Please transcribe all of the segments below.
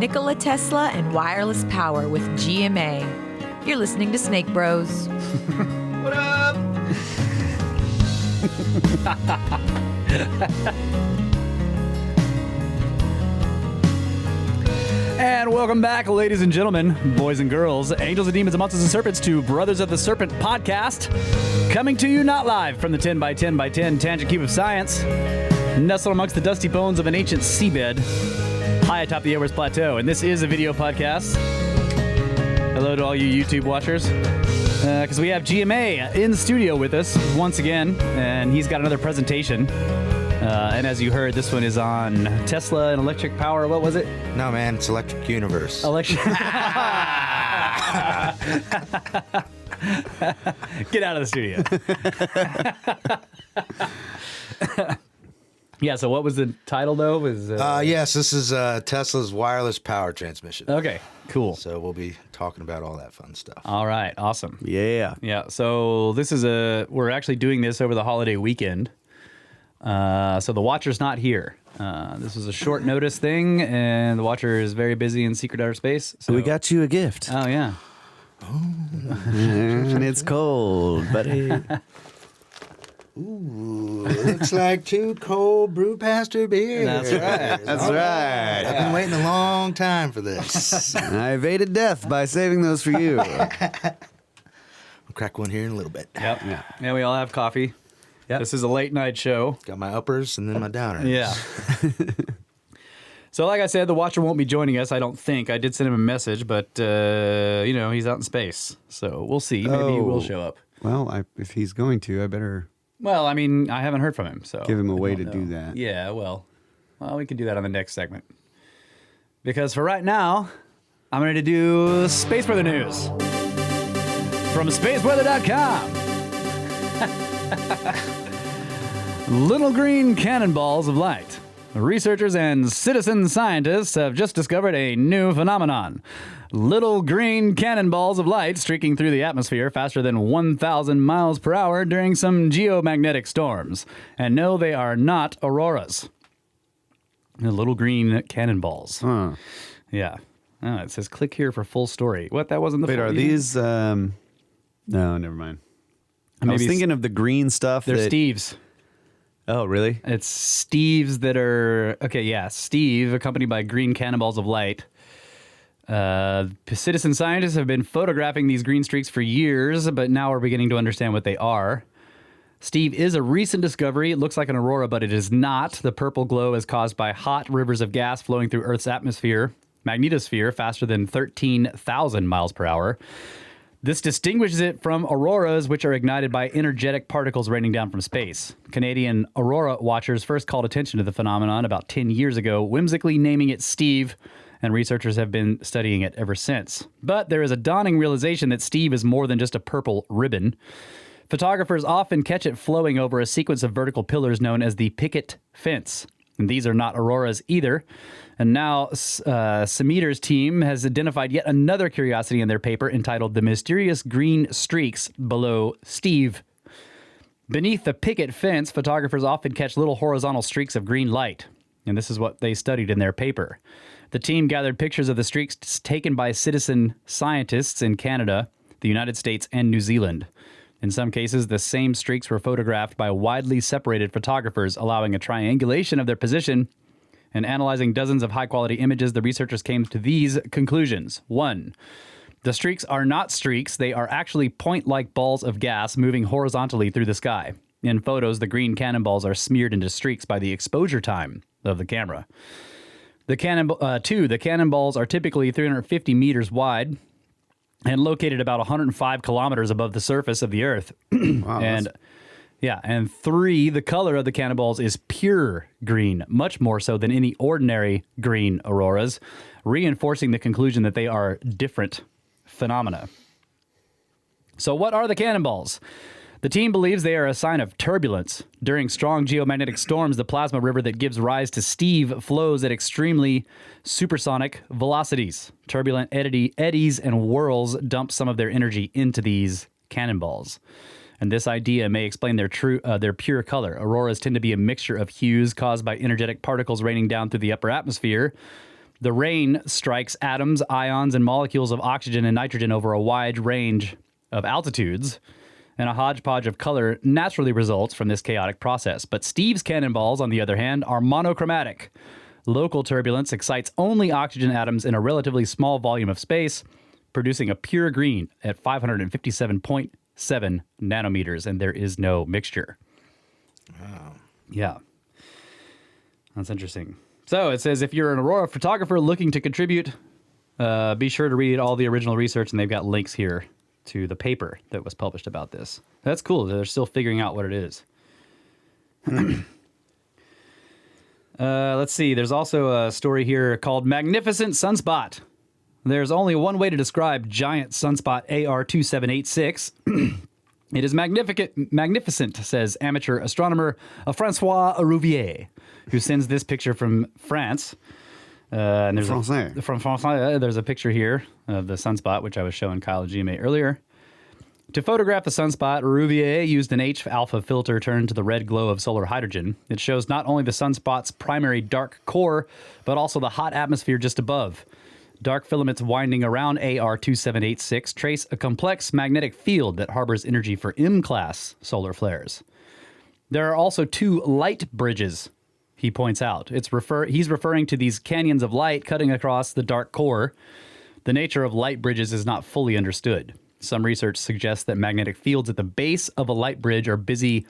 Nikola Tesla and wireless power with GMA. You're listening to Snake Bros. What up? And welcome back, ladies and gentlemen, boys and girls, angels and demons and monsters and serpents, to Brothers of the Serpent podcast, coming to you not live from the 10 by 10 by 10 tangent cube of science, nestled amongst the dusty bones of an ancient seabed, high atop the Everest Plateau. And this is a video podcast. Hello to all you YouTube watchers, because we have GMA in the studio with us once again, and he's got another presentation. And as you heard, this one is on Tesla and electric power. What was it? No, man, it's Electric Universe. Electric. Get out of the studio. Yeah, so what was the title, though? Yes, this is Tesla's wireless power transmission. Okay, cool. So we'll be talking about all that fun stuff. All right, awesome. Yeah. Yeah, so this is we're actually doing this over the holiday weekend. So the Watcher's not here. This was a short notice thing, and the Watcher is very busy in secret outer space. So We got you a gift. Oh, yeah. And it's cold, buddy. Ooh, looks like 2 cold brewmaster beers. That's right. That's right. I've been waiting a long time for this. I evaded death by saving those for you. I'll crack one here in a little bit. Yep. Yeah, we all have coffee. Yep. This is a late night show. Got my uppers and then my downers. Yeah. So like I said, the Watcher won't be joining us, I don't think. I did send him a message, but, he's out in space. So we'll see. Maybe he will show up. Well, if he's going to, I better Well, I mean, I haven't heard from him, so... give him a I way don't to do know. that. Yeah, well, we can do that on the next segment. Because for right now, I'm going to do Space Weather News. From spaceweather.com. Little green cannonballs of light. Researchers and citizen scientists have just discovered a new phenomenon. Little green cannonballs of light streaking through the atmosphere faster than 1,000 miles per hour during some geomagnetic storms. And no, they are not auroras. The little green cannonballs. Huh. Yeah. Oh, it says click here for full story. What? That wasn't the Wait, full are these... No, never mind. I was Maybe thinking of the green stuff. They're Steve's. Oh, really? It's Steve's that are... Okay, yeah. Steve, accompanied by green cannonballs of light. Citizen scientists have been photographing these green streaks for years, but now we're beginning to understand what they are. Steve is a recent discovery. It looks like an aurora, but it is not. The purple glow is caused by hot rivers of gas flowing through Earth's atmosphere, magnetosphere, faster than 13,000 miles per hour. This distinguishes it from auroras, which are ignited by energetic particles raining down from space. Canadian aurora watchers first called attention to the phenomenon about 10 years ago, whimsically naming it Steve, and researchers have been studying it ever since. But there is a dawning realization that Steve is more than just a purple ribbon. Photographers often catch it flowing over a sequence of vertical pillars known as the picket fence. And these are not auroras either. And now Sameter's team has identified yet another curiosity in their paper entitled The Mysterious Green Streaks Below Steve. Beneath the picket fence, photographers often catch little horizontal streaks of green light. And this is what they studied in their paper. The team gathered pictures of the streaks taken by citizen scientists in Canada, the United States, and New Zealand. In some cases, the same streaks were photographed by widely separated photographers, allowing a triangulation of their position. And analyzing dozens of high-quality images, the researchers came to these conclusions. 1. The streaks are not streaks. They are actually point-like balls of gas moving horizontally through the sky. In photos, the green cannonballs are smeared into streaks by the exposure time of the camera. 2. The cannonballs are typically 350 meters wide and located about 105 kilometers above the surface of the Earth. Wow, And 3, the color of the cannonballs is pure green, much more so than any ordinary green auroras, reinforcing the conclusion that they are different phenomena. So what are the cannonballs? The team believes they are a sign of turbulence. During strong geomagnetic storms, the plasma river that gives rise to Steve flows at extremely supersonic velocities. Turbulent eddies and whirls dump some of their energy into these cannonballs. And this idea may explain their pure color. Auroras tend to be a mixture of hues caused by energetic particles raining down through the upper atmosphere. The rain strikes atoms, ions, and molecules of oxygen and nitrogen over a wide range of altitudes, and a hodgepodge of color naturally results from this chaotic process. But Steve's cannonballs, on the other hand, are monochromatic. Local turbulence excites only oxygen atoms in a relatively small volume of space, producing a pure green at 557.7 nanometers, and there is no mixture. Wow. Yeah. That's interesting. So it says if you're an aurora photographer looking to contribute, be sure to read all the original research, and they've got links here to the paper that was published about this. That's cool. They're still figuring out what it is. Let's see. There's also a story here called Magnificent Sunspot. There's only one way to describe giant sunspot AR2786. It is magnificent, says amateur astronomer Francois Rouvier, who sends this picture from France. And there's from France. There's a picture here of the sunspot, which I was showing Kyle and GMA earlier. To photograph the sunspot, Rouvier used an H-alpha filter turned to the red glow of solar hydrogen. It shows not only the sunspot's primary dark core, but also the hot atmosphere just above. Dark filaments winding around AR2786 trace a complex magnetic field that harbors energy for M-class solar flares. There are also two light bridges, he points out. He's referring to these canyons of light cutting across the dark core. The nature of light bridges is not fully understood. Some research suggests that magnetic fields at the base of a light bridge are busy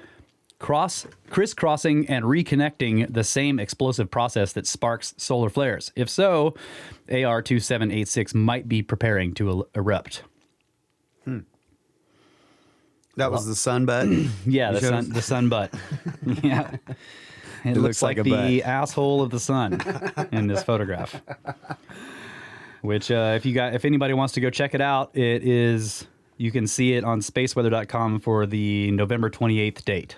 crisscrossing and reconnecting the same explosive process that sparks solar flares. If so, AR2786 might be preparing to erupt. That was the sun butt? Yeah, the sun butt. Yeah. It looks like the asshole of the sun in this photograph. Which, if anybody wants to go check it out, you can see it on spaceweather.com for the November 28th date.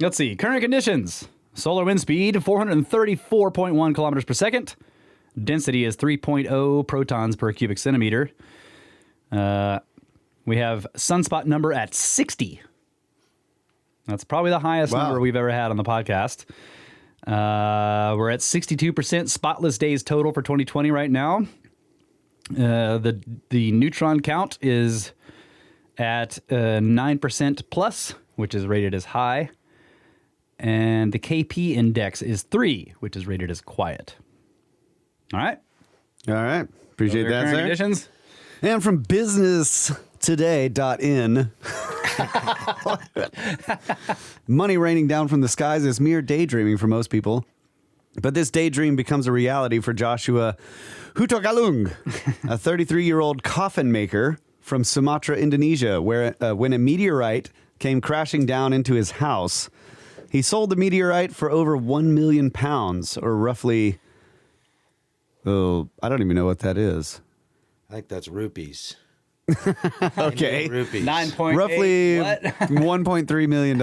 Let's see. Current conditions. Solar wind speed, 434.1 kilometers per second. Density is 3.0 protons per cubic centimeter. We have sunspot number at 60. That's probably the highest number we've ever had on the podcast. We're at 62% spotless days total for 2020 right now. The neutron count is at 9% plus, which is rated as high. And the KP index is 3, which is rated as quiet. All right. All right. Appreciate that, sir. Conditions. And from businesstoday.in, money raining down from the skies is mere daydreaming for most people. But this daydream becomes a reality for Joshua Hutogalung, a 33-year-old coffin maker from Sumatra, Indonesia, where when a meteorite came crashing down into his house, he sold the meteorite for over 1 million pounds, or roughly, I don't even know what that is. I think that's rupees. Okay. Rupees. 9.8. Roughly What? $1.3 million.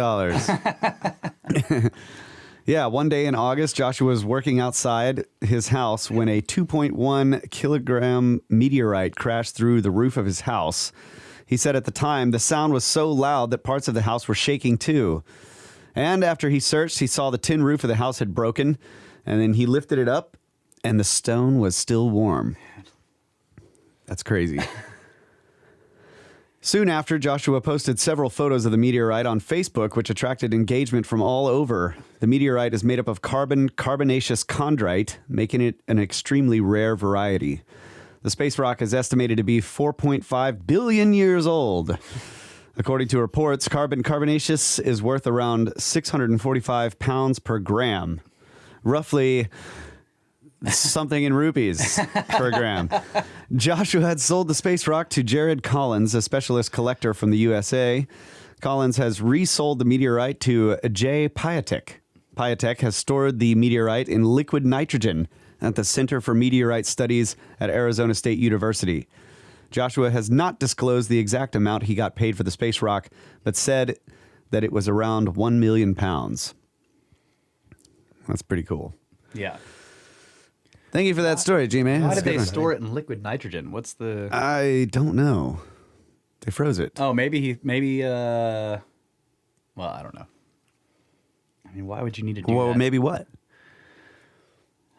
Yeah, one day in August, Joshua was working outside his house when a 2.1 kilogram meteorite crashed through the roof of his house. He said at the time, the sound was so loud that parts of the house were shaking too. And after he searched, he saw the tin roof of the house had broken, and then he lifted it up, and the stone was still warm. That's crazy. Soon after, Joshua posted several photos of the meteorite on Facebook, which attracted engagement from all over. The meteorite is made up of carbonaceous chondrite, making it an extremely rare variety. The space rock is estimated to be 4.5 billion years old. According to reports, carbonaceous is worth around 645 pounds per gram, roughly something in rupees per gram. Joshua had sold the space rock to Jared Collins, a specialist collector from the USA. Collins has resold the meteorite to J. Piatek. Piatek has stored the meteorite in liquid nitrogen at the Center for Meteorite Studies at Arizona State University. Joshua has not disclosed the exact amount he got paid for the space rock, but said that it was around 1 million pounds. That's pretty cool. Yeah. Thank you for that story, G-Man. Why did they store it in liquid nitrogen? What's the... I don't know. They froze it. Oh, maybe, well, I don't know. I mean, why would you need to do that? Well, maybe what?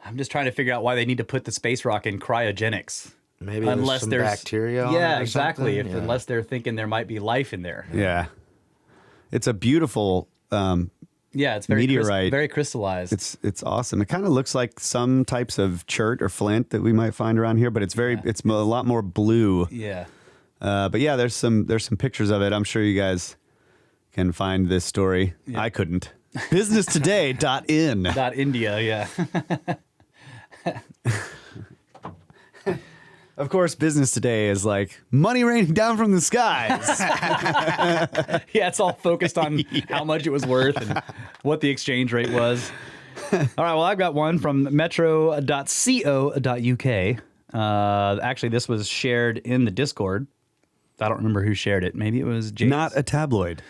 I'm just trying to figure out why they need to put the space rock in cryogenics. Maybe there's some bacteria on it Yeah, or exactly. something. Unless they're thinking there might be life in there. Yeah. It's a beautiful Yeah, it's very meteorite. very crystallized. It's awesome. It kind of looks like some types of chert or flint that we might find around here, but it's it's a lot more blue. Yeah. But yeah, there's some pictures of it. I'm sure you guys can find this story. Yeah. I couldn't. Businesstoday.in. India, yeah. Of course, Business Today is like money raining down from the skies. Yeah, it's all focused on how much it was worth and what the exchange rate was. All right, well, I've got one from metro.co.uk. Actually, this was shared in the Discord. I don't remember who shared it. Maybe it was James. Not a tabloid.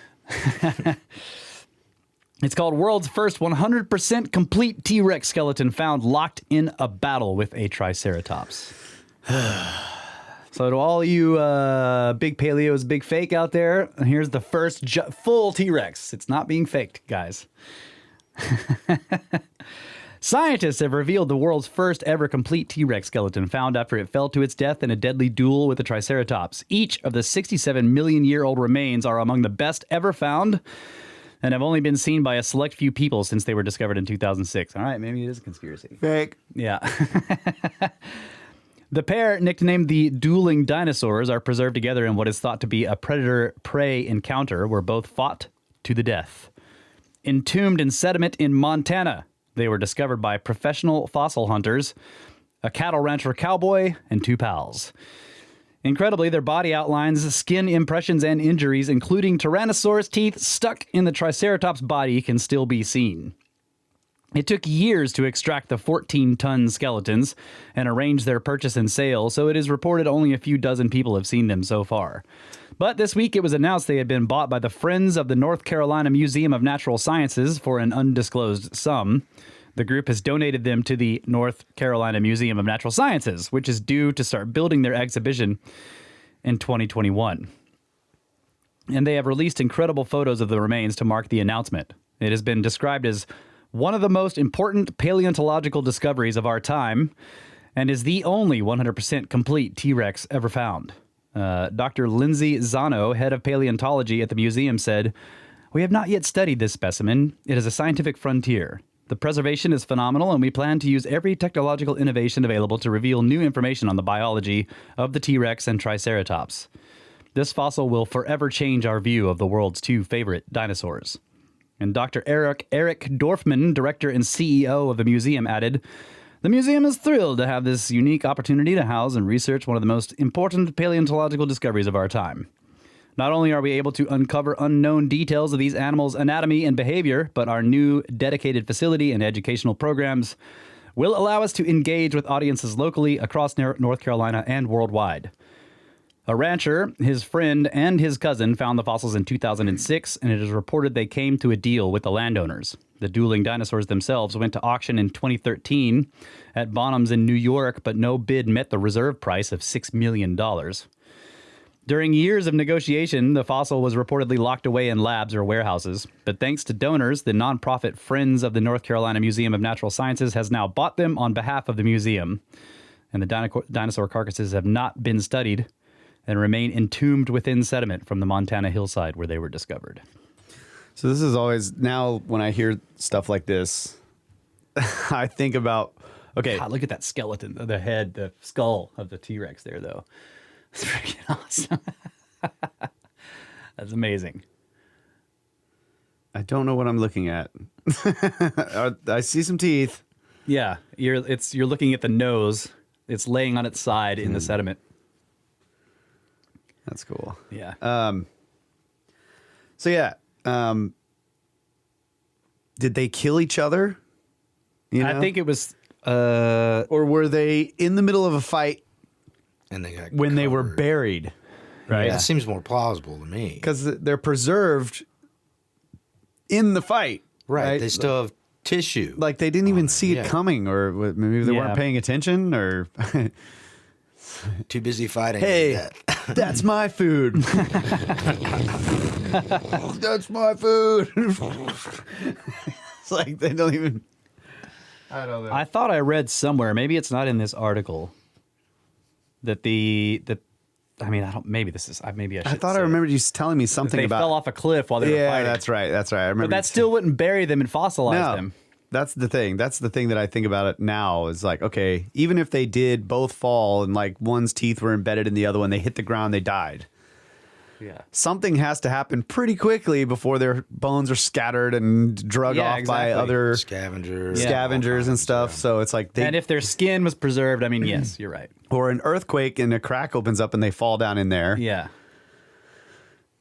It's called World's First 100% Complete T-Rex Skeleton Found Locked in a Battle with a Triceratops. So to all you big paleos, big fake out there, here's the first full T-Rex. It's not being faked, guys. Scientists have revealed the world's first ever complete T-Rex skeleton found after it fell to its death in a deadly duel with a Triceratops. Each of the 67 million year old remains are among the best ever found and have only been seen by a select few people since they were discovered in 2006. All right, maybe it is a conspiracy. Fake. Yeah. The pair, nicknamed the dueling dinosaurs, are preserved together in what is thought to be a predator-prey encounter where both fought to the death. Entombed in sediment in Montana, they were discovered by professional fossil hunters, a cattle rancher cowboy, and two pals. Incredibly, their body outlines, skin impressions, and injuries, including Tyrannosaurus teeth stuck in the Triceratops body, can still be seen. It took years to extract the 14-ton skeletons and arrange their purchase and sale, so it is reported only a few dozen people have seen them so far. But this week it was announced they had been bought by the Friends of the North Carolina Museum of Natural Sciences for an undisclosed sum. The group has donated them to the North Carolina Museum of Natural Sciences, which is due to start building their exhibition in 2021. And they have released incredible photos of the remains to mark the announcement. It has been described as one of the most important paleontological discoveries of our time, and is the only 100% complete T-Rex ever found. Dr. Lindsay Zano, head of paleontology at the museum, said, "We have not yet studied this specimen. It is a scientific frontier. The preservation is phenomenal, and we plan to use every technological innovation available to reveal new information on the biology of the T-Rex and Triceratops. This fossil will forever change our view of the world's two favorite dinosaurs." And Dr. Eric Dorfman, director and CEO of the museum, added, "The museum is thrilled to have this unique opportunity to house and research one of the most important paleontological discoveries of our time. Not only are we able to uncover unknown details of these animals' anatomy and behavior, but our new dedicated facility and educational programs will allow us to engage with audiences locally across North Carolina and worldwide. A rancher, his friend, and his cousin found the fossils in 2006, and it is reported they came to a deal with the landowners. The dueling dinosaurs themselves went to auction in 2013 at Bonham's in New York, but no bid met the reserve price of $6 million. During years of negotiation, the fossil was reportedly locked away in labs or warehouses, but thanks to donors, the nonprofit Friends of the North Carolina Museum of Natural Sciences has now bought them on behalf of the museum, and the dinosaur carcasses have not been studied and remain entombed within sediment from the Montana hillside where they were discovered. So this is always, now when I hear stuff like this, I think about, okay. God, look at that skeleton, the head, the skull of the T-Rex there, though. It's freaking awesome. That's amazing. I don't know what I'm looking at. I see some teeth. Yeah, you're looking at the nose. It's laying on its side in the sediment. That's cool. Yeah. So yeah, did they kill each other? You know? I think it was, or were they in the middle of a fight And they got when they were covered. buried? Right. That seems more plausible to me. Because they're preserved in the fight. Right. They still have tissue. Like they didn't even see it yeah. coming, or maybe they weren't paying attention, or Too busy fighting. hey, that's my food. That's my food. It's like they don't even. I don't know. I thought I read somewhere, maybe it's not in this article, that maybe this is, maybe I should I thought I say it. remembered you telling me something They about. fell off a cliff while they were Yeah, fighting. that's right. I remember. But that still wouldn't bury them and fossilize them. That's the thing. That's the thing that I think about it now is like, okay, even if they did both fall and like one's teeth were embedded in the other one, they hit the ground, they died. Yeah. Something has to happen pretty quickly before their bones are scattered and drug Yeah, off exactly. by other Scavengers. and stuff. So it's like And if their skin was preserved, I mean, yes, you're right. or an earthquake and a crack opens up and they fall down in there. Yeah.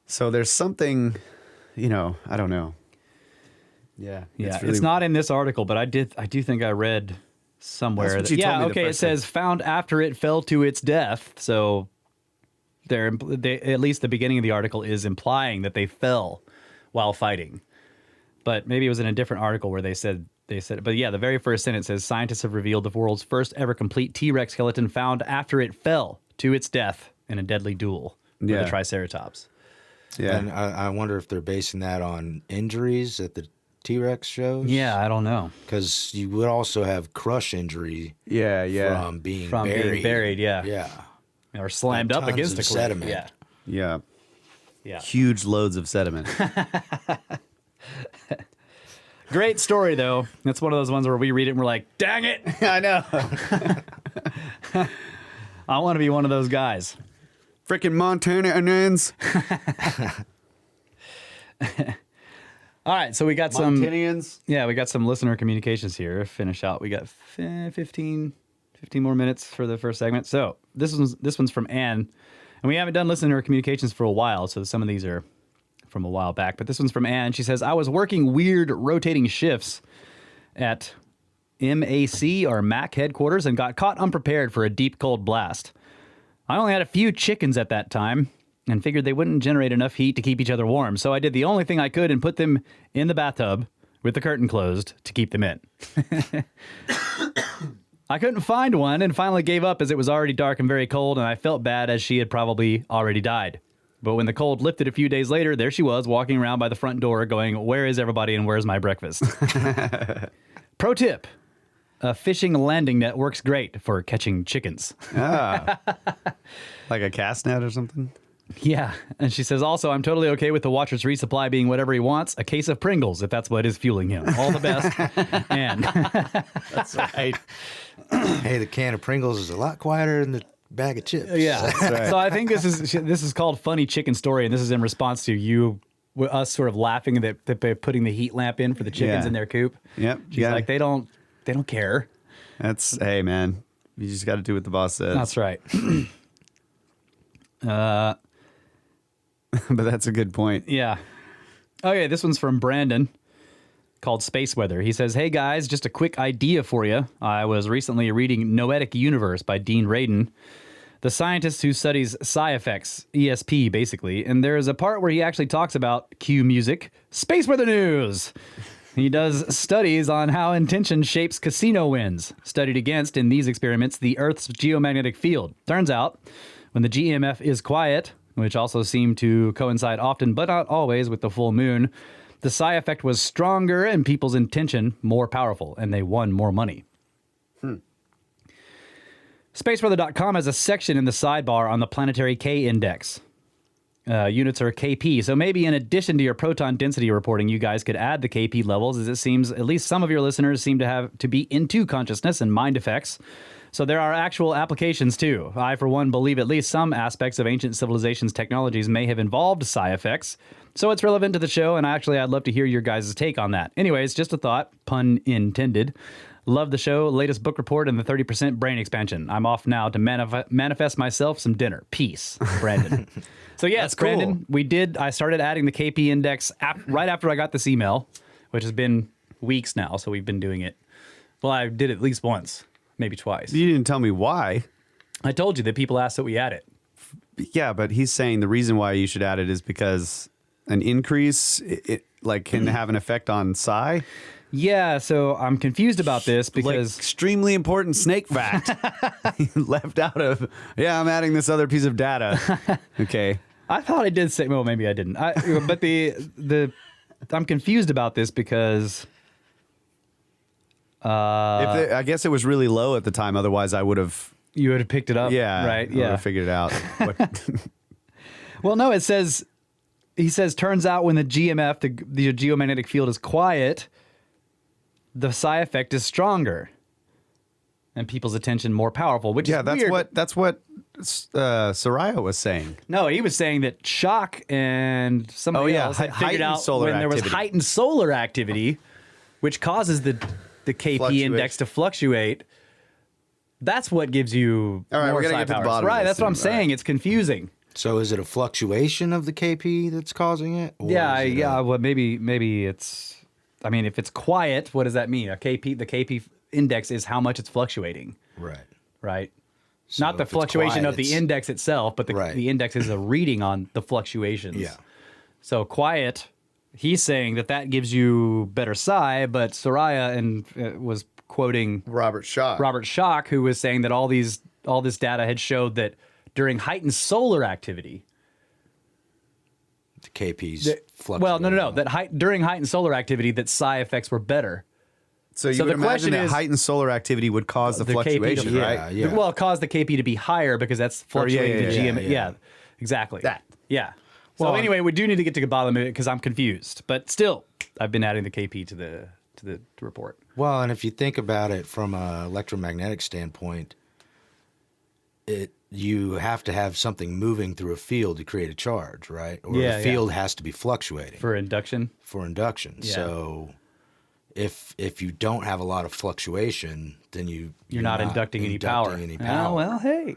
So there's something, I don't know. Yeah. Yeah, it's, really- not in this article, but I do think I read somewhere That's what you told me the it first says found after it fell to its death. So they at least the beginning of the article is implying that they fell while fighting. But maybe it was in a different article where they said but yeah, the very first sentence says scientists have revealed the world's first ever complete T-Rex skeleton found after it fell to its death in a deadly duel with Yeah. the Triceratops. Yeah. And I wonder if they're basing that on injuries that the T-Rex shows. Yeah, I don't know. Because you would also have crush injury Yeah. from being From buried. being buried, yeah. Yeah. Or slammed up Tons against of a cliff. sediment. Yeah. Yeah. Yeah. Huge loads of sediment. Great story, though. That's one of those ones where we read it and we're like, dang it. I know. I want to be one of those guys. Freaking Montana onions. All right, so we got some. Montanians. Yeah, we got some listener communications here. Finish out. We got 15 more minutes for the first segment. So this one's from Anne, and we haven't done listener communications for a while, so some of these are from a while back. But this one's from Anne. She says, I was working weird rotating shifts at MAC or MAC headquarters and got caught unprepared for a deep cold blast. I only had a few chickens at that time and figured they wouldn't generate enough heat to keep each other warm. So I did the only thing I could and put them in the bathtub with the curtain closed to keep them in. I couldn't find one and finally gave up as it was already dark and very cold, and I felt bad as she had probably already died. But when the cold lifted a few days later, there she was walking around by the front door going, where is everybody and where's my breakfast? Pro tip. A fishing landing net works great for catching chickens. Like a cast net or something? Yeah. And she says, also, I'm totally okay with the Watcher's resupply being whatever he wants. A case of Pringles, if that's what is fueling him. All the best. And That's right. Hey, the can of Pringles is a lot quieter than the bag of chips. yeah. right. So I think this is called Funny Chicken Story. And this is in response to us sort of laughing that they're putting the heat lamp in for the chickens Yeah. in their coop. Yep. She's like, they don't care. Hey, man. You just got to do what the boss says. That's right. But that's a good point. Yeah. Okay, this one's from Brandon called Space Weather. He says, hey guys, just a quick idea for you. I was recently reading Noetic Universe by Dean Radin, the scientist who studies psi effects, ESP basically, and there is a part where he actually talks about cue music, space weather news. He does studies on how intention shapes casino wins, studied against, in these experiments, the Earth's geomagnetic field. Turns out, when the GMF is quiet, which also seemed to coincide often but not always with the full moon, the psi effect was stronger and people's intention more powerful, and they won more money. Spaceweather.com has a section in the sidebar on the planetary K index. Units are KP, so maybe in addition to your proton density reporting, you guys could add the KP levels, as it seems at least some of your listeners seem to have to be into consciousness and mind effects. So there are actual applications too. I, for one, believe at least some aspects of ancient civilizations' technologies may have involved psi effects. So it's relevant to the show, and actually I'd love to hear your guys' take on that. Anyways, just a thought, pun intended. Love the show, latest book report, and the 30% brain expansion. I'm off now to manifest myself some dinner. Peace, Brandon. So yes, cool. Brandon, I started adding the KP index right after I got this email, which has been weeks now, so we've been doing it. Well, I did it at least once, maybe twice. You didn't tell me why. I told you that people asked that we add it. Yeah, but he's saying the reason why you should add it is because an increase can have an effect on psi. Yeah, so I'm confused about this because Extremely important snake fact left out of. Yeah, I'm adding this other piece of data. Okay. I thought I did say, well, maybe I didn't. But I'm confused about this because I guess it was really low at the time. Otherwise, I would have. You would have picked it up. Yeah. Right. I would Yeah. have figured it out. Well, no, he says, turns out when the GMF, the geomagnetic field is quiet, the psi effect is stronger and people's attention more powerful, which is weird. That's what Soraya was saying. No, he was saying that shock and somebody else had figured out when there was heightened solar activity, which causes the KP index to fluctuate. That's what gives you All right, more we're gonna psi get to the powers. bottom of Right, this that's what I'm thing. saying. Right. It's confusing. So is it a fluctuation of the KP that's causing it? Or Yeah, is it yeah. Well, maybe it's. I mean, if it's quiet, what does that mean? The KP index is how much it's fluctuating, Right. right? So Not the if it's fluctuation quiet, of the it's- index itself, but Right. the index is a reading on the fluctuations. Yeah. So quiet, he's saying that gives you better psi, but Soraya was quoting Robert Shaw. Robert Schoch, who was saying that all this data had showed that during heightened solar activity, The KP's well, no, fluctuating. that during heightened solar activity, that psi effects were better. So you So would the question imagine that is- heightened solar activity would cause the KP fluctuation, to- right? Yeah. Well, it caused the KP to be higher because that's fluctuating the yeah, GM. yeah. Exactly. That. Yeah. So Well, anyway, we do need to get to the bottom of it because I'm confused. But still, I've been adding the KP to the report. Well, and if you think about it from an electromagnetic standpoint, you have to have something moving through a field to create a charge, right? Or Yeah, the field has to be fluctuating For induction. for induction. Yeah. So if you don't have a lot of fluctuation, then you're not inducting any power. Any Oh, power. well, hey.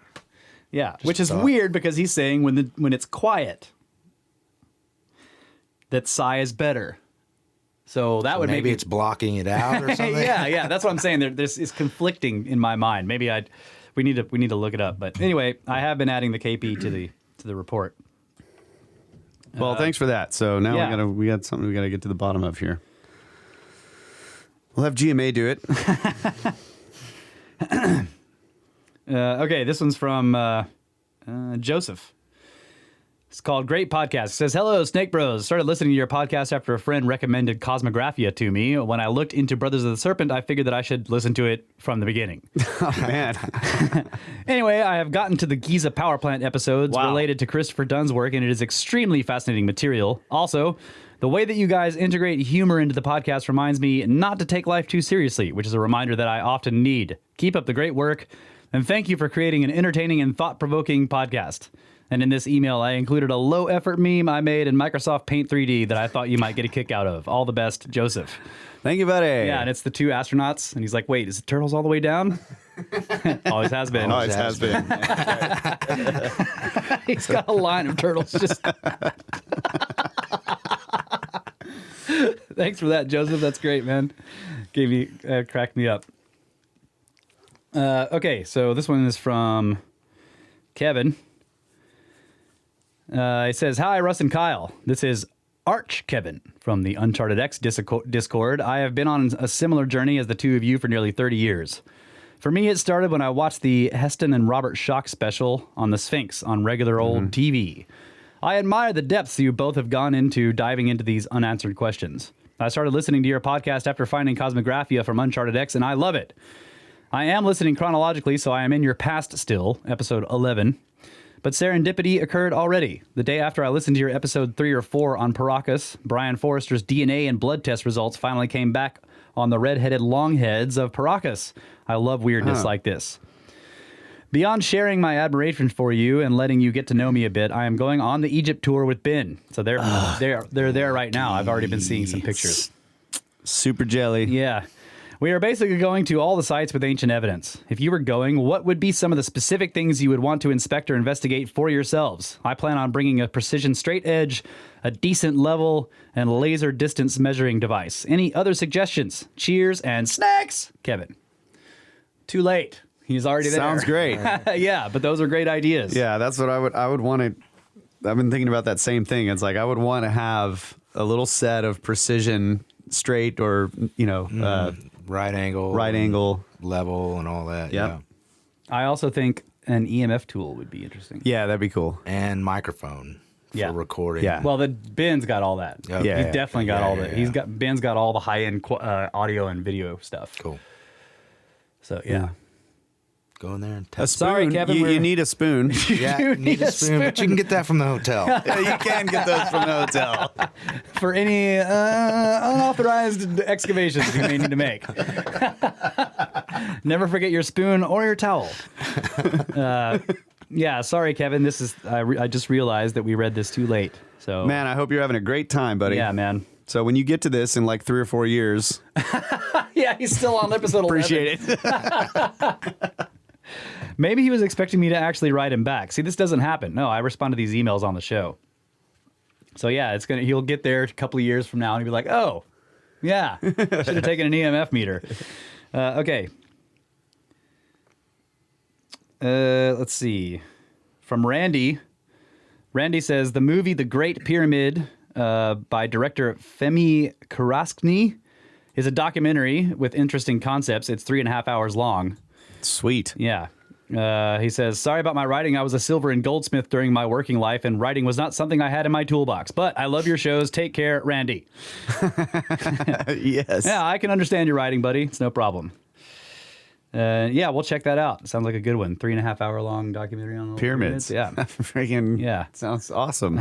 Yeah, which is thought. weird because he's saying when it's quiet, that psi is better. So that would Maybe make it's blocking it out or something. yeah, that's what I'm saying. This is conflicting in my mind. Maybe we need to look it up. But anyway, I have been adding the KP to the report. Well, thanks for that. So now yeah. we got something we got to get to the bottom of here. We'll have GMA do it. Okay, this one's from Joseph. It's called Great Podcast. It says, hello, Snake Bros. Started listening to your podcast after a friend recommended Cosmographia to me. When I looked into Brothers of the Serpent, I figured that I should listen to it from the beginning. Oh man. Anyway, I have gotten to the Giza power plant episodes related to Christopher Dunn's work, and it is extremely fascinating material. Also, the way that you guys integrate humor into the podcast reminds me not to take life too seriously, which is a reminder that I often need. Keep up the great work, and thank you for creating an entertaining and thought-provoking podcast. And in this email, I included a low-effort meme I made in Microsoft Paint 3D that I thought you might get a kick out of. All the best, Joseph. Thank you, buddy. Yeah, and it's the two astronauts, and he's like, wait, is the turtles all the way down? Always has been. Always has been. He's got a line of turtles just... Thanks for that, Joseph. That's great, man. Cracked me up. Okay, so this one is from Kevin. He says, hi, Russ and Kyle. This is Arch Kevin from the Uncharted X Discord. I have been on a similar journey as the two of you for nearly 30 years. For me, it started when I watched the Heston and Robert Schoch special on the Sphinx on regular old TV. I admire the depths you both have gone into diving into these unanswered questions. I started listening to your podcast after finding Cosmographia from Uncharted X, and I love it. I am listening chronologically, so I am in your past still, episode 11. But serendipity occurred already. The day after I listened to your episode 3 or 4 on Paracas, Brian Forrester's DNA and blood test results finally came back on the red-headed longheads of Paracas. I love weirdness like this. Beyond sharing my admiration for you and letting you get to know me a bit, I am going on the Egypt tour with Ben. So they're there right now. I've already been seeing some pictures. Super jelly. Yeah. We are basically going to all the sites with ancient evidence. If you were going, what would be some of the specific things you would want to inspect or investigate for yourselves? I plan on bringing a precision straight edge, a decent level, and laser distance measuring device. Any other suggestions? Cheers and snacks, Kevin. Too late. He's already there. Sounds great. Yeah, but those are great ideas. Yeah, that's what I would want to. I've been thinking about that same thing. It's like I would want to have a little set of precision straight or Right angle, level, and all that. Yep. Yeah, I also think an EMF tool would be interesting. yeah, that'd be cool. and microphone for recording. Yeah. Well, Ben's got all that. Yep. Yeah, He's definitely got all that. yeah. Ben's got all the high-end audio and video stuff. Cool. So, yeah. Go in there and A test. spoon. Sorry, Kevin, You we're- need a spoon. Yeah, you need a spoon, but you can get that from the hotel. Yeah, you can get those from the hotel. For any unauthorized excavations you may need to make. Never forget your spoon or your towel. Yeah, sorry, Kevin. This is I just realized that we read this too late. So, Man, I hope you're having a great time, buddy. yeah, man. So when you get to this in like 3 or 4 years, Yeah, he's still on episode 11. appreciate it. Maybe he was expecting me to actually write him back. See, this doesn't happen. No, I respond to these emails on the show. So yeah, he'll get there a couple of years from now and he'll be like, oh, yeah, should have taken an EMF meter. Okay. Let's see. From Randy. Randy says, the movie The Great Pyramid by director Femi Karaskny is a documentary with interesting concepts. It's 3.5 hours long. Sweet. Yeah. He says, sorry about my writing. I was a silver and goldsmith during my working life, and writing was not something I had in my toolbox. But I love your shows. Take care, Randy. Yes. Yeah, I can understand your writing, buddy. It's no problem. Yeah, we'll check that out. Sounds like a good one. 3.5 hour long documentary on the Pyramids. Yeah. Freaking. Yeah. Sounds awesome.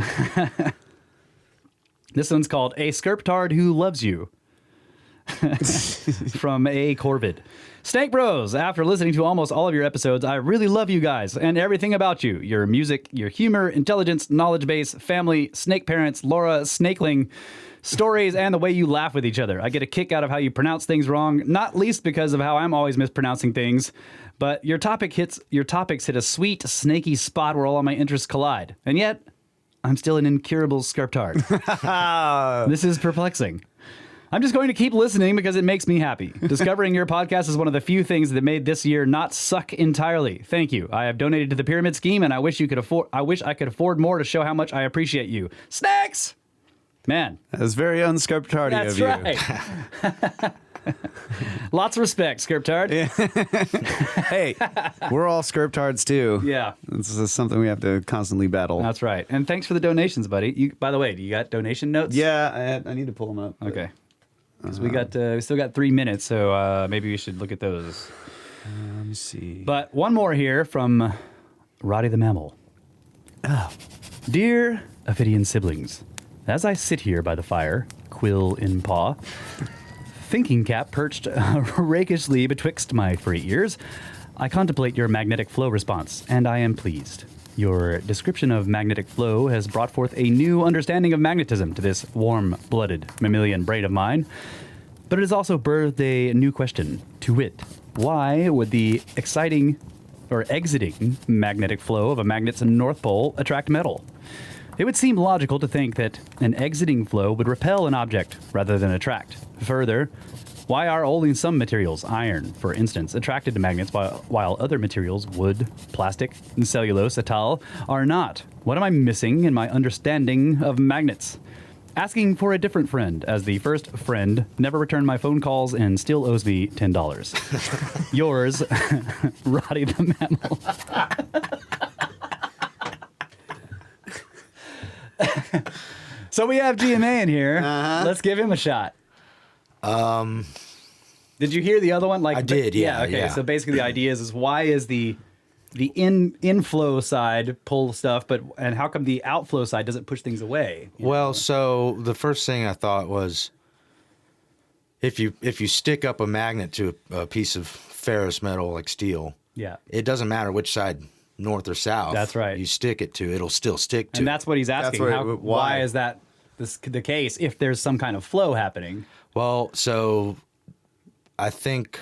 This one's called A Sculptard Who Loves You. From A. Corvid. Snake Bros, after listening to almost all of your episodes, I really love you guys and everything about you. Your music, your humor, intelligence, knowledge base, family, snake parents, Laura, snakeling, stories, and the way you laugh with each other. I get a kick out of how you pronounce things wrong, not least because of how I'm always mispronouncing things. But your topics hit a sweet, snaky spot where all of my interests collide. And yet, I'm still an incurable sculptard. This is perplexing. I'm just going to keep listening because it makes me happy. Discovering your podcast is one of the few things that made this year not suck entirely. Thank you. I have donated to the pyramid scheme, and I wish I could afford more to show how much I appreciate you. Snacks! Man. That was very unsculptardy That's of you. right. Lots of respect, Sculptard. Hey, we're all sculptards too. Yeah. This is something we have to constantly battle. That's right. And thanks for the donations, buddy. By the way, do you got donation notes? Yeah, I need to pull them up. Okay. Because we still got 3 minutes, so maybe we should look at those. Let me see. But one more here from Roddy the Mammal. Dear Ophidian siblings, as I sit here by the fire, quill in paw, thinking cap perched rakishly betwixt my free ears, I contemplate your magnetic flow response, and I am pleased. Your description of magnetic flow has brought forth a new understanding of magnetism to this warm-blooded mammalian brain of mine. But it has also birthed a new question, to wit, why would the exiting magnetic flow of a magnet's north pole attract metal? It would seem logical to think that an exiting flow would repel an object rather than attract. Further, why are only some materials, iron, for instance, attracted to magnets while other materials, wood, plastic, and cellulose, et al., are not? What am I missing in my understanding of magnets? Asking for a different friend, as the first friend never returned my phone calls and still owes me $10. Yours, Roddy the Mammal. So we have GMA in here. Let's give him a shot. Did you hear the other one? I did, yeah. Okay. Yeah. So basically, the idea is why is the inflow side pull stuff, and how come the outflow side doesn't push things away? Well, so the first thing I thought was, if you stick up a magnet to a piece of ferrous metal like steel, Yeah. it doesn't matter which side, north or south. That's right. You stick it to, it'll still stick to. And that's what he's asking. why. Why is that the case if there's some kind of flow happening? Well, so I think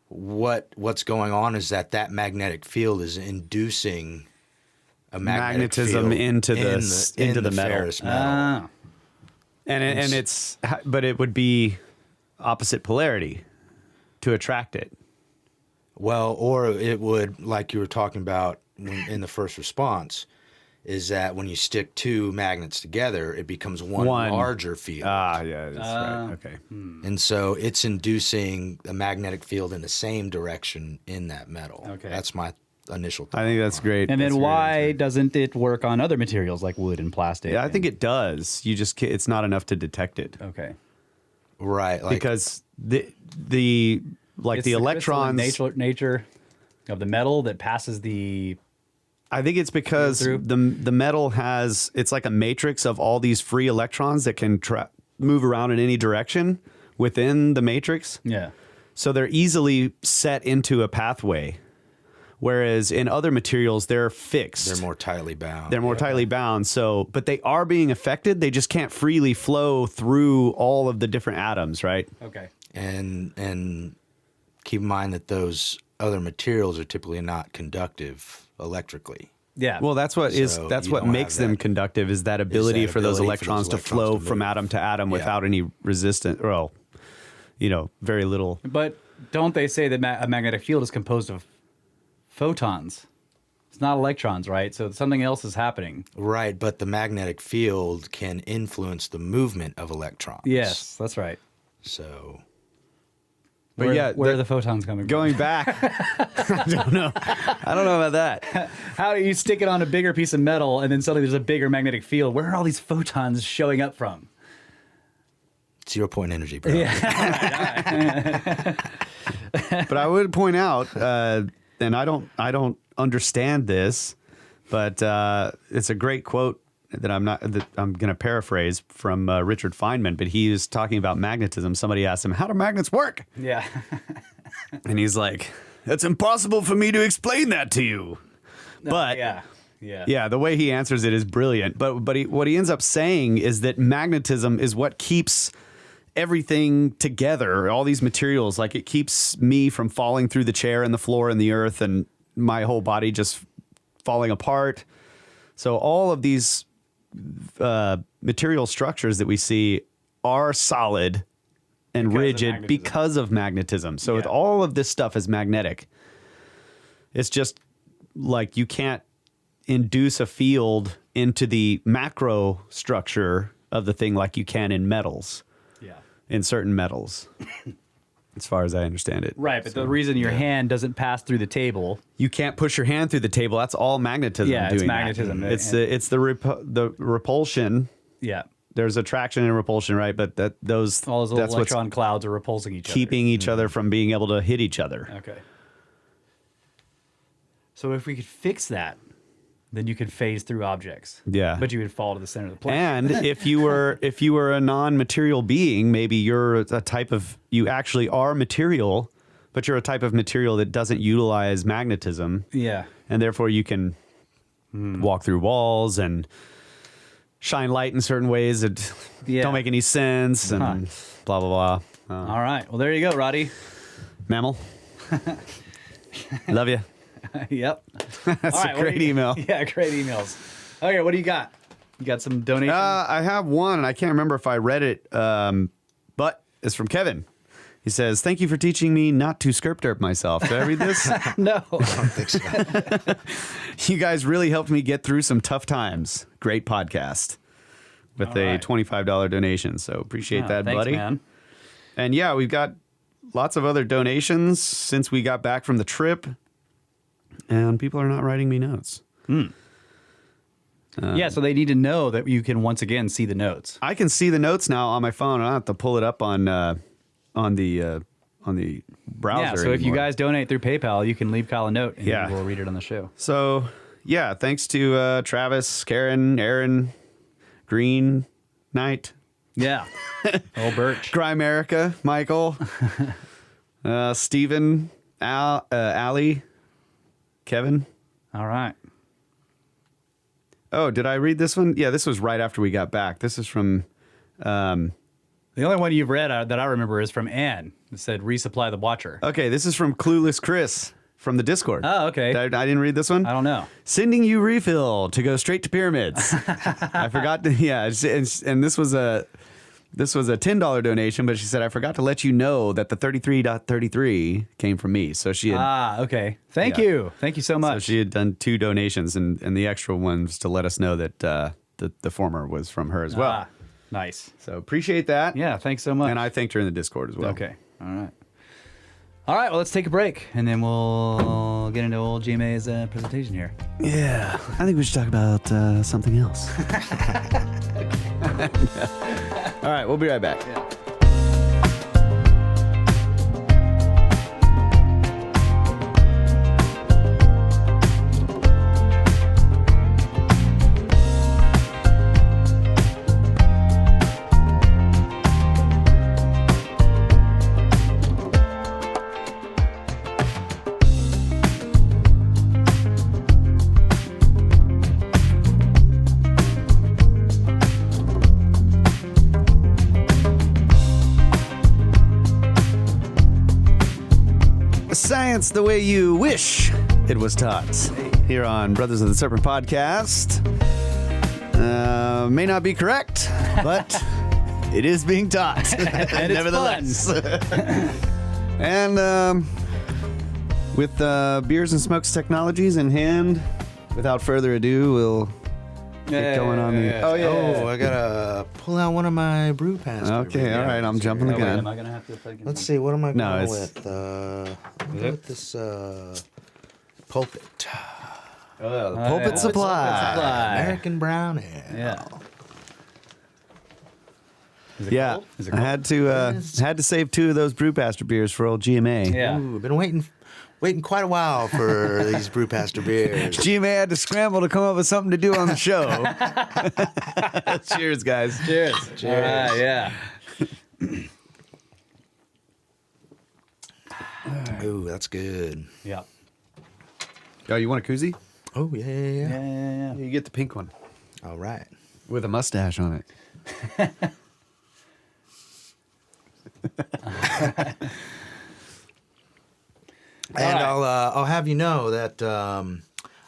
what's going on is that magnetic field is inducing a Magnetism field into the metal. ferrous metal. Ah. And but it would be opposite polarity to attract it. Well, or it would, like you were talking about in the first response, is that when you stick two magnets together, it becomes one larger field. Yeah, that's right. Okay. And so it's inducing a magnetic field in the same direction in that metal. Okay. That's my initial thought. I think that's great. And That's then a great why answer. doesn't it work on other materials like wood and plastic? Yeah, I think it does. You just it's not enough to detect it Okay. Right. Like, because the like It's the crystalline electrons. nature of the metal that passes the. I think it's because through. the metal has, it's like a matrix of all these free electrons that can move around in any direction within the matrix. Yeah. So they're easily set into a pathway. Whereas in other materials, they're fixed. They're more tightly bound. They're more tightly bound. So, but they are being affected. They just can't freely flow through all of the different atoms, right? Okay. And keep in mind that those other materials are typically not conductive electrically. Yeah. Well, that's what So that's you what don't makes have them that- conductive is that ability for those electrons to flow from move. atom to atom Yeah. without any resistance. Well, very little. But don't they say that a magnetic field is composed of photons? It's not electrons, right? So something else is happening. Right, but the magnetic field can influence the movement of electrons. Yes, that's right. So But where, yeah, where are the photons coming Going from? back, I don't know about that. How do you stick it on a bigger piece of metal and then suddenly there's a bigger magnetic field? Where are all these photons showing up from? 0 point energy, bro. But I would point out, and I don't understand this, but it's a great quote that I'm going to paraphrase from Richard Feynman. But he was talking about magnetism. Somebody asked him, "How do magnets work?" Yeah. And he's like, "It's impossible for me to explain that to you." But yeah. the way he answers it is brilliant. But what he ends up saying is that magnetism is what keeps everything together, all these materials. Like, it keeps me from falling through the chair and the floor and the earth and my whole body just falling apart. So all of these material structures that we see are solid and Because of rigid magnetism. because of magnetism. So Yeah. all of this stuff is magnetic. It's just like you can't induce a field into the macro structure of the thing like you can in metals, Yeah. in certain metals, as far as I understand it. Right, but the reason your hand doesn't pass through the table. You can't push your hand through the table. That's all magnetism. Yeah, it's doing that. magnetism. It's the repulsion. Yeah. There's attraction and repulsion, right? But All those little that's what's electron clouds are repulsing each other. keeping each other from being able to hit each other. Okay. So if we could fix that, then you could phase through objects. Yeah. But you would fall to the center of the plane. And if you were a non-material being, maybe you're a type of, you actually are material, but you're a type of material that doesn't utilize magnetism, Yeah. and therefore you can walk through walls and shine light in certain ways that Yeah. don't make any sense, and blah blah blah. All right. Well, there you go, Roddy. Mammal, love you. Yep. That's All right, a what great do you- email. Yeah, great emails. Okay, what do you got? You got some donations? I have one, and I can't remember if I read it, but it's from Kevin. He says, "Thank you for teaching me not to skirp derp myself." Did I read this? No. I don't think so. You guys really helped me get through some tough times. Great podcast. With All a right. $25 donation. So appreciate Oh, that, thanks, buddy. man. And yeah, we've got lots of other donations since we got back from the trip. And people are not writing me notes. Yeah, so they need to know that you can once again see the notes. I can see the notes now on my phone. I don't have to pull it up on the browser. Yeah, so if you anymore. guys donate through PayPal, you can leave Kyle a note and Yeah. we'll read it on the show. So yeah, thanks to Travis, Karen, Aaron, Green Knight, Yeah. Oh, Birch. Grimerica, Michael, Steven, Allie, Kevin. All right. Oh, did I read this one? Yeah, this was right after we got back. This is from The only one you've read that I remember is from Anne. It said, resupply the watcher. okay, this is from Clueless Chris from the Discord. Oh, okay. I didn't read this one. I don't know. Sending you refill to go straight to pyramids. I forgot to, yeah, and this was a $10 donation, but she said, I forgot to let you know that the 33.33 came from me. So she had, Okay. Thank Yeah. you. Thank you so so much. she had done 2 donations, and the extra ones to let us know that the former was from her as well. Nice. So appreciate that. Yeah, thanks so much. And I thanked her in the Discord as well. Okay. All right. All right, well, let's take a break, and then we'll get into old GMA's presentation here. Yeah, I think we should talk about something else. All right, we'll be right back. Science the way you wish it was taught. Here on Brothers of the Serpent podcast. May not be correct, but it is being taught. And nevertheless. And with Beers and Smokes Technologies in hand, without further ado, we'll get going on the... Oh, I gotta pull out one of my brew passes. Okay, all right, I'm jumping the gun. Am I gonna have to Let's see, what am I going it's- with? I'll go with this pulpit. Pulpit Supply. American brown ale. Yeah. Yeah, cold? Is it I had to save 2 of those Brewmaster beers for old GMA. Yeah. Ooh, been waiting quite a while for these Brewmaster beers. GMA had to scramble to come up with something to do on the show. Cheers, guys. Cheers. All right, yeah. Ooh, that's good. Yeah. Oh, you want a koozie? Oh, yeah. Yeah. You get the pink one All right. with a mustache on it. And I'll have you know that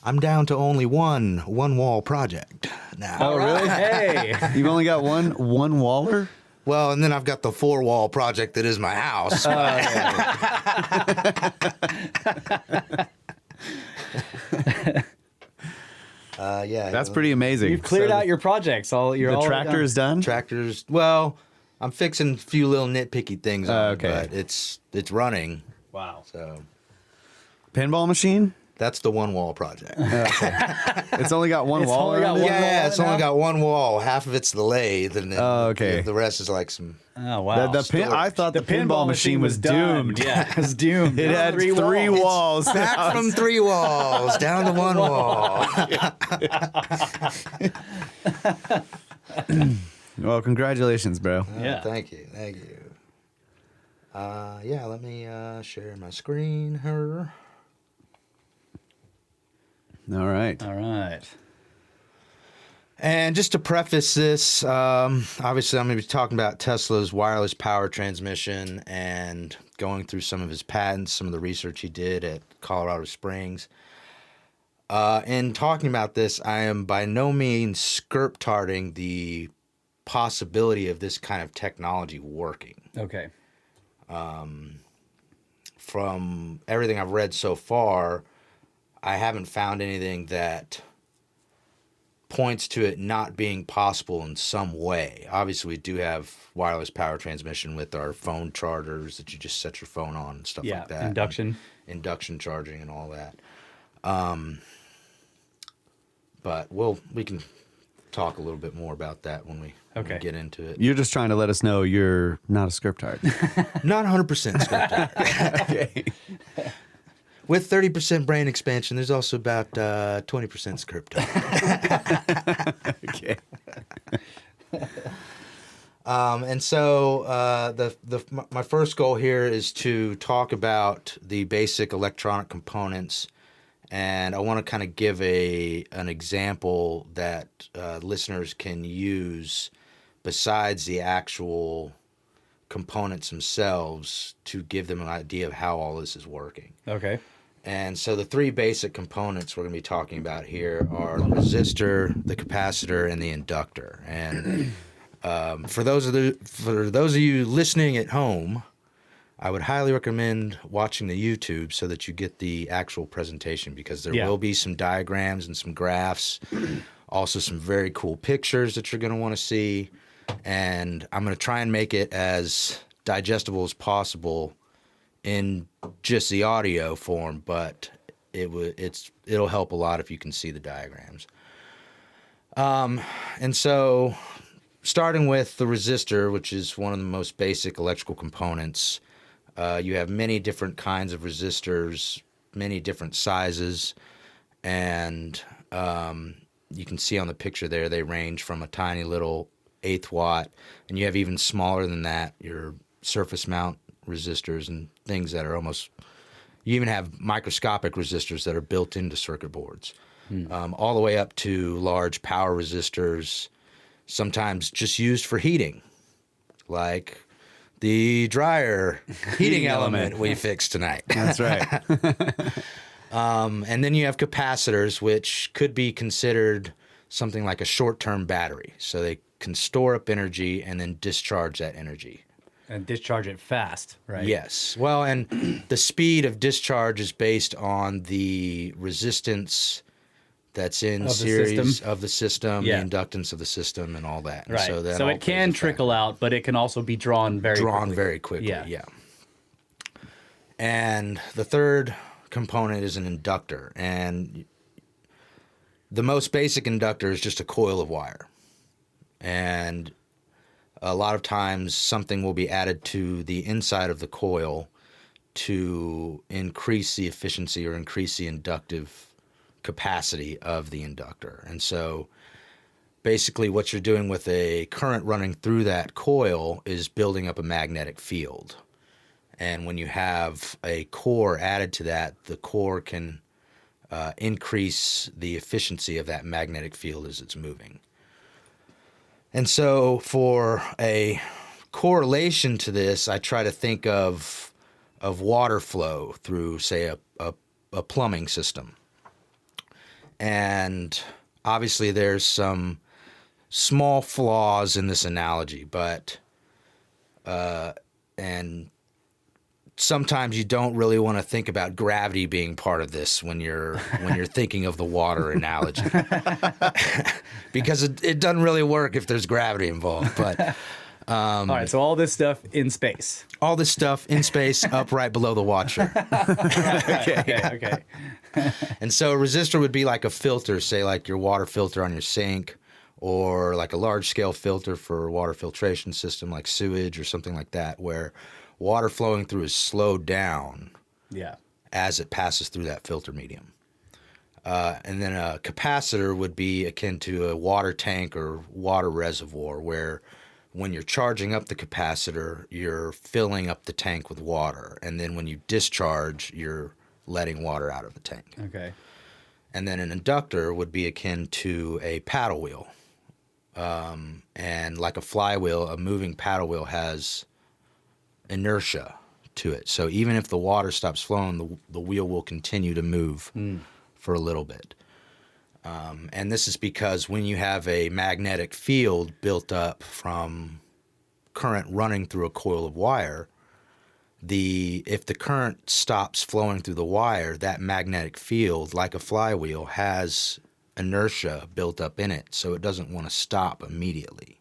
I'm down to only one wall project now. Oh, really? Hey. You've only got one waller? Well, and then I've got the 4-wall project that is my house. Yeah. That's pretty amazing. You've cleared out your projects. The tractor is done? Tractors. Well, I'm fixing a few little nitpicky things on okay. it, but it's running. Wow. So Pinball machine? that's the 1-wall project. It's only got one It's wall only got around it? one wall Yeah, on it's it only now? got one wall. Half of it's the lathe, and then okay. the rest is like some. Oh, wow. I thought the pinball machine was done. doomed. Yeah, it was doomed. It had 3 walls. Back from 3 walls down to 1 wall. Well, congratulations, bro. Yeah. Thank you. Yeah, let me share my screen here. All right. All right. And just to preface this, obviously I'm going to be talking about Tesla's wireless power transmission and going through some of his patents, some of the research he did at Colorado Springs. In talking about this, I am by no means skirp-tarting the possibility of this kind of technology working. Okay. From everything I've read so far, I haven't found anything that points to it not being possible in some way. Obviously, we do have wireless power transmission with our phone chargers that you just set your phone on and stuff like that. Induction. Induction charging and all that. But we can talk a little bit more about that when we get into it. You're just trying to let us know you're not a script tart. Not 100% scripted. Okay. With 30% brain expansion, there's also about 20% script. Okay. And so my first goal here is to talk about the basic electronic components, and I want to kind of give an example that listeners can use besides the actual components themselves to give them an idea of how all this is working. Okay. And so the 3 basic components we're going to be talking about here are the resistor, the capacitor, and the inductor. And for those of you listening at home, I would highly recommend watching the YouTube so that you get the actual presentation, because there will be some diagrams and some graphs, also some very cool pictures that you're going to want to see. And I'm going to try and make it as digestible as possible in just the audio form, but it'll help a lot if you can see the diagrams. And so starting with the resistor, which is one of the most basic electrical components, you have many different kinds of resistors, many different sizes, and you can see on the picture there they range from a tiny little 1/8 watt, and you have even smaller than that, your surface mount resistors and things that are almost, you even have microscopic resistors that are built into circuit boards, all the way up to large power resistors, sometimes just used for heating, like the dryer heating element we fixed tonight. That's right. And then you have capacitors, which could be considered something like a short-term battery. So they can store up energy and then discharge that energy. And discharge it fast, right? Yes. Well, and the speed of discharge is based on the resistance that's in Of the series system. of the system, Yeah. the inductance of the system, and all that. And Right. So, that So all it can plays a trickle factor. out, but it can also be drawn very Quickly. Yeah. Yeah. And the third component is an inductor. And the most basic inductor is just a coil of wire. And a lot of times something will be added to the inside of the coil to increase the efficiency or increase the inductive capacity of the inductor. And so basically what you're doing with a current running through that coil is building up a magnetic field. And when you have a core added to that, the core can increase the efficiency of that magnetic field as it's moving. And so for a correlation to this, I try to think of water flow through, say, a plumbing system. And obviously there's some small flaws in this analogy, but and sometimes you don't really want to think about gravity being part of this when you're thinking of the water analogy, because it doesn't really work if there's gravity involved. But All right, so all this stuff in space. all this stuff in space, up right below the watcher. Okay. And so a resistor would be like a filter, say like your water filter on your sink, or like a large scale filter for a water filtration system like sewage or something like that, where water flowing through is slowed down Yeah. as it passes through that filter medium. And then a capacitor would be akin to a water tank or water reservoir, where when you're charging up the capacitor, you're filling up the tank with water. And then when you discharge, you're letting water out of the tank. Okay. And then an inductor would be akin to a paddle wheel. And like a flywheel, a moving paddle wheel has inertia to it. So even if the water stops flowing, the wheel will continue to move for a little bit. And this is because when you have a magnetic field built up from current running through a coil of wire, if the current stops flowing through the wire, that magnetic field, like a flywheel, has inertia built up in it, so it doesn't want to stop immediately.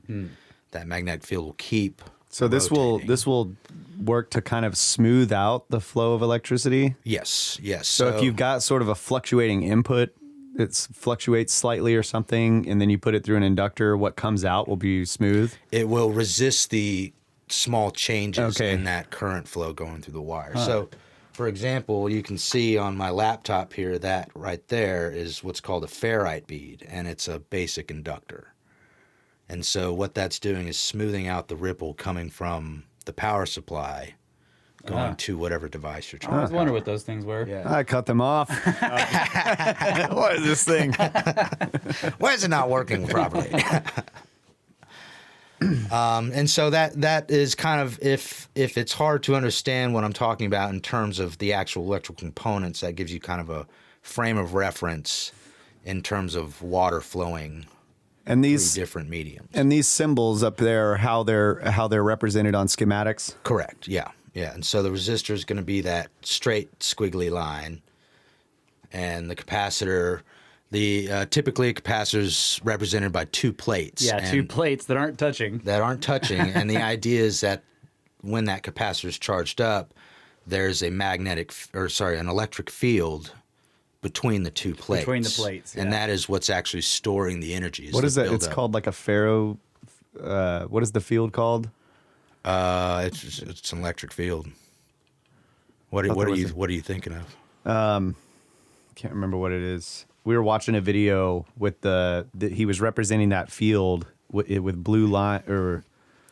That magnetic field will keep So rotating. this will work to kind of smooth out the flow of electricity. Yes. So if you've got sort of a fluctuating input, it fluctuates slightly or something, and then you put it through an inductor, what comes out will be smooth. it will resist the small changes Okay. in that current flow going through the wire. So, for example, you can see on my laptop here that right there is what's called a ferrite bead, and it's a basic inductor. And so what that's doing is smoothing out the ripple coming from the power supply going to whatever device you're I trying always to wonder what those things were. Yeah. I cut them off. What is this thing? Why is it not working properly? And so that is kind of, if it's hard to understand what I'm talking about in terms of the actual electrical components, that gives you kind of a frame of reference in terms of water flowing And through these different mediums. and these symbols up there, are how they're represented on schematics. Correct. Yeah. And so the resistor is going to be that straight squiggly line, and the capacitor, typically a capacitor is represented by two plates. Yeah, two and plates that aren't touching. that aren't touching. And the idea is that when that capacitor is charged up, there's an electric field between the two plates. Between the plates, And yeah. that is what's actually storing the energy. What is that? It's buildup. called like a ferro. What is the field called? It's an electric field. What are you thinking of? Can't remember what it is. We were watching a video with he was representing that field with blue line or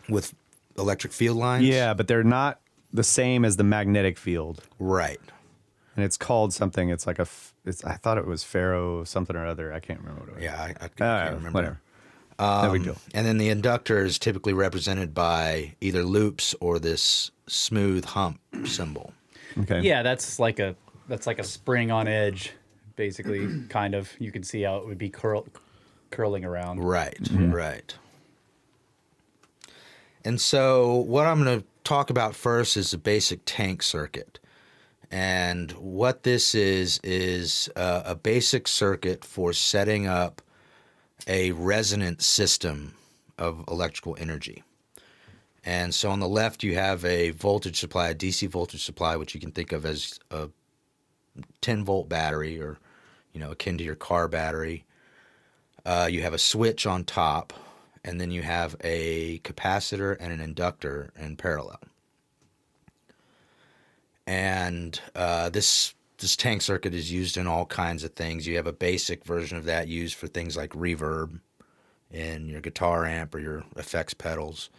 With electric field lines? yeah, but they're not the same as the magnetic field, Right. and it's called something. It's like I thought it was ferro something or other. I can't remember what it was. Yeah, I can't remember. Whatever. No big deal. And then the inductor is typically represented by either loops or this smooth hump symbol. Okay. Yeah, that's like a spring on edge, basically. Kind of. You can see how it would be curling around. Right, right. And so what I'm going to talk about first is the basic tank circuit. And what this is a basic circuit for setting up a resonant system of electrical energy. And so on the left, you have a voltage supply, a DC voltage supply, which you can think of as a 10-volt battery or, akin to your car battery. You have a switch on top, and then you have a capacitor and an inductor in parallel. And this tank circuit is used in all kinds of things. You have a basic version of that used for things like reverb in your guitar amp or your effects pedals.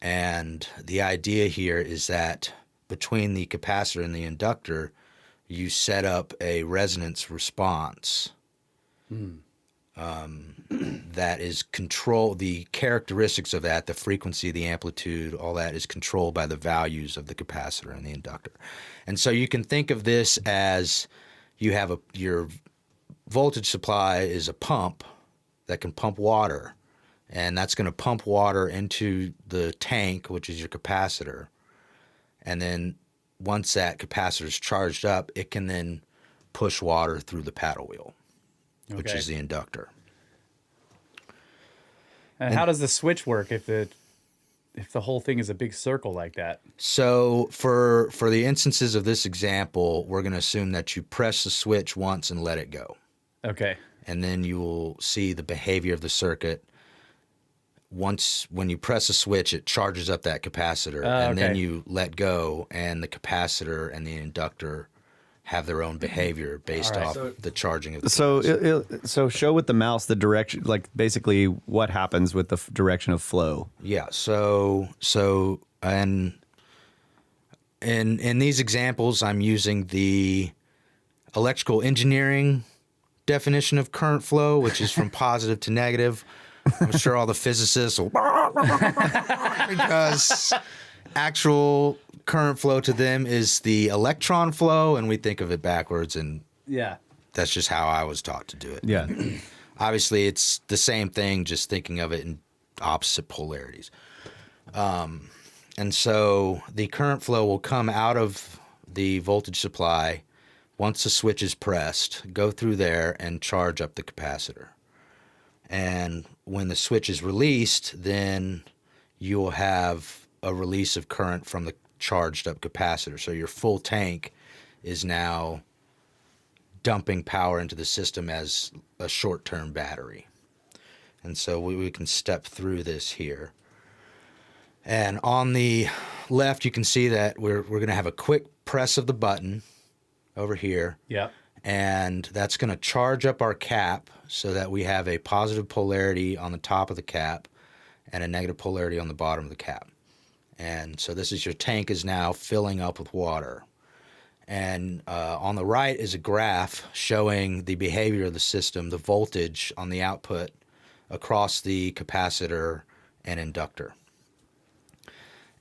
And the idea here is that between the capacitor and the inductor, you set up a resonance response that is controlled. The characteristics of that, the frequency, the amplitude, all that is controlled by the values of the capacitor and the inductor. And so you can think of this as you have your voltage supply is a pump that can pump water, and that's going to pump water into the tank, which is your capacitor. And then once that capacitor is charged up, it can then push water through the paddle wheel, which is the inductor. And how does the switch work if the whole thing is a big circle like that? So for the instances of this example, we're going to assume that you press the switch once and let it go. Okay. And then you will see the behavior of the circuit. When you press a switch, it charges up that capacitor, and then you let go, and the capacitor and the inductor have their own behavior based off the charging of the capacitor. So show with the mouse the direction, like basically what happens with the direction of flow. Yeah. So and in these examples, I'm using the electrical engineering definition of current flow, which is from positive to negative. I'm sure all the physicists will because actual current flow to them is the electron flow, and we think of it backwards, and that's just how I was taught to do it. Yeah. Obviously, it's the same thing, just thinking of it in opposite polarities. And so the current flow will come out of the voltage supply once the switch is pressed, go through there and charge up the capacitor. And when the switch is released, then you will have a release of current from the charged up capacitor. So your full tank is now dumping power into the system as a short-term battery. And so we can step through this here. And on the left, you can see that we're going to have a quick press of the button over here. Yep. And that's going to charge up our cap so that we have a positive polarity on the top of the cap and a negative polarity on the bottom of the cap. And so this is your tank is now filling up with water. And on the right is a graph showing the behavior of the system, the voltage on the output across the capacitor and inductor.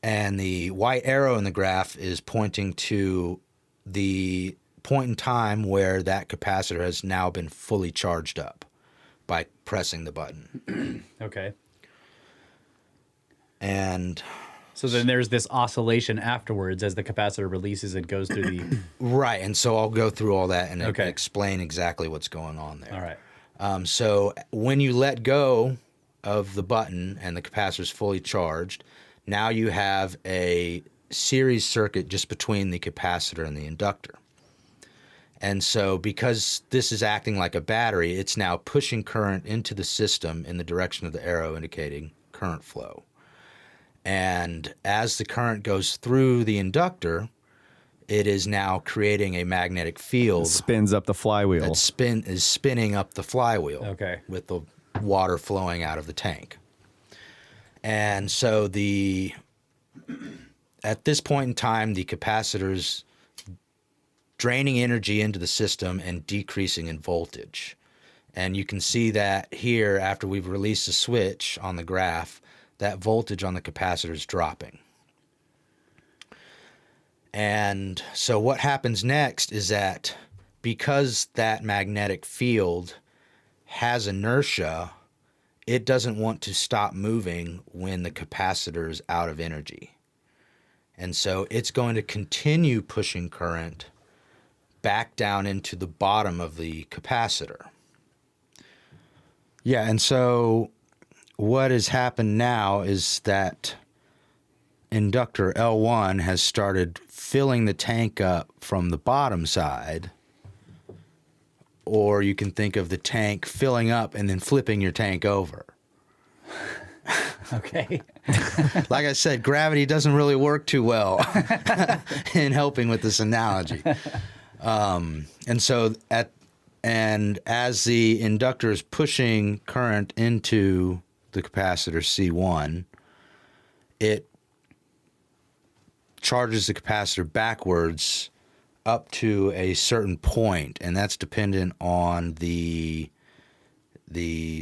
And the white arrow in the graph is pointing to the point in time where that capacitor has now been fully charged up by pressing the button. Okay. And so then there's this oscillation afterwards as the capacitor releases and goes through the... Right, and so I'll go through all that and explain exactly what's going on there. All right. So when you let go of the button and the capacitor is fully charged, now you have a series circuit just between the capacitor and the inductor. And so because this is acting like a battery, it's now pushing current into the system in the direction of the arrow indicating current flow. And as the current goes through the inductor, it is now creating a magnetic field. It spins up the flywheel. That is spinning up the flywheel with the water flowing out of the tank. And so at this point in time, the capacitor's draining energy into the system and decreasing in voltage. And you can see that here after we've released the switch on the graph, that voltage on the capacitor is dropping. And so what happens next is that because that magnetic field has inertia, it doesn't want to stop moving when the capacitor is out of energy. And so it's going to continue pushing current back down into the bottom of the capacitor. Yeah, and so what has happened now is that inductor L1 has started filling the tank up from the bottom side, or you can think of the tank filling up and then flipping your tank over. Okay. Like I said, gravity doesn't really work too well in helping with this analogy. And as the inductor is pushing current into the capacitor C1, it charges the capacitor backwards up to a certain point, and that's dependent on the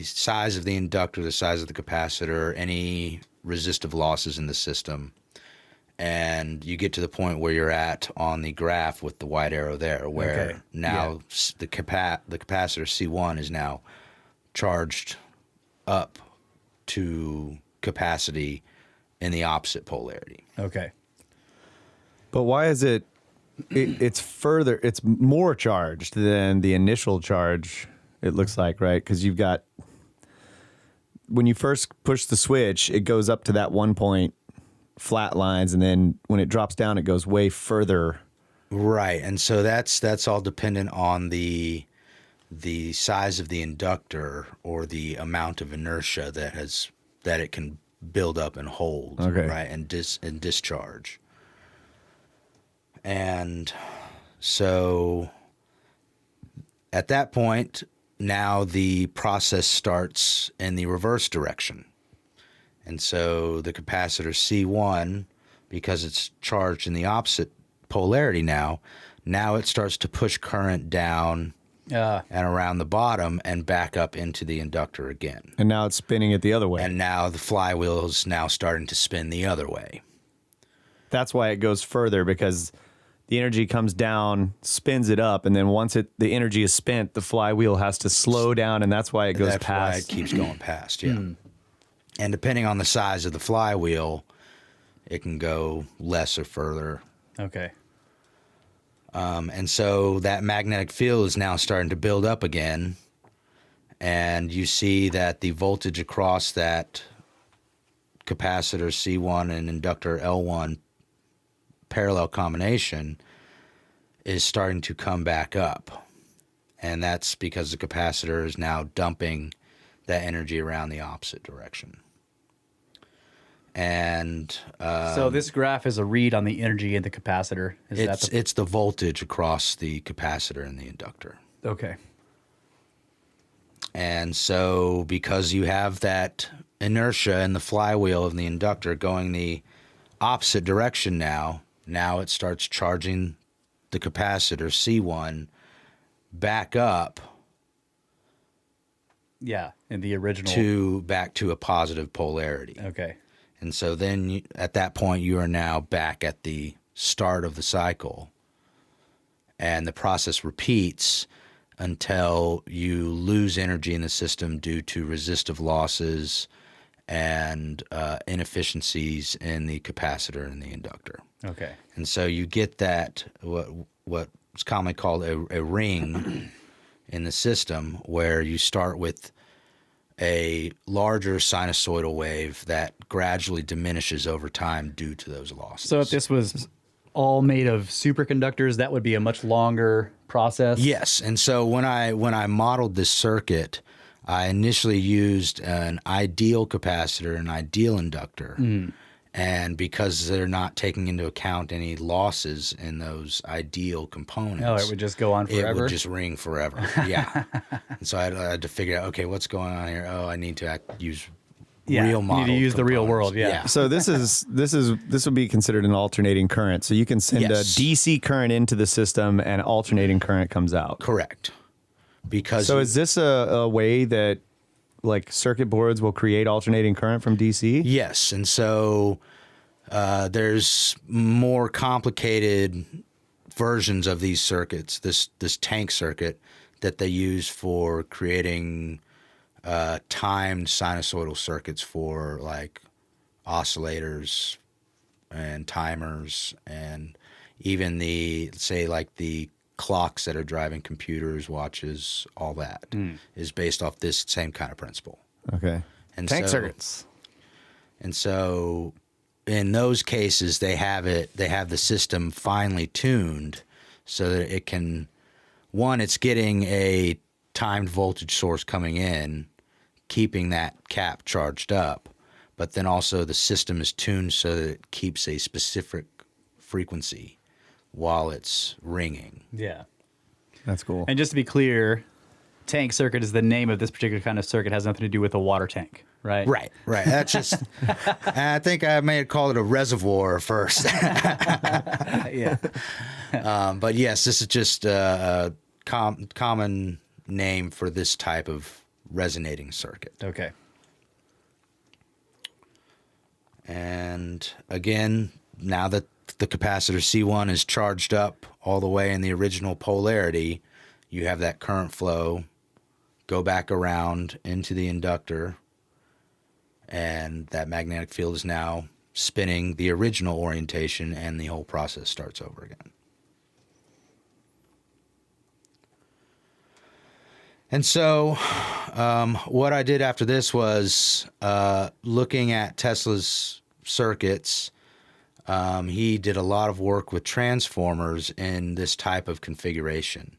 size of the inductor, the size of the capacitor, any resistive losses in the system. And you get to the point where you're at on the graph with the white arrow there, where now the capacitor C1 is now charged up to capacity in the opposite polarity. Okay. But why is it's more charged than the initial charge, it looks like, right? Because you've got, when you first push the switch, it goes up to that 1 point, flat lines, and then when it drops down, it goes way further. Right, and so that's all dependent on the size of the inductor or the amount of inertia that it can build up and hold, right, and discharge. And so at that point, now the process starts in the reverse direction. And so the capacitor C1, because it's charged in the opposite polarity now it starts to push current down and around the bottom and back up into the inductor again. And now it's spinning it the other way. And now the flywheel is now starting to spin the other way. That's why it goes further, because the energy comes down, spins it up, and then once the energy is spent, the flywheel has to slow down, and that's why it goes past. That's why it keeps going past, yeah. And depending on the size of the flywheel, it can go less or further. Okay. And so that magnetic field is now starting to build up again, and you see that the voltage across that capacitor C1 and inductor L1 parallel combination is starting to come back up. And that's because the capacitor is now dumping that energy around the opposite direction. And so this graph is a read on the energy in the capacitor. It's the voltage across the capacitor and the inductor. Okay. And so because you have that inertia in the flywheel of the inductor going the opposite direction now it starts charging the capacitor C1 back up. Yeah, in the original. Back to a positive polarity. Okay. And so then at that point, you are now back at the start of the cycle. And the process repeats until you lose energy in the system due to resistive losses and inefficiencies in the capacitor and the inductor. Okay. And so you get that, what's commonly called a ring in the system, where you start with a larger sinusoidal wave that gradually diminishes over time due to those losses. So if this was all made of superconductors, that would be a much longer process? Yes. And so when I modeled this circuit, I initially used an ideal capacitor, an ideal inductor. And because they're not taking into account any losses in those ideal components, it would just go on forever? It would just ring forever, yeah. And so I had to figure out, okay, what's going on here? Oh, I need to use real model. You need to use the real world, yeah. So this would be considered an alternating current. So you can send a DC current into the system and alternating current comes out. Correct. because So is this a way that like circuit boards will create alternating current from DC? yes, and so there's more complicated versions of these circuits. This tank circuit that they use for creating timed sinusoidal circuits for like oscillators and timers, and even the clocks that are driving computers, watches, all that is based off this same kind of principle. Okay. And Tank so- circuits. And so in those cases, they have the system finely tuned so that it can, one, it's getting a timed voltage source coming in, keeping that cap charged up, but then also the system is tuned so that it keeps a specific frequency while it's ringing. Yeah. That's cool. And just to be clear, tank circuit is the name of this particular kind of circuit. It has nothing to do with a water tank, right? Right. That's just, I think I may have called it a reservoir first. Yeah. But yes, this is just a common name for this type of resonating circuit. Okay. And again, now that the capacitor C1 is charged up all the way in the original polarity, you have that current flow go back around into the inductor, and that magnetic field is now spinning the original orientation, and the whole process starts over again. And so what I did after this was looking at Tesla's circuits. He did a lot of work with transformers in this type of configuration.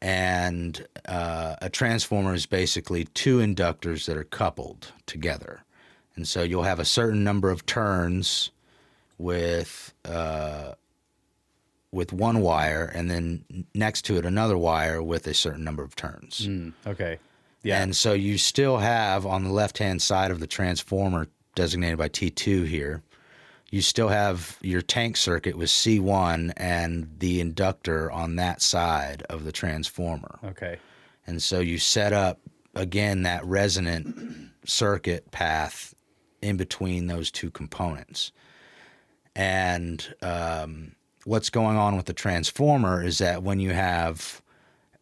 And a transformer is basically two inductors that are coupled together. And so you'll have a certain number of turns with one wire, and then next to it another wire with a certain number of turns. Okay. Yeah. And so you still have on the left-hand side of the transformer designated by T2 here, you still have your tank circuit with C1 and the inductor on that side of the transformer. Okay. And so you set up, again, that resonant circuit path in between those two components. And what's going on with the transformer is that when you have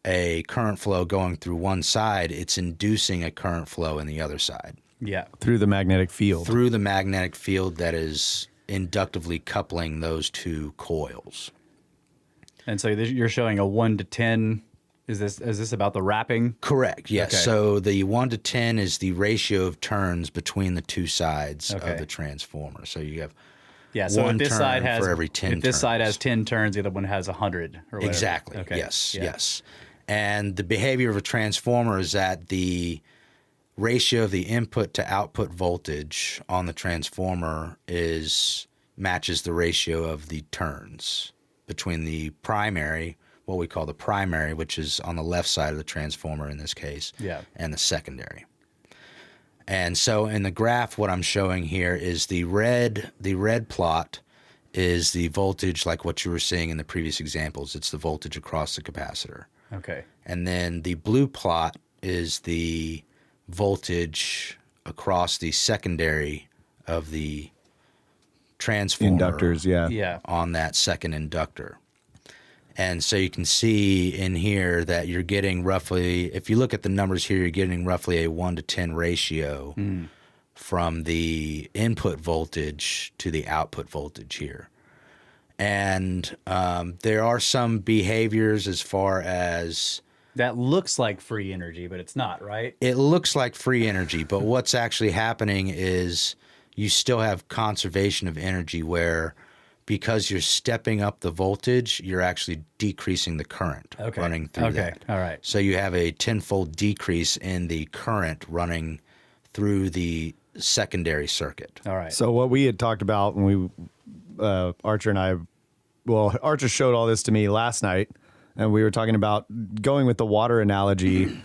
a current flow going through one side, it's inducing a current flow in the other side. Yeah. Through the magnetic field. Through the magnetic field that is inductively coupling those two coils. And so you're showing a 1 to 10. Is this about the wrapping? Correct, yes. Okay. So the 1 to 10 is the ratio of turns between the two sides Okay. of the transformer. So you have Yeah. So one if this turn side has for every 10 if this side turns. has 10 turns, the other one has 100 or whatever. Exactly. Okay. Yes. Yeah. Yes. And the behavior of a transformer is that the ratio of the input to output voltage on the transformer matches the ratio of the turns between the primary, what we call the primary, which is on the left side of the transformer in this case, Yeah. and the secondary. And so in the graph, what I'm showing here is the red plot is the voltage, like what you were seeing in the previous examples. It's the voltage across the capacitor. Okay. And then the blue plot is the voltage across the secondary of the transformer. Inductors, yeah. Yeah. On that second inductor. And so you can see in here that you're getting roughly, if you look at the numbers here, you're getting roughly a 1 to 10 ratio from the input voltage to the output voltage here. And there are some behaviors as far as That looks like free energy, but it's not, right? it looks like free energy, but what's actually happening is you still have conservation of energy where because you're stepping up the voltage, you're actually decreasing the current running through that. All right. So you have a 10-fold decrease in the current running through the secondary circuit. All right. So what we had talked about when Archer and I, well, Archer showed all this to me last night, and we were talking about going with the water analogy.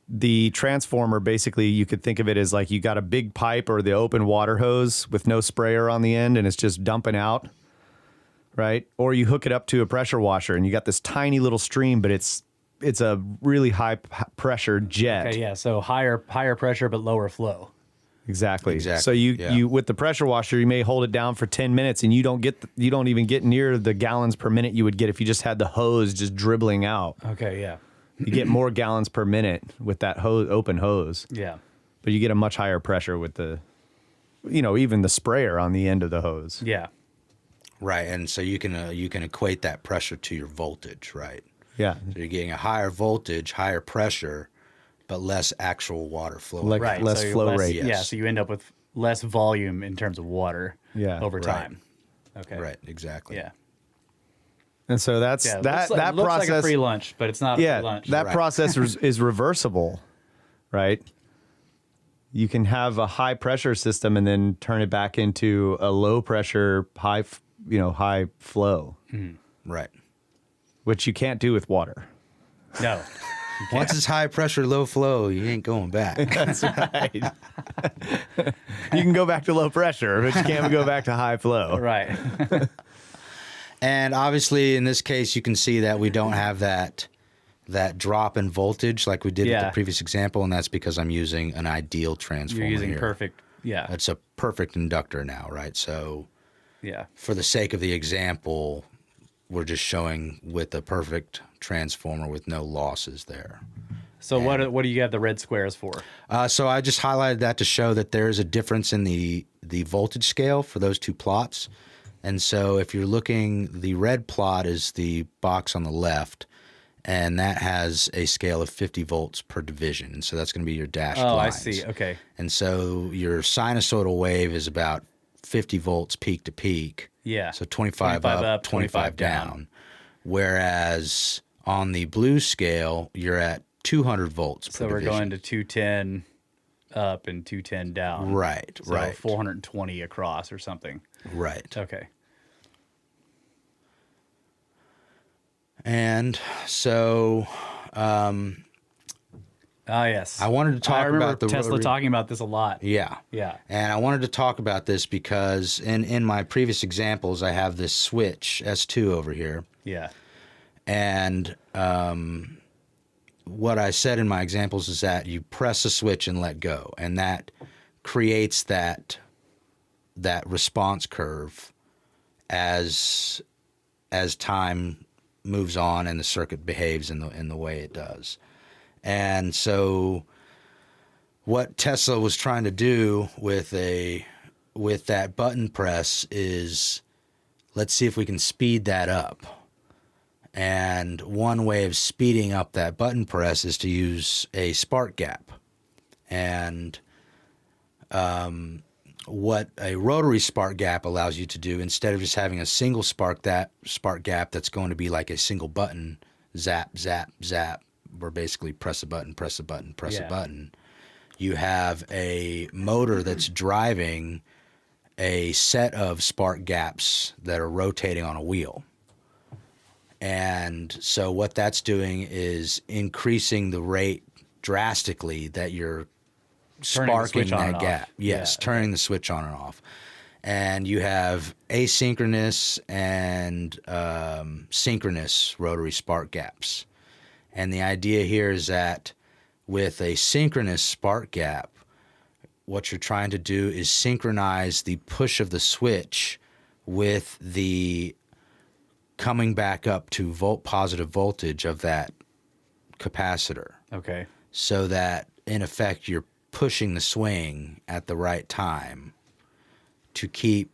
The transformer, basically, you could think of it as like you got a big pipe or the open water hose with no sprayer on the end, and it's just dumping out, right? Or you hook it up to a pressure washer, and you got this tiny little stream, but it's it's a really high pressure jet. Okay, yeah. So higher pressure but lower flow. Exactly. Exactly, So yeah. you with the pressure washer, you may hold it down for 10 minutes and you don't even get near the gallons per minute you would get if you just had the hose just dribbling out. Okay, yeah. You get more gallons per minute with that open hose. Yeah. But you get a much higher pressure with the, even the sprayer on the end of the hose. Yeah. Right, and so you can equate that pressure to your voltage, right? Yeah. So you're getting a higher voltage, higher pressure, but less actual water flow. Like Right. less so flow rate. Yeah, Yes. so you end up with less volume in terms of water over Right. time. Okay. Right, exactly. Yeah. And so that's Yeah, that looks process. like a free lunch, but it's not a Yeah, free lunch. that Right. process is reversible, right? You can have a high pressure system and then turn it back into a low pressure, high flow, Right. which you can't do with water. No. Once it's high pressure, low flow, you ain't going back. That's right. You can go back to low pressure, but you can't go back to high flow. Right. And obviously, in this case, you can see that we don't have that drop in voltage like we did with Yeah. the previous example, and that's because I'm using an ideal transformer. You're using here. perfect. Yeah. That's a perfect inductor now, right? So Yeah. for the sake of the example, we're just showing with a perfect transformer with no losses there. So what do you have the red squares for? So I just highlighted that to show that there is a difference in the voltage scale for those two plots. And so if you're looking, the red plot is the box on the left, and that has a scale of 50 volts per division. And so that's going to be your dashed Oh, lines. I see. Okay. And so your sinusoidal wave is about 50 volts peak to peak. Yeah. So 25 up, 25 down. Whereas on the blue scale, you're at 200 volts So per we're division. going to 210 up and 210 down. Right, So right. 420 across or something. Right. Okay. And so Yes. I wanted to talk I remember about the Tesla rotary- talking about this a lot. Yeah. Yeah. And I wanted to talk about this because in my previous examples, I have this switch, S2 over here. Yeah. And what I said in my examples is that you press a switch and let go. And that creates that response curve as time moves on and the circuit behaves in the way it does. And so what Tesla was trying to do with that button press is, let's see if we can speed that up. And one way of speeding up that button press is to use a spark gap. And what a rotary spark gap allows you to do, instead of just having a single spark gap that's going to be like a single button, zap, zap, zap, where basically press a button, press a button, press a button. You have a motor that's driving a set of spark gaps that are rotating on a wheel. And so what that's doing is increasing the rate drastically that you're Turning the sparking switch on that and off. gap. Yes, Yeah, turning the switch on and off. And you have asynchronous and synchronous rotary spark gaps. And the idea here is that with a synchronous spark gap, what you're trying to do is synchronize the push of the switch with the coming back up to positive voltage of that capacitor, Okay. so that in effect you're pushing the swing at the right time to keep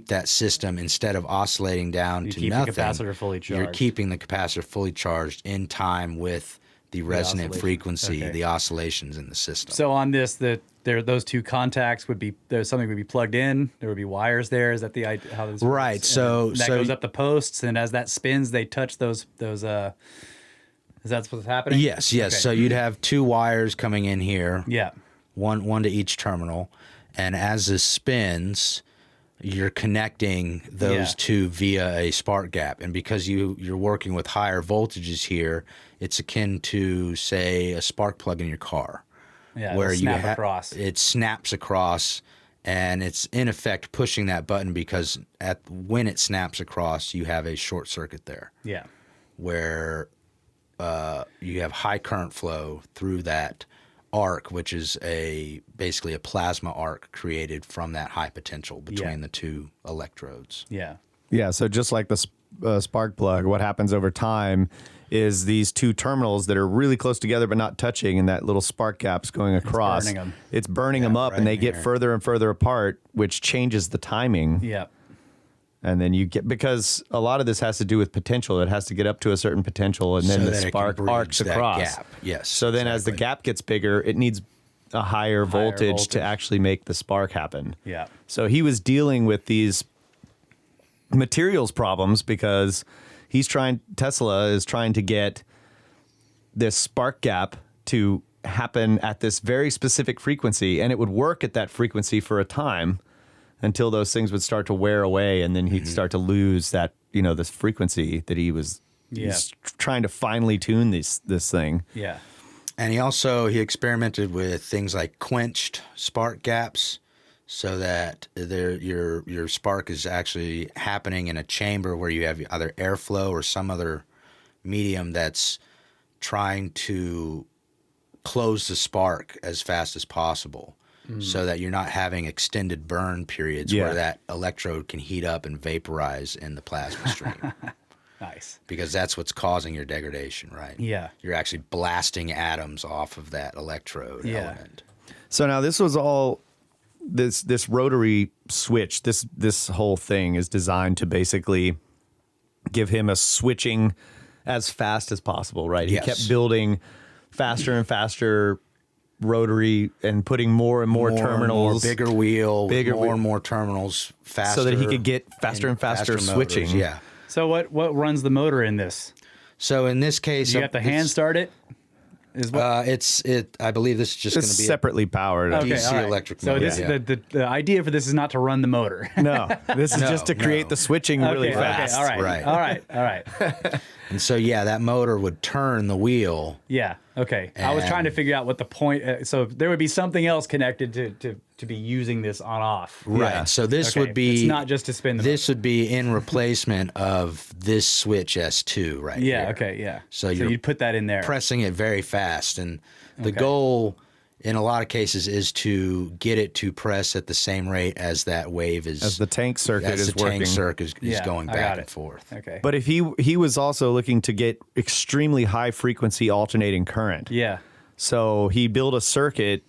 that system, instead of oscillating down to keep the nothing. capacitor fully You're charged. keeping the capacitor fully charged in time with the resonant oscillation. frequency, Okay. the oscillations in the system. So on this, those two contacts there's something would be plugged in. There would be wires there. Is that the idea? How this works? Right, And so- then that so- goes up the posts, and as that spins, they touch those. Is that what's happening? Yes. Okay. So you'd have two wires coming in here. Yeah. One to each terminal, and as this spins, you're connecting those Yeah. two via a spark gap. And because you're working with higher voltages here, it's akin to, say, a spark plug in your car, Yeah. where Where you across. it snaps across, and it's in effect pushing that button, because when it snaps across, you have a short circuit there, Yeah. where you have high current flow through that arc, which is basically a plasma arc created from that high potential between the two electrodes. Yeah. Yeah, so just like the spark plug, what happens over time is these two terminals that are really close together but not touching, and that little spark gap's going across. It's burning them up, right and they in get here. further and further apart, which changes the timing. Yeah. And then you get, because a lot of this has to do with potential. It has to get up to a certain potential, and then So the that it can spark bridge arcs that across. gap. Yes, So then as the exactly. gap gets bigger, it needs a higher voltage to actually make the spark happen. Yeah. So he was dealing with these materials problems because Tesla is trying to get this spark gap to happen at this very specific frequency, and it would work at that frequency for a time until those things would start to wear away, and then he'd start to lose that, this frequency that he's trying to finely tune this thing. Yeah. And he experimented with things like quenched spark gaps, so that your spark is actually happening in a chamber where you have either airflow or some other medium that's trying to close the spark as fast as possible, so that you're not having extended burn periods where that electrode can heat up and vaporize in the plasma stream. Nice. Because that's what's causing your degradation, right? Yeah. You're actually blasting atoms off of that electrode element. So now this was all this rotary switch. This whole thing is designed to basically give him a switching as fast as possible, right? Yes. He kept building faster and faster rotary and putting more and more terminals, bigger wheel, bigger more wheel. and more terminals, faster, so that he could get faster and faster motors, switching. Yeah. So what runs the motor in this? So in this case, Do you have to hand start it? Is what? I believe this is just going It's to be separately powered. Okay, DC all right. electric So motor. this Yeah. the idea for this is not to run the motor. No, this is No, just to create no. the switching really Okay, fast. Okay, all right. Right. All right. All right. And so that motor would turn the wheel. Yeah. Okay. I was trying to figure out what the point. So there would be something else connected to be using this on off. Right. Yeah. So this Okay, would be it's not just to spin the This would be in replacement of this switch S2 right motor. Yeah. here. Okay. Yeah. So you're you'd put that in there. Pressing it very fast, and the Okay. goal in a lot of cases is to get it to press at the same rate as that wave is As the tank circuit as is the tank working. circuit is Yeah, going I got back it. and forth. Okay. But if he was also looking to get extremely high frequency alternating current. yeah. So he built a circuit,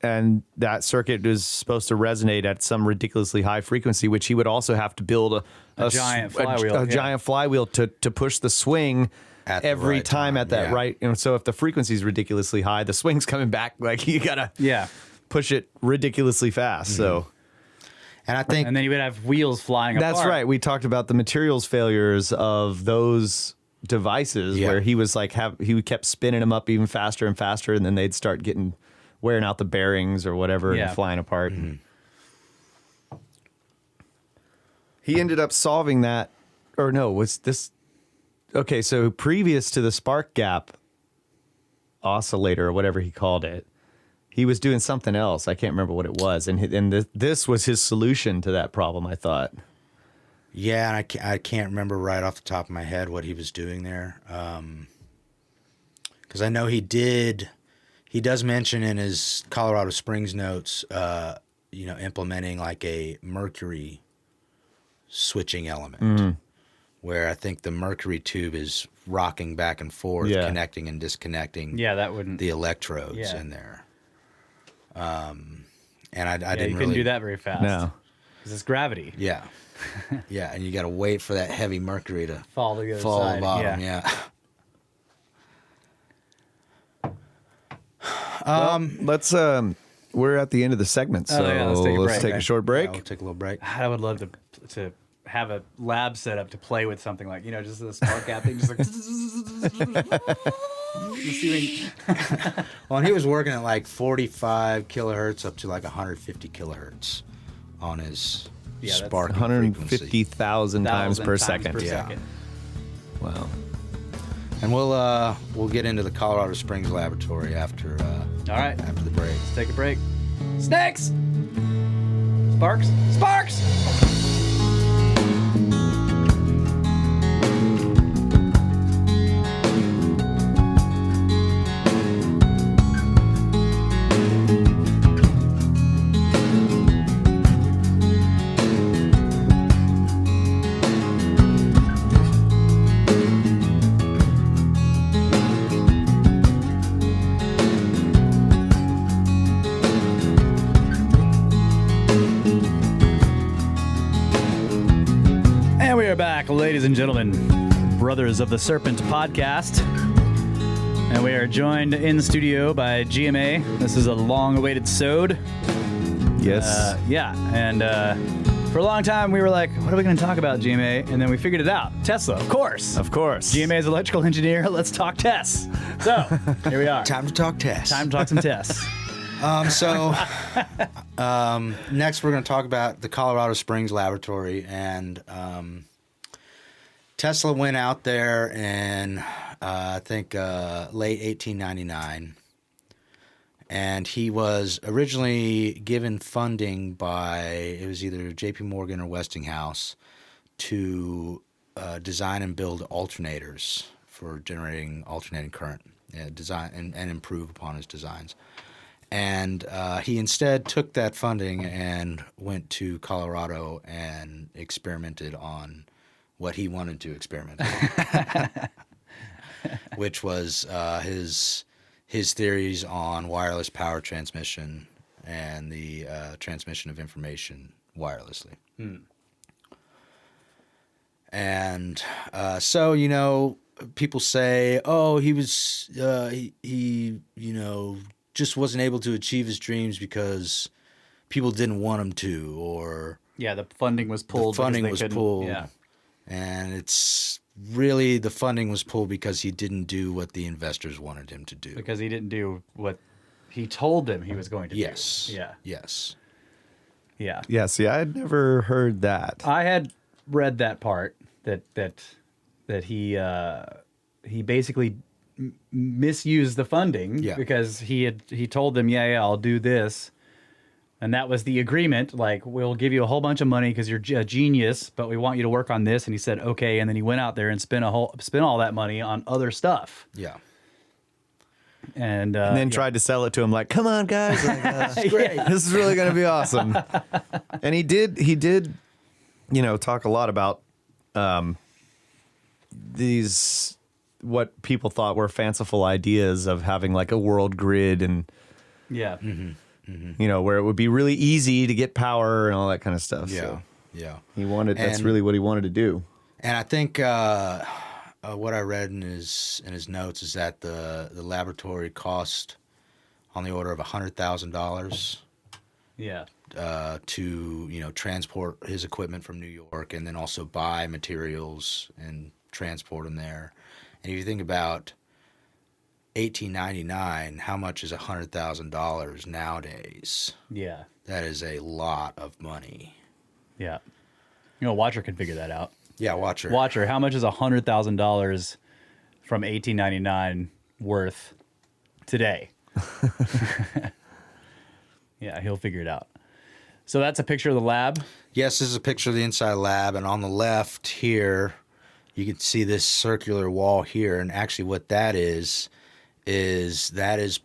and that circuit is supposed to resonate at some ridiculously high frequency, which he would also have to build A giant flywheel, a yeah. giant flywheel to push the swing At the every right time at that yeah. right. So if the frequency is ridiculously high, the swing's coming back. Like you gotta Yeah. push it ridiculously fast. So And I think And then you would have wheels flying apart. that's right. We talked about the materials failures of those devices Yeah. where he was like he kept spinning them up even faster and faster, and then they'd start wearing out the bearings or whatever Yeah. and flying apart. He ended up solving that, or no, was this okay? So previous to the spark gap oscillator or whatever he called it, he was doing something else. I can't remember what it was, and this was his solution to that problem, I thought. Yeah, and I can't remember right off the top of my head what he was doing there. Because I know he does mention in his Colorado Springs notes, implementing like a mercury switching element, where I think the mercury tube is rocking back and forth, Yeah. connecting and disconnecting Yeah, that wouldn't. the electrodes Yeah. in there. And I yeah, didn't you couldn't really do that very fast. No. Because it's gravity. Yeah. Yeah, and you got to wait for that heavy mercury to Fall to the other fall to side. the bottom. Yeah. Let's we're at the end of the segment, so yeah, let's take a break, take a okay. short break. Yeah, we'll take a little break. I would love to have a lab set up to play with something like, just the spark gap thing, just like. You see Well, and he was working at like 45 kilohertz up to like 150 kilohertz on his Yeah, that's sparking frequency. 150,000 times per second. Yeah. Wow. And we'll get into the Colorado Springs laboratory after All right, after the break. let's take a break. Snakes! Sparks! Sparks! ladies and gentlemen, Brothers of the Serpent podcast. And we are joined in the studio by GMA. This is a long-awaited sode. Yes. And for a long time, we were like, what are we going to talk about, GMA? And then we figured it out. Tesla, of course. Of course. GMA is electrical engineer. Let's talk tests. So, here we are. Time to talk tests. Time to talk some tests. Next we're going to talk about the Colorado Springs laboratory, and Tesla went out there in I think late 1899, and he was originally given funding by, it was either J.P. Morgan or Westinghouse, to design and build alternators for generating alternating current, design and improve upon his designs. And he instead took that funding and went to Colorado and experimented on what he wanted to experiment on, which was his theories on wireless power transmission and the transmission of information wirelessly. And so, you know, people say, oh, he was he you know, just wasn't able to achieve his dreams because people didn't want him to, or Yeah, the funding was pulled. the funding because they was couldn't- pulled. Yeah. And it's really, the funding was pulled because he didn't do what the investors wanted him to do. Because he didn't do what he told them he was going to Yes. do. Yeah. Yes. Yeah. Yeah, see, I had never heard that. I had read that part that he basically misused the funding because he told them, yeah, I'll do this. And that was the agreement. Like, we'll give you a whole bunch of money because you're a genius, but we want you to work on this. And he said, okay. And then he went out there and spent all that money on other stuff. Yeah. And And then tried to sell it to him like, come on, guys. Like, great. This is really going to be awesome. And he did, you know, talk a lot about these, what people thought were fanciful ideas of having like a world grid and, Yeah. you know, where it would be really easy to get power and all that kind of stuff. Yeah. So Yeah. that's And- really what he wanted to do. And I think what I read in his notes is that the laboratory cost on the order of $100,000 Yeah. to, you know, transport his equipment from New York, and then also buy materials and transport them there. And if you think about 1899, how much is $100,000 nowadays? Yeah. That is a lot of money. Yeah. You know, Watcher can figure that out. Yeah, Watcher. Watcher, how much is $100,000 from 1899 worth today? Yeah, he'll figure it out. So that's a picture of the lab. Yes, this is a picture of the inside lab, and on the left here, you can see this circular wall here, and actually what that is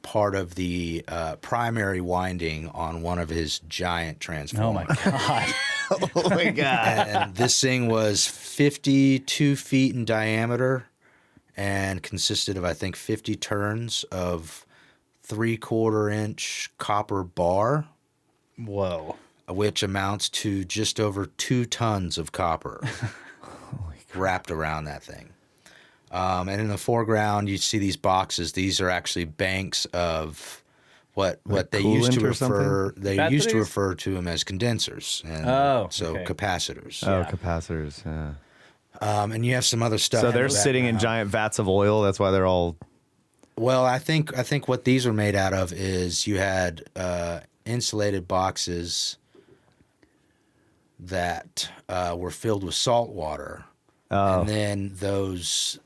part of the primary winding on one of his giant transformers. Oh my God. Oh my God. And this thing was 52 feet in diameter and consisted of, I think, 50 turns of 3/4 inch copper bar, Whoa. which amounts to just over 2 tons of copper wrapped around that thing. And in the foreground, you see these boxes. These are actually banks of what they used to coolant or refer. They used to Batteries? refer to them as condensers, and okay. capacitors. Oh, capacitors. Yeah. And you have some other stuff. So in the they're sitting in background. giant vats of oil. That's why they're all. Well, I think what these were made out of is you had insulated boxes that were filled with salt water, and then those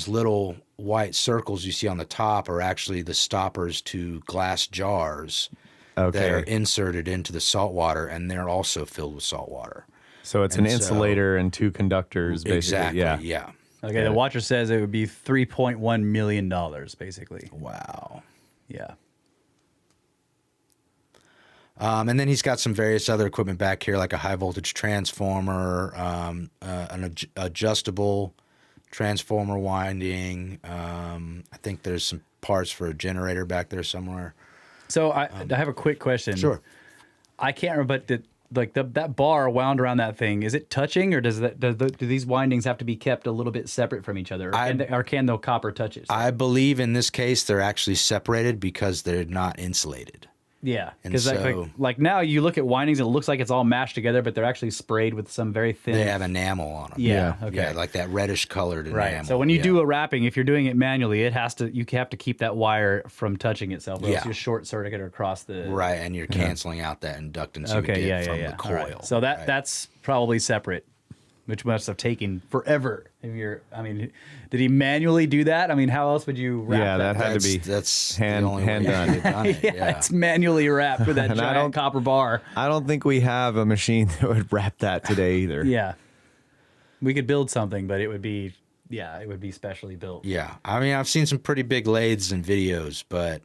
little white circles you see on the top are actually the stoppers to glass jars that are Okay. inserted into the salt water, and they're also filled with salt water. So it's And an so- insulator and 2 conductors, basically. Exactly. Yeah. Yeah. Okay, the Watcher says it would be $3.1 million, basically. Wow. Yeah. And then he's got some various other equipment back here, like a high voltage transformer, an adjustable transformer winding. I think there's some parts for a generator back there somewhere. So I have a quick question. Sure. I can't remember, but like that bar wound around that thing, is it touching, or do these windings have to be kept a little bit separate from each other, or can the copper touch it? I believe in this case they're actually separated because they're not insulated. Yeah, And because so- like now you look at windings and it looks like it's all mashed together, but they're actually sprayed with some very thin. They have enamel on them. Yeah. Yeah. Okay. Yeah, like that reddish colored enamel. Right. So when you Yeah. do a wrapping, if you're doing it manually, you have to keep that wire from touching itself, or else Yeah. you short circuit across the. Right, and you're canceling out that inductance you would Okay. get Yeah. from Yeah. the Yeah. coil. All right. So that's probably separate, which must have taken forever. Did he manually do that? I mean, how else would you wrap Yeah, that had to be that's hand- the only hand way done. you could have done it. Yeah, it's manually wrapped with that And I giant don't- copper bar. I don't think we have a machine that would wrap that today either. Yeah. We could build something, but it would be specially built. Yeah, I mean, I've seen some pretty big lathes and videos, but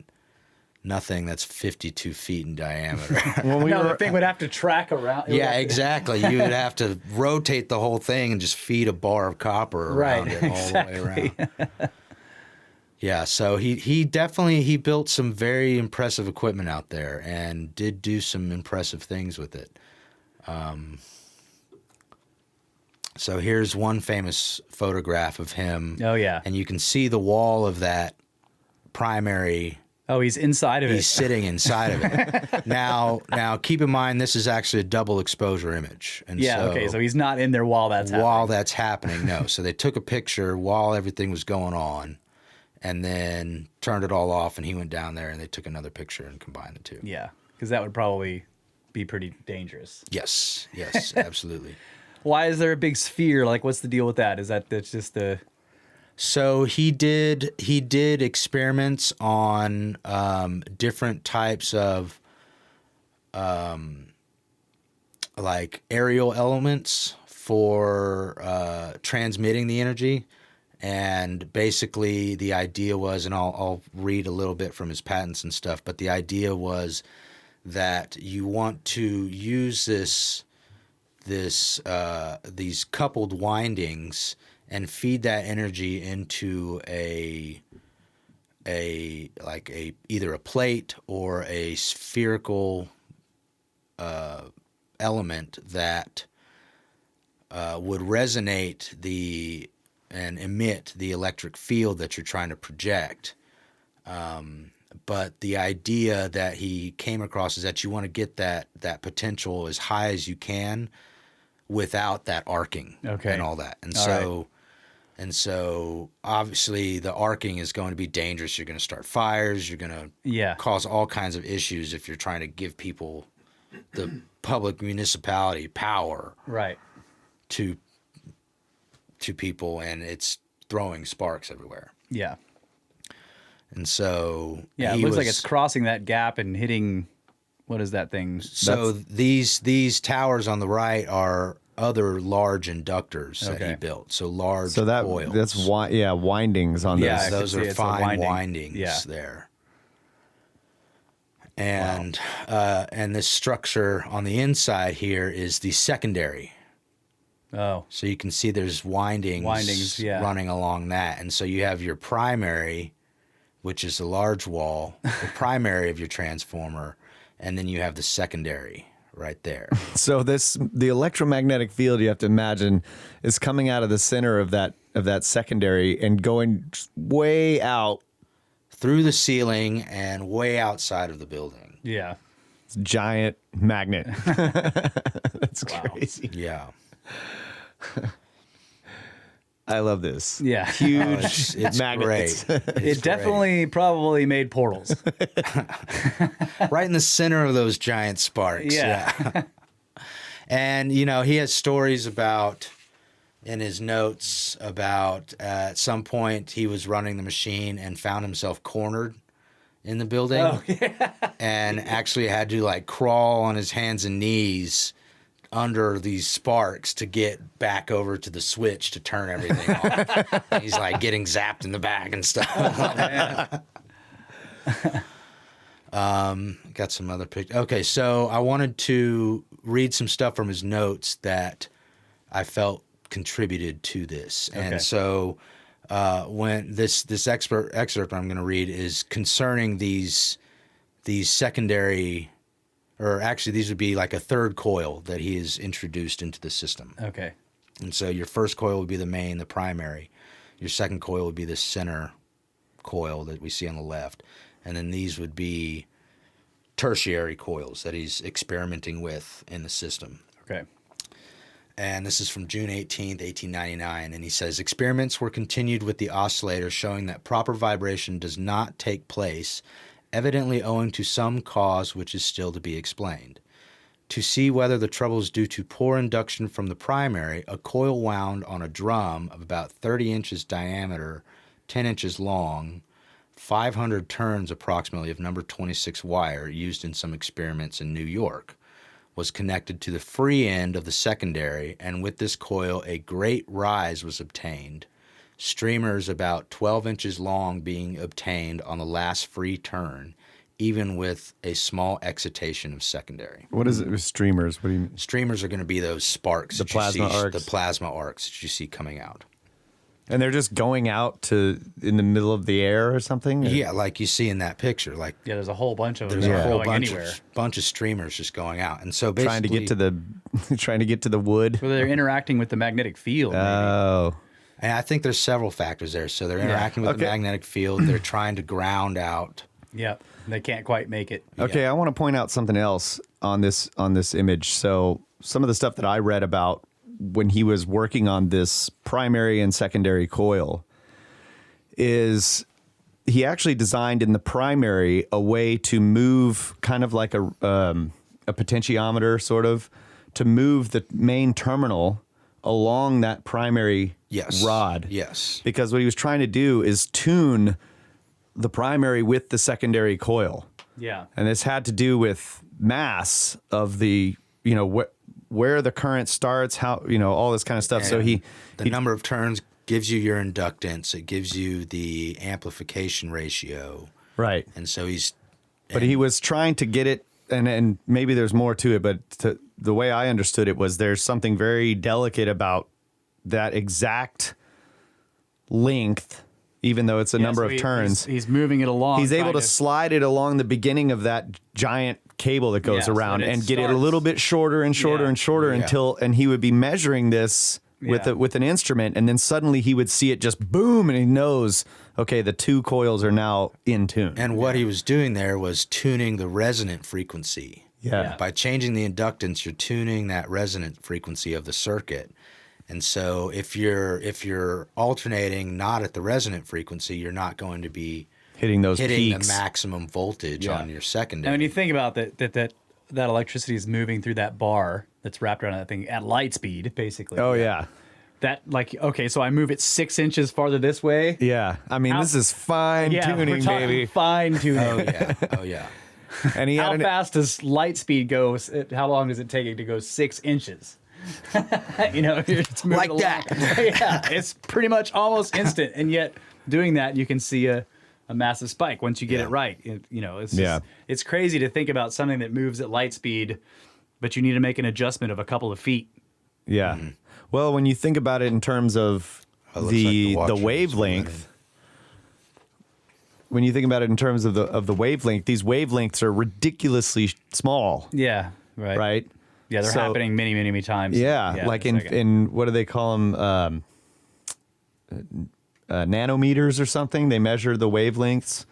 nothing that's 52 feet in diameter. When we No, were, the thing would have to track around. it would Yeah, have to- exactly. You would have to rotate the whole thing and just feed a bar of copper around Right, it all the way around. Yeah, so he definitely built some very impressive equipment out there and did do some impressive things with it. So here's one famous photograph of him. Oh, yeah. And you can see the wall of that primary. Oh, he's inside of it. He's sitting inside of it. Now, keep in mind this is actually a double exposure image. And Yeah, so okay, so he's not in there while that's happening. while that's happening, no. So they took a picture while everything was going on, and then turned it all off. And he went down there, and they took another picture and combined the two. Yeah, because that would probably be pretty dangerous. Yes, absolutely. Why is there a big sphere? Like, what's the deal with that? That's just the... So he did experiments on different types of like aerial elements for transmitting the energy, and basically the idea was, and I'll read a little bit from his patents and stuff, but the idea was that you want to use these coupled windings and feed that energy into either a plate or a spherical element that would resonate and emit the electric field that you're trying to project. But the idea that he came across is that you want to get that potential as high as you can without that arcing and all that. And so obviously the arcing is going to be dangerous. You're going to start fires. You're going to cause all kinds of issues if you're trying to give people, the public municipality, power to people, and it's throwing sparks everywhere. Yeah. And so it looks like it's crossing that gap and hitting, what is that thing? So these towers on the right are other large inductors that he built. So large coils. that's windings on those. Yeah, those are fine windings there. And and this structure on the inside here is the secondary. Oh. So you can see there's windings running along that. And so you have your primary, which is the large wall, the primary of your transformer, and then you have the secondary right there. So the electromagnetic field, you have to imagine, is coming out of the center of that secondary and going way out Through the ceiling and way outside of the building. Yeah. It's a giant magnet. That's crazy. Yeah. I love this. Yeah. Huge It's magnets. great. It definitely probably made portals. Right in the center of those giant sparks. Yeah. And, he has stories about, in his notes, about at some point he was running the machine and found himself cornered in the building. Oh, yeah. And actually had to crawl on his hands and knees under these sparks to get back over to the switch to turn everything off. And he's getting zapped in the back and stuff. Got some other pictures. Okay, so I wanted to read some stuff from his notes that I felt contributed to this. Okay. And so when this excerpt I'm going to read is concerning these secondary or actually these would be like a third coil that he has introduced into the system. Okay. And so your first coil would be the main, the primary. Your second coil would be the center coil that we see on the left. And then these would be tertiary coils that he's experimenting with in the system. Okay. And this is from June 18th, 1899. And he says, experiments were continued with the oscillator showing that proper vibration does not take place, evidently owing to some cause which is still to be explained. To see whether the trouble is due to poor induction from the primary, a coil wound on a drum of about 30 inches diameter, 10 inches long, 500 turns approximately of number 26 wire used in some experiments in New York, was connected to the free end of the secondary, and with this coil a great rise was obtained, streamers about 12 inches long being obtained on the last free turn, even with a small excitation of secondary. What is it with streamers? What do you mean? Streamers are going to be those sparks, The that you plasma see, arcs. the plasma arcs that you see coming out. And they're just going out to in the middle of the air or something? Yeah, like you see in that picture. Like Yeah, there's a whole bunch of them there's that a are whole going bunch anywhere. bunch of streamers just going out, and so basically Trying to get to the trying to get to the wood. Well, they're interacting with the magnetic field. Maybe. Oh. And I think there's several factors there. So they're interacting with the Okay. magnetic field. They're trying to ground out. Yeah, they can't quite make it. Okay, I want to point out something else on this image. So some of the stuff that I read about when he was working on this primary and secondary coil is he actually designed in the primary a way to move kind of like a potentiometer sort of to move the main terminal along that primary Yes. rod. Yes. Because what he was trying to do is tune the primary with the secondary coil. Yeah. And this had to do with mass of the, where the current starts, how, all this kind of stuff. So And the number of turns gives you your inductance. It gives you the amplification ratio. right. And so But he was trying to get it, and maybe there's more to it, but the way I understood it was there's something very delicate about that exact length, even though it's a number so of turns. He's moving it along. He's able trying to slide it along the beginning of that giant cable that goes Yeah, so around that it and get it a starts- little bit shorter and shorter Yeah. and shorter Yeah. and he would be measuring this Yeah. with an instrument, and then suddenly he would see it just boom, and he knows, okay, the two coils are now in tune. And what he was doing there was tuning the resonant frequency. Yeah. By changing the inductance, you're tuning that resonant frequency of the circuit. And so if you're alternating not at the resonant frequency, you're not going to be hitting those hitting peaks. the maximum voltage Yeah. on your And secondary. when you think about that electricity is moving through that bar that's wrapped around that thing at light speed, basically. Oh yeah. That okay, so I move it 6 inches farther this way. Yeah. I mean, How- this is fine Yeah, we're tuning, talking baby. fine tuning. Oh yeah. Oh yeah. And he How had fast does light speed go? How long does it take it to go 6 inches? It's moving Like along. that. Yeah, it's pretty much almost instant, and yet doing that, you can see a massive spike once you get it right. It's just, it's crazy to think about something that moves at light speed, but you need to make an adjustment of a couple of feet. Yeah. Well, when you think about it in terms of Oh, it looks like the watch the is wavelength, when you think about it in terms of the wavelength, these wavelengths are ridiculously small, Yeah, right. right? Yeah, they're So- happening many, many, many times. Yeah, like a second. in what do they call them? Nanometers or something. They measure the wavelengths.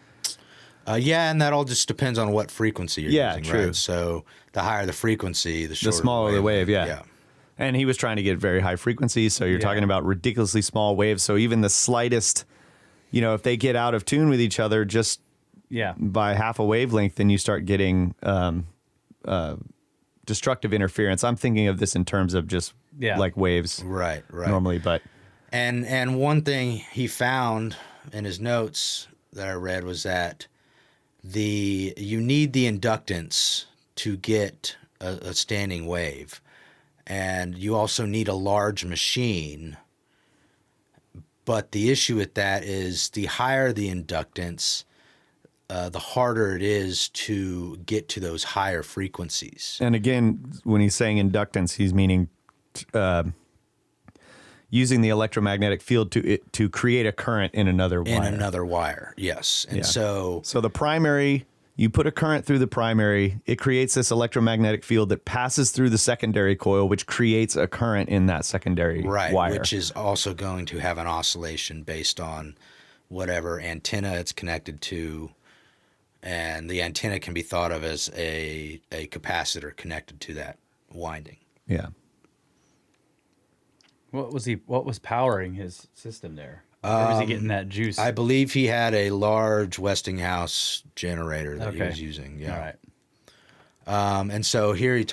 Yeah, and that all just depends on what frequency you're Yeah, using, true. right? So the higher the frequency, the shorter smaller the wave, yeah. Yeah. And he was trying to get very high frequencies, so you're Yeah. talking about ridiculously small waves. So even the slightest, if they get out of tune with each other just yeah, by half a wavelength, then you start getting destructive interference. I'm thinking of this in terms of just Yeah. like waves Right, right. normally, but And one thing he found in his notes that I read was that you need the inductance to get a standing wave, and you also need a large machine. But the issue with that is the higher the inductance, the harder it is to get to those higher frequencies. and again, when he's saying inductance, he's meaning using the electromagnetic field to create a current in another wire. In another wire, yes. And Yeah. so So the primary You put a current through the primary, it creates this electromagnetic field that passes through the secondary coil, which creates a current in that secondary wire. Which is also going to have an oscillation based on whatever antenna it's connected to, and the antenna can be thought of as a capacitor connected to that winding. Yeah. What was powering his system there? Where was he getting that juice? I believe he had a large Westinghouse generator that he was using. Yeah. All right. And so here he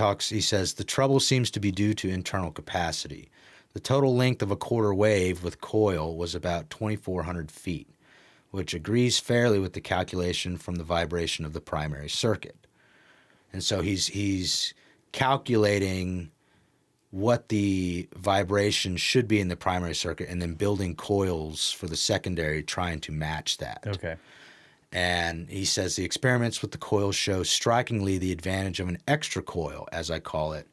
says, the trouble seems to be due to internal capacity. The total length of a quarter wave with coil was about 2,400 feet, which agrees fairly with the calculation from the vibration of the primary circuit. And so he's calculating what the vibration should be in the primary circuit and then building coils for the secondary, trying to match that. Okay. And he says the experiments with the coils show strikingly the advantage of an extra coil, as I call it,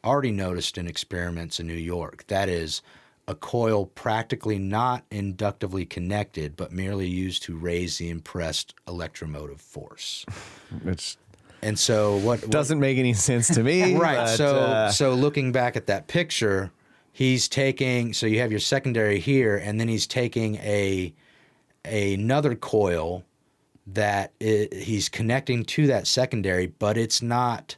already noticed in experiments in New York. That is, a coil practically not inductively connected, but merely used to raise the impressed electromotive force. Which And so what doesn't make any sense to me. Right. But, So looking back at that picture, he's taking, so you have your secondary here, and then he's taking another coil that he's connecting to that secondary, but it's not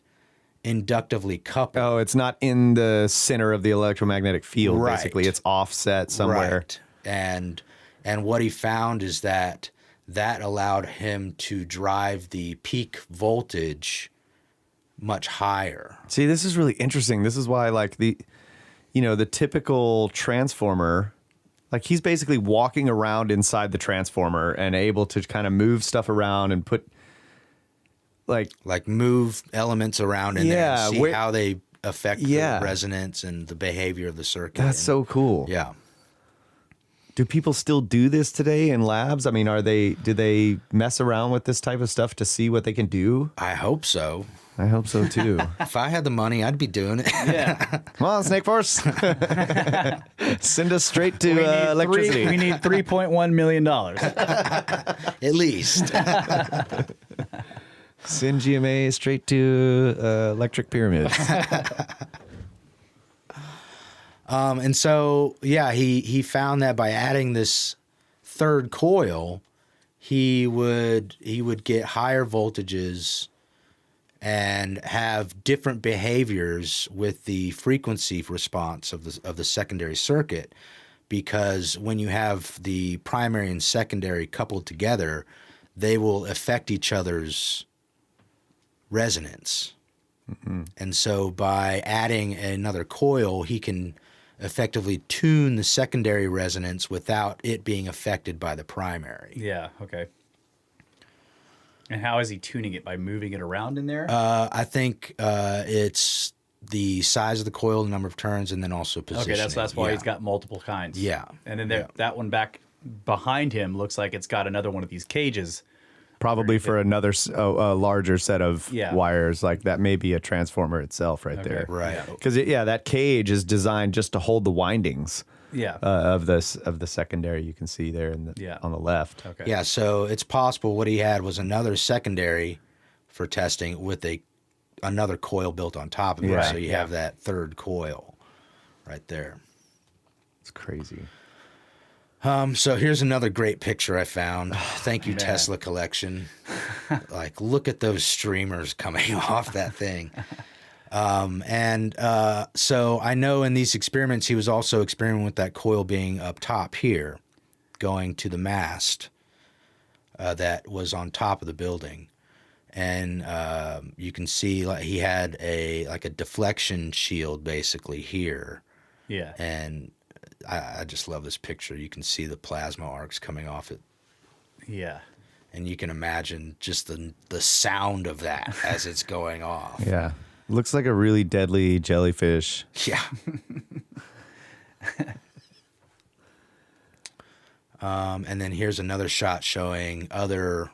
inductively coupled. oh, it's not in the center of the electromagnetic field, Right. basically. It's offset somewhere. Right. And what he found is that allowed him to drive the peak voltage much higher. See, this is really interesting. This is why, like, the typical transformer, like, he's basically walking around inside the transformer and able to kind of move stuff around and put, like move elements around in there and see where- how they affect Yeah. the resonance and the behavior of the circuit. that's so cool. Yeah. Do people still do this today in labs? I mean, do they mess around with this type of stuff to see what they can do? I hope so. I hope so too. If I had the money, I'd be doing it. Yeah. Come on, Snake Force. Send us straight to electricity. We need $3.1 million. At least. Send GMA straight to electric pyramids. And so, yeah, he found that by adding this third coil, he would get higher voltages and have different behaviors with the frequency response of the secondary circuit, because when you have the primary and secondary coupled together, they will affect each other's resonance. Mm-hmm. And so by adding another coil, he can effectively tune the secondary resonance without it being affected by the primary. Yeah, okay. And how is he tuning it? By moving it around in there? I think it's the size of the coil, the number of turns, and then also positioning. Okay, that's why Yeah. he's got multiple kinds. Yeah. And then that one back behind him looks like it's got another one of these cages. Probably for another a larger set of wires. Like, that may be a transformer itself right there. Right. Because that cage is designed just to hold the windings. Yeah. Of the secondary, you can see there on the left. Okay. Yeah, so it's possible what he had was another secondary for testing with another coil built on top of it. Yeah. So you have that third coil right there. It's crazy. So here's another great picture I found. Thank you, Tesla collection. Like, look at those streamers coming off that thing. So I know in these experiments, he was also experimenting with that coil being up top here, going to the mast that was on top of the building. And you can see, like, he had a deflection shield basically here. Yeah. And I just love this picture. You can see the plasma arcs coming off it. Yeah. And you can imagine just the sound of that as it's going off. Yeah. Looks like a really deadly jellyfish. Yeah. And then here's another shot showing other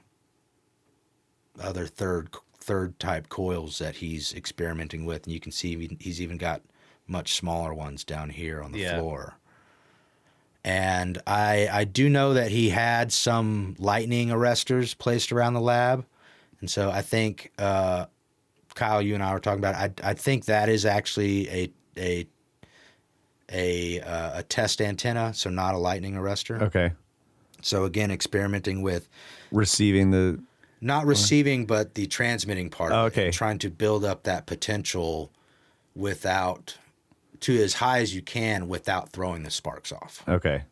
third type coils that he's experimenting with, and you can see he's even got much smaller ones down here on the floor. And I do know that he had some lightning arresters placed around the lab, And so I think, Kyle, you and I were talking about it. I think that is actually a test antenna, so not a lightning arrestor. Okay. So again, experimenting with Receiving the. not receiving, but the transmitting part. Of Okay. it, trying to build up that potential to as high as you can without throwing the sparks off. Okay.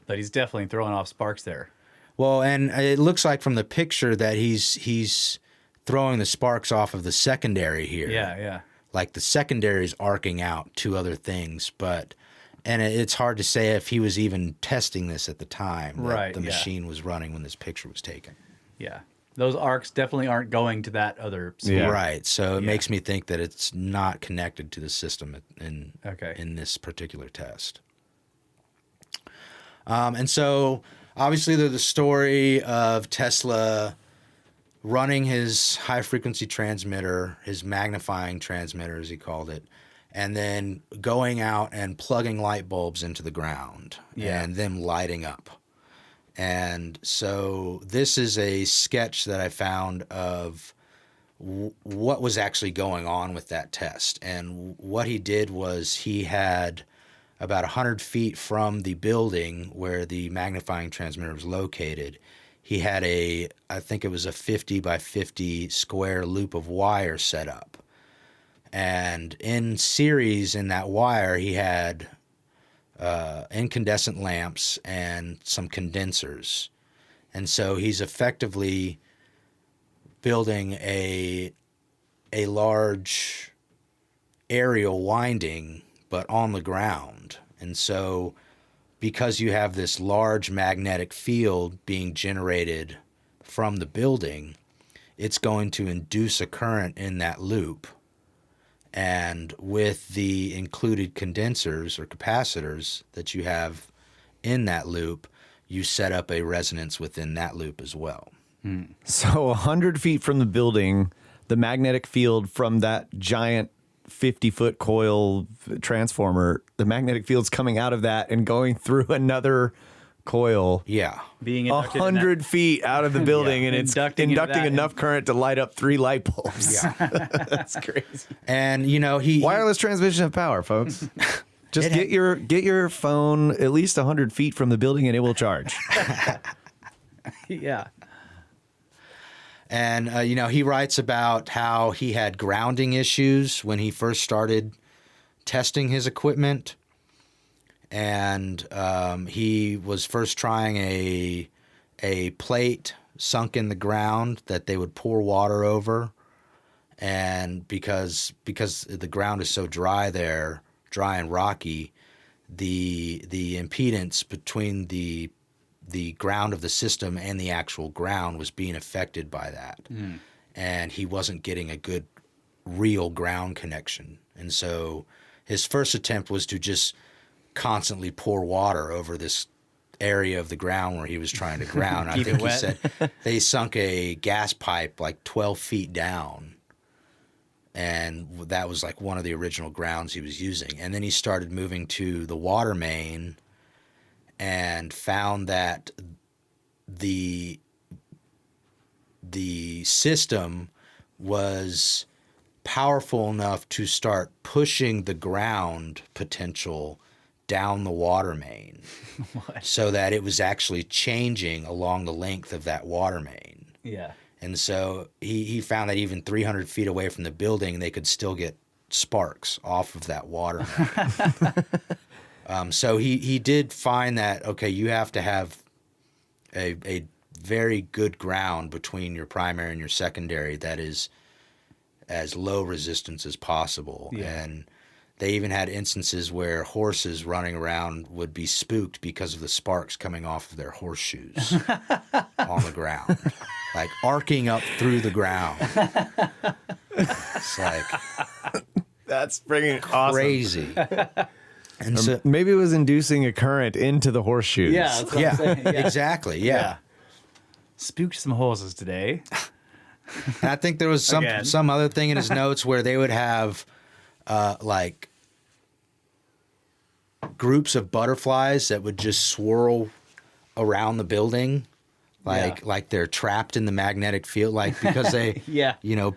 But he's definitely throwing off sparks there. Well, and it looks like from the picture that he's throwing the sparks off of the secondary here. Yeah. Like the secondary is arcing out to other things, and it's hard to say if he was even testing this at the time that Right, the yeah. machine was running when this picture was taken. Yeah. Those arcs definitely aren't going to that other sphere. Yeah. Right. So it Yeah. makes me think that it's not connected to the system Okay. in this particular test. And so obviously there's the story of Tesla running his high frequency transmitter, his magnifying transmitter, as he called it, and then going out and plugging light bulbs into the ground Yeah. and them lighting up. And so this is a sketch that I found of what was actually going on with that test. And what he did was he had about 100 feet from the building where the magnifying transmitter was located, he had I think it was a 50 by 50 square loop of wire set up. And in series in that wire, he had incandescent lamps and some condensers. And so he's effectively building a large aerial winding, but on the ground. And so because you have this large magnetic field being generated from the building, it's going to induce a current in that loop. And with the included condensers or capacitors that you have in that loop, you set up a resonance within that loop as well. So 100 feet from the building, the magnetic field from that giant 50-foot coil transformer, the magnetic field's coming out of that and going through another coil. Yeah. Being inducted in 100 feet out of the building, and it's Inducting into inducting that enough current to light up 3 light bulbs. Yeah. That's crazy. And, Wireless transmission of power, folks. Just get your phone at least 100 feet from the building, and it will charge. Yeah. And, he writes about how he had grounding issues when he first started testing his equipment. And he was first trying a plate sunk in the ground that they would pour water over. And because the ground is so dry there, dry and rocky, the impedance between the ground of the system and the actual ground was being affected by that. And he wasn't getting a good real ground connection. And so his first attempt was to just constantly pour water over this area of the ground where he was trying to ground. I Keep think it he wet. said they sunk a gas pipe like 12 feet down. And that was like one of the original grounds he was using. And then he started moving to the water main and found that the system was powerful enough to start pushing the ground potential down the water main so that it was actually changing along the length of that water main. Yeah. And so he found that even 300 feet away from the building, they could still get sparks off of that water main. So he did find that, okay, you have to have a very good ground between your primary and your secondary that is as low resistance as possible. Yeah. And they even had instances where horses running around would be spooked because of the sparks coming off of their horseshoes on the ground, like arcing up through the ground. It's like That's freaking awesome. crazy. And so, Maybe it was inducing a current into the horseshoes. Yeah. That's what yeah, I'm saying. Yeah. exactly. Yeah. Spooked some horses today. And I think there was Again. some other thing in his notes where they would have like groups of butterflies that would just swirl around the building, like they're trapped in the magnetic field, like because they,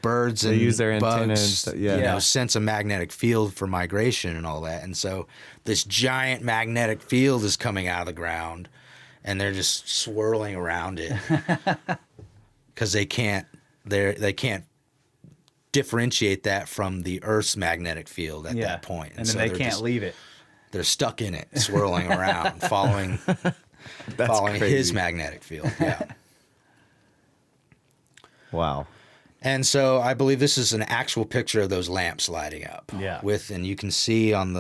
birds and use their bugs, antennas, sense a magnetic field for migration and all that. And so this giant magnetic field is coming out of the ground, and they're just swirling around it because they can't differentiate that from the Earth's magnetic field at that point. And then they can't leave it. They're stuck in it, swirling around, following his magnetic field. Yeah. Wow. And so I believe this is an actual picture of those lamps lighting up. Yeah. And you can see on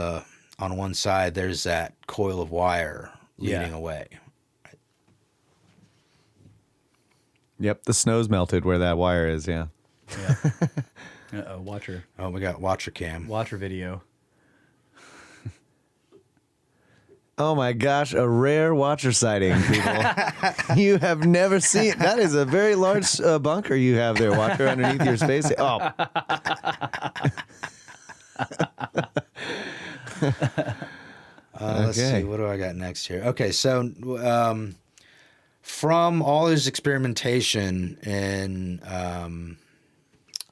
one side there's that coil of wire leading away. Yep, the snow's melted where that wire is, yeah. Watcher. Oh, we got watcher cam. Watcher video. Oh my gosh, a rare watcher sighting, people. You have never seen. That is a very large bunker you have there, Watcher, underneath your space. Oh. Let's see, what do I got next here? Okay, so from all his experimentation and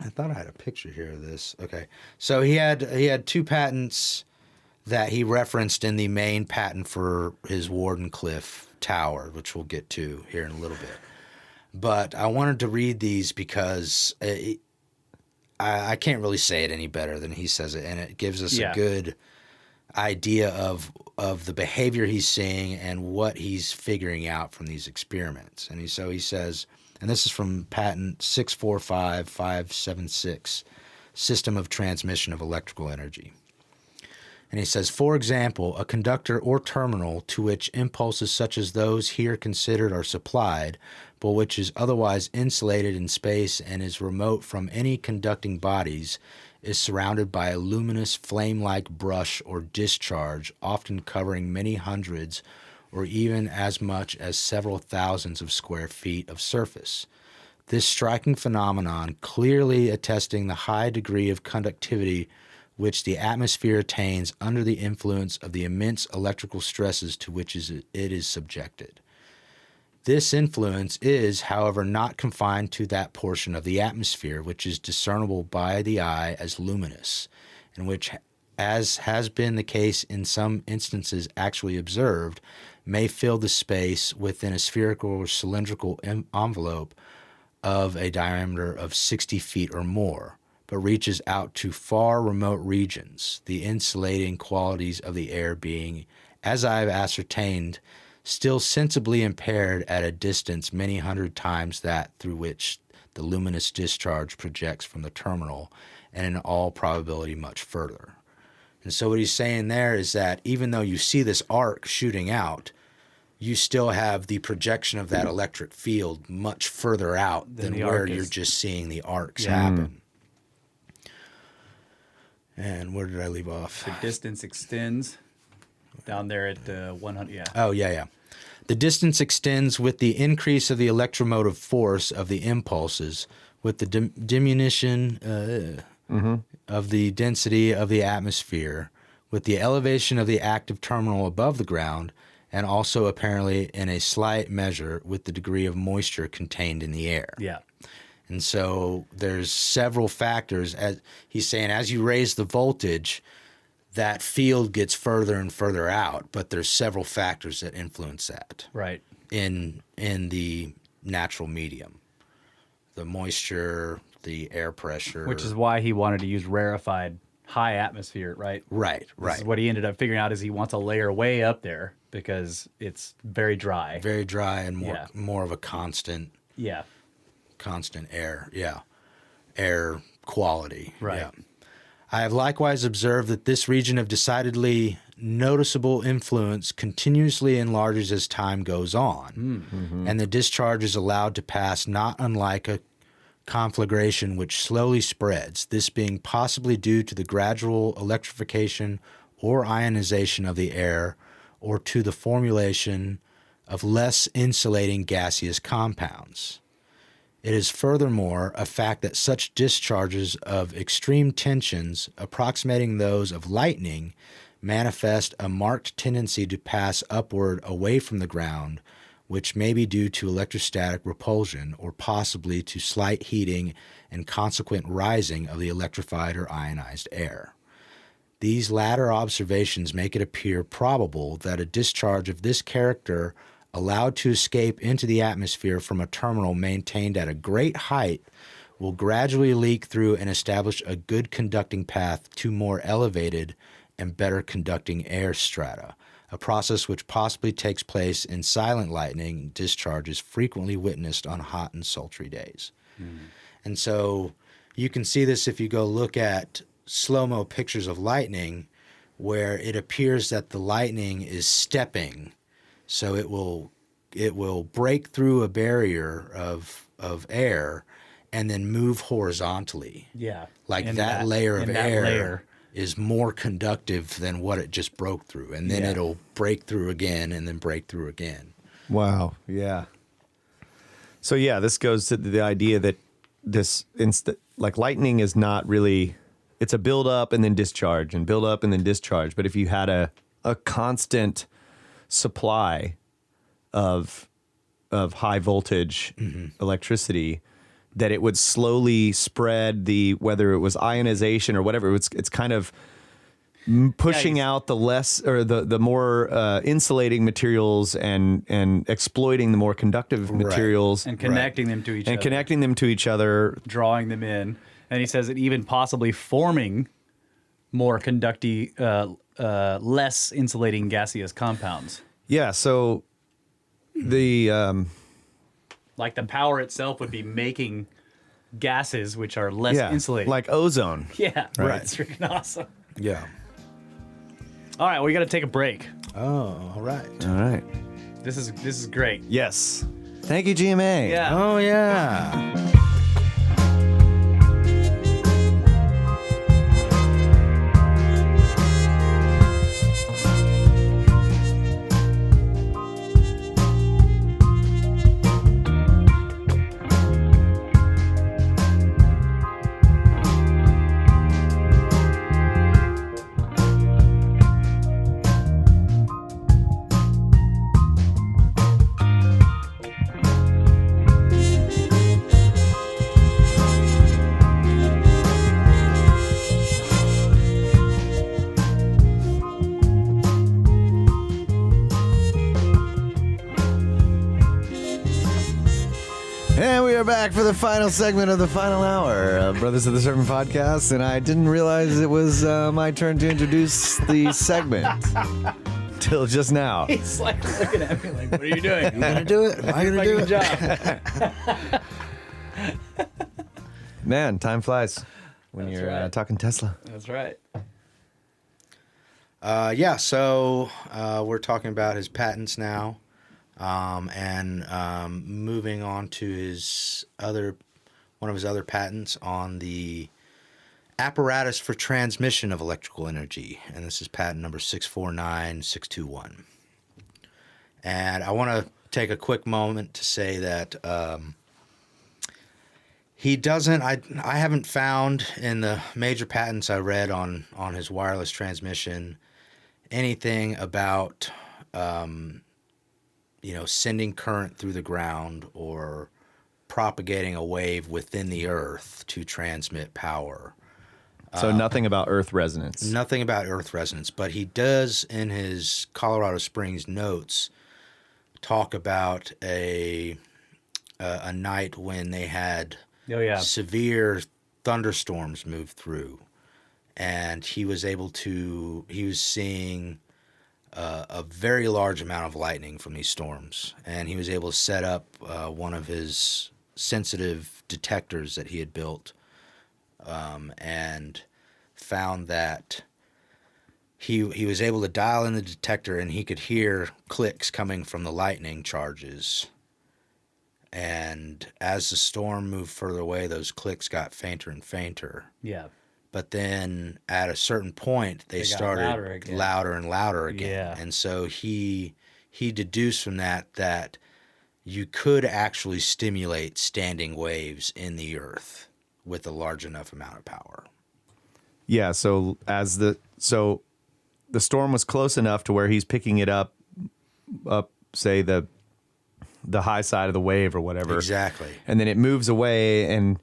I thought I had a picture here of this. Okay, so he had 2 patents that he referenced in the main patent for his Wardencliff tower, which we'll get to here in a little bit. But I wanted to read these because I can't really say it any better than he says it, and it gives us a good idea of the behavior he's seeing and what he's figuring out from these experiments. And so he says, and this is from patent 645576, System of Transmission of Electrical Energy. And he says, for example, a conductor or terminal to which impulses such as those here considered are supplied, but which is otherwise insulated in space and is remote from any conducting bodies, is surrounded by a luminous flame-like brush or discharge, often covering many hundreds or even as much as several thousands of square feet of surface. This striking phenomenon, clearly attesting the high degree of conductivity which the atmosphere attains under the influence of the immense electrical stresses to which it is subjected. This influence is, however, not confined to that portion of the atmosphere which is discernible by the eye as luminous, and which, as has been the case in some instances actually observed, may fill the space within a spherical or cylindrical envelope of a diameter of 60 feet or more, but reaches out to far remote regions, the insulating qualities of the air being, as I have ascertained, still sensibly impaired at a distance many hundred times that through which the luminous discharge projects from the terminal, and in all probability much further. And so what he's saying there is that even though you see this arc shooting out, you still have the projection of that electric field much further out than where you're just seeing the arcs happen. And where did I leave off? The distance extends down there at 100. Yeah. Oh, yeah. The distance extends with the increase of the electromotive force of the impulses, with the diminution of the density of the atmosphere, with the elevation of the active terminal above the ground, and also apparently in a slight measure with the degree of moisture contained in the air. Yeah. And so there's several factors. As he's saying, as you raise the voltage, that field gets further and further out, but there's several factors that influence that. Right. In the natural medium. The moisture, the air pressure. Which is why he wanted to use rarefied high atmosphere, right? Right. This is what he ended up figuring out is he wants a layer way up there because it's very dry. Very dry and more of a constant. Yeah. Constant air, air quality. Right. Yeah. I have likewise observed that this region of decidedly noticeable influence continuously enlarges as time goes on, and the discharge is allowed to pass not unlike a conflagration which slowly spreads, this being possibly due to the gradual electrification or ionization of the air, or to the formulation of less insulating gaseous compounds. It is furthermore a fact that such discharges of extreme tensions, approximating those of lightning, manifest a marked tendency to pass upward away from the ground, which may be due to electrostatic repulsion or possibly to slight heating and consequent rising of the electrified or ionized air. These latter observations make it appear probable that a discharge of this character allowed to escape into the atmosphere from a terminal maintained at a great height will gradually leak through and establish a good conducting path to more elevated and better conducting air strata, a process which possibly takes place in silent lightning discharges frequently witnessed on hot and sultry days. And so you can see this if you go look at slow-mo pictures of lightning, where it appears that the lightning is stepping, so it will break through a barrier of air and then move horizontally. Yeah. Like In that layer of that air layer. is more conductive than what it just broke through, and then it'll break through again and then break through again. Wow. Yeah. So yeah, this goes to the idea that this like lightning is not really, it's a build up and then discharge and build up and then discharge. But if you had a constant supply of high voltage electricity, that it would slowly spread whether it was ionization or whatever, it's kind of pushing out the less or the more insulating materials and exploiting the more conductive materials And connecting them to each other. Drawing them in. And he says it even possibly forming more conductive, less insulating gaseous compounds. Yeah, so the Like the power itself would be making gases which are less insulating. like ozone. Yeah, Right. It's freaking awesome. Yeah. All right, we got to take a break. Oh, all right. All right. This is great. Yes. Thank you, GMA. Yeah. Oh, yeah. And we are back for the final segment of the final hour of Brothers of the Serpent podcast, and I didn't realize it was my turn to introduce the segment till just now. He's like looking at me like, what are you doing? I'm going to do it. Am I going to do Good it? job. Man, time flies when That's you're right. talking Tesla. That's right. So we're talking about his patents now, and moving on to one of his other patents on the apparatus for transmission of electrical energy, and this is patent number 649621. And I want to take a quick moment to say that he doesn't. I haven't found in the major patents I read on his wireless transmission anything about sending current through the ground or propagating a wave within the earth to transmit power. So nothing about Earth resonance. Nothing about earth resonance, but he does in his Colorado Springs notes talk about a night when they had severe thunderstorms move through, and he was seeing a very large amount of lightning from these storms, and he was able to set up one of his sensitive detectors that he had built, and found that he was able to dial in the detector, and he could hear clicks coming from the lightning charges. And as the storm moved further away, those clicks got fainter and fainter. Yeah. But then at a certain point, they started louder and louder again. Yeah. And so he deduced from that you could actually stimulate standing waves in the earth with a large enough amount of power. Yeah, so the storm was close enough to where he's picking it up say the the high side of the wave or whatever. Exactly. And then it moves away and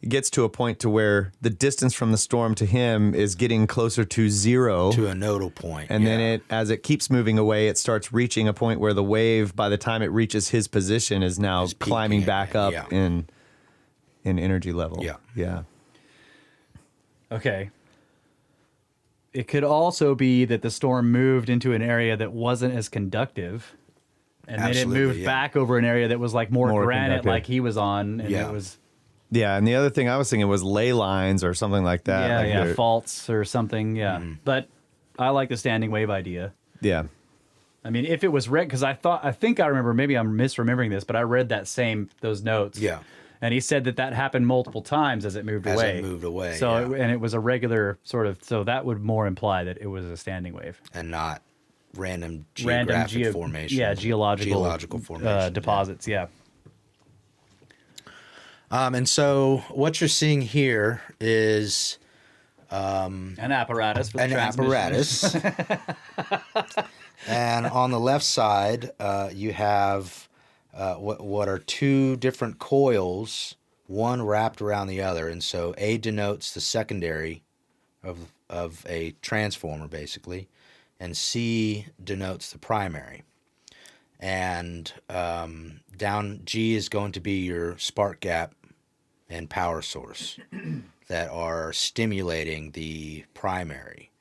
it gets to a point to where the distance from the storm to him is getting closer to zero. To a nodal point. And then as it keeps moving away, it starts reaching a point where the wave, by the time it reaches his position, is now climbing back up in energy level. Yeah. Yeah. Okay. It could also be that the storm moved into an area that wasn't as conductive, and then it moved back over an area that was like more granite, conductive. like he was on, and it was Yeah, and the other thing I was thinking was ley lines or something like that. Like faults or something. Yeah, but I like the standing wave idea. Yeah. I mean, if it was red, because I think I remember, maybe I'm misremembering this, but I read those notes. Yeah. And he said that happened multiple times as it moved away. As it moved away. So, and it was a regular sort of, so that would more imply that it was a standing wave. And not random geographic formation. Yeah, geological formation. deposits, yeah. And so what you're seeing here is An apparatus for the an transmission. apparatus. And on the left side, you have what are two different coils, one wrapped around the other. And so A denotes the secondary of a transformer, basically, and C denotes the primary. And down G is going to be your spark gap and power source that are stimulating the primary.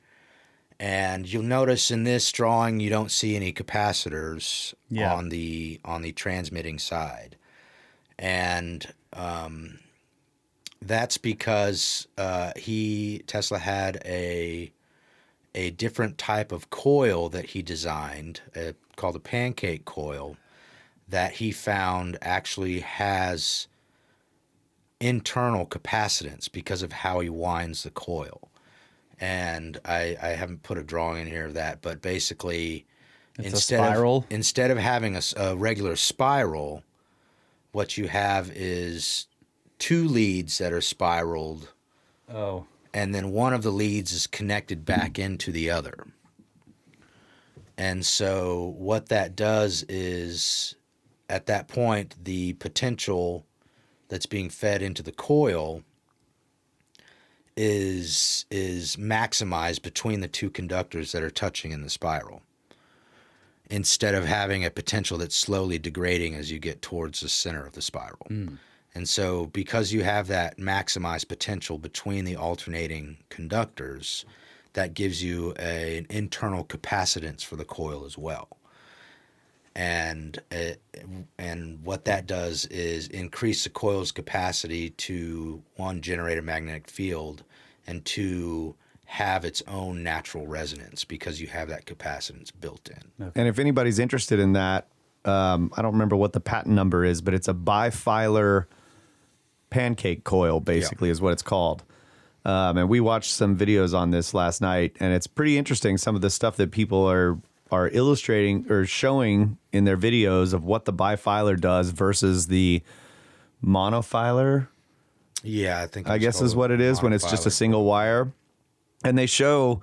And you'll notice in this drawing you don't see any capacitors on the transmitting side, and that's because Tesla had a different type of coil that he designed called a pancake coil that he found actually has internal capacitance because of how he winds the coil. And I haven't put a drawing in here of that, but basically instead of having a regular spiral, what you have is two leads that are spiraled. Oh. And then one of the leads is connected back into the other. And so what that does is, at that point, the potential that's being fed into the coil is maximized between the two conductors that are touching in the spiral, instead of having a potential that's slowly degrading as you get towards the center of the spiral. And so because you have that maximized potential between the alternating conductors, that gives you an internal capacitance for the coil as well. And what that does is increase the coil's capacity to, one, generate a magnetic field, and two, have its own natural resonance because you have that capacitance built in. Okay. And if anybody's interested in that, I don't remember what the patent number is, but it's a bifilar pancake coil, basically, is what it's called. And we watched some videos on this last night, and it's pretty interesting, some of the stuff that people are illustrating or showing in their videos of what the bifilar does versus the monofilar. Yeah, I guess is what it is when it's just a single wire. And they show,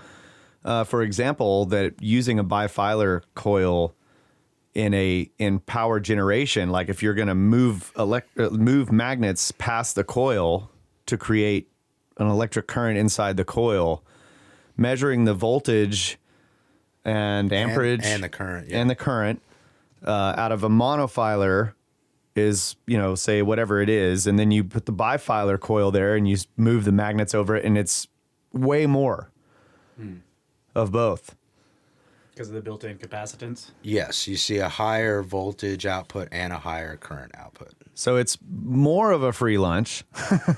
for example, that using a bifilar coil in power generation, like if you're going to move magnets past the coil to create an electric current inside the coil, measuring the voltage and amperage and the current out of a monofilar is, say whatever it is, and then you put the bifilar coil there and you move the magnets over it, and it's way more of both. Because of the built-in capacitance? Yes, you see a higher voltage output and a higher current output. So it's more of a free lunch.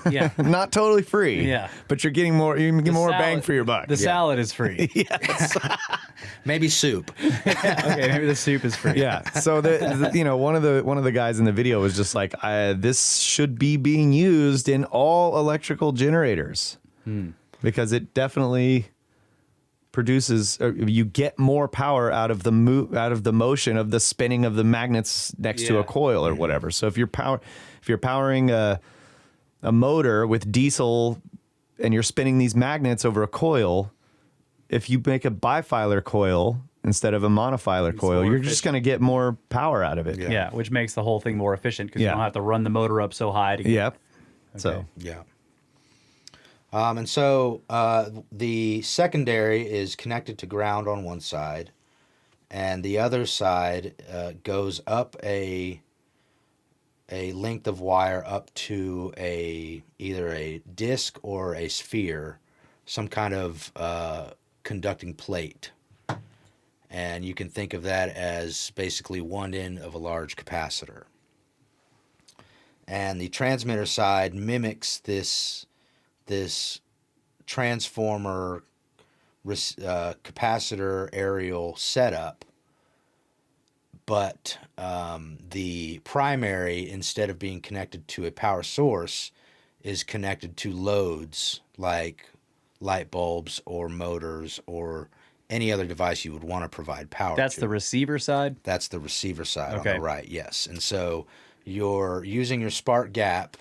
Yeah. Not totally free. Yeah. But you're getting more bang for your buck. The salad is free. Yes. Maybe soup. Okay, maybe the soup is free. Yeah. So one of the guys in the video was just like, this should be being used in all electrical generators because it definitely produces, you get more power out of the motion of the spinning of the magnets next to a coil or whatever. So if you're powering a motor with diesel and you're spinning these magnets over a coil, if you make a bifilar coil instead of a monofilar coil. more You're just going to get more power out of it. Yeah, which makes the whole thing more efficient because Yeah. you don't have to run the motor up so high to get. Yep. So Yeah. And so the secondary is connected to ground on one side, and the other side goes up a length of wire up to either a disc or a sphere, some kind of conducting plate. And you can think of that as basically one end of a large capacitor. And the transmitter side mimics this transformer capacitor aerial setup, but the primary, instead of being connected to a power source, is connected to loads like light bulbs or motors or any other device you would want to provide power That's to. the receiver side? That's the receiver side Okay. on the right, yes. And so you're using your spark gap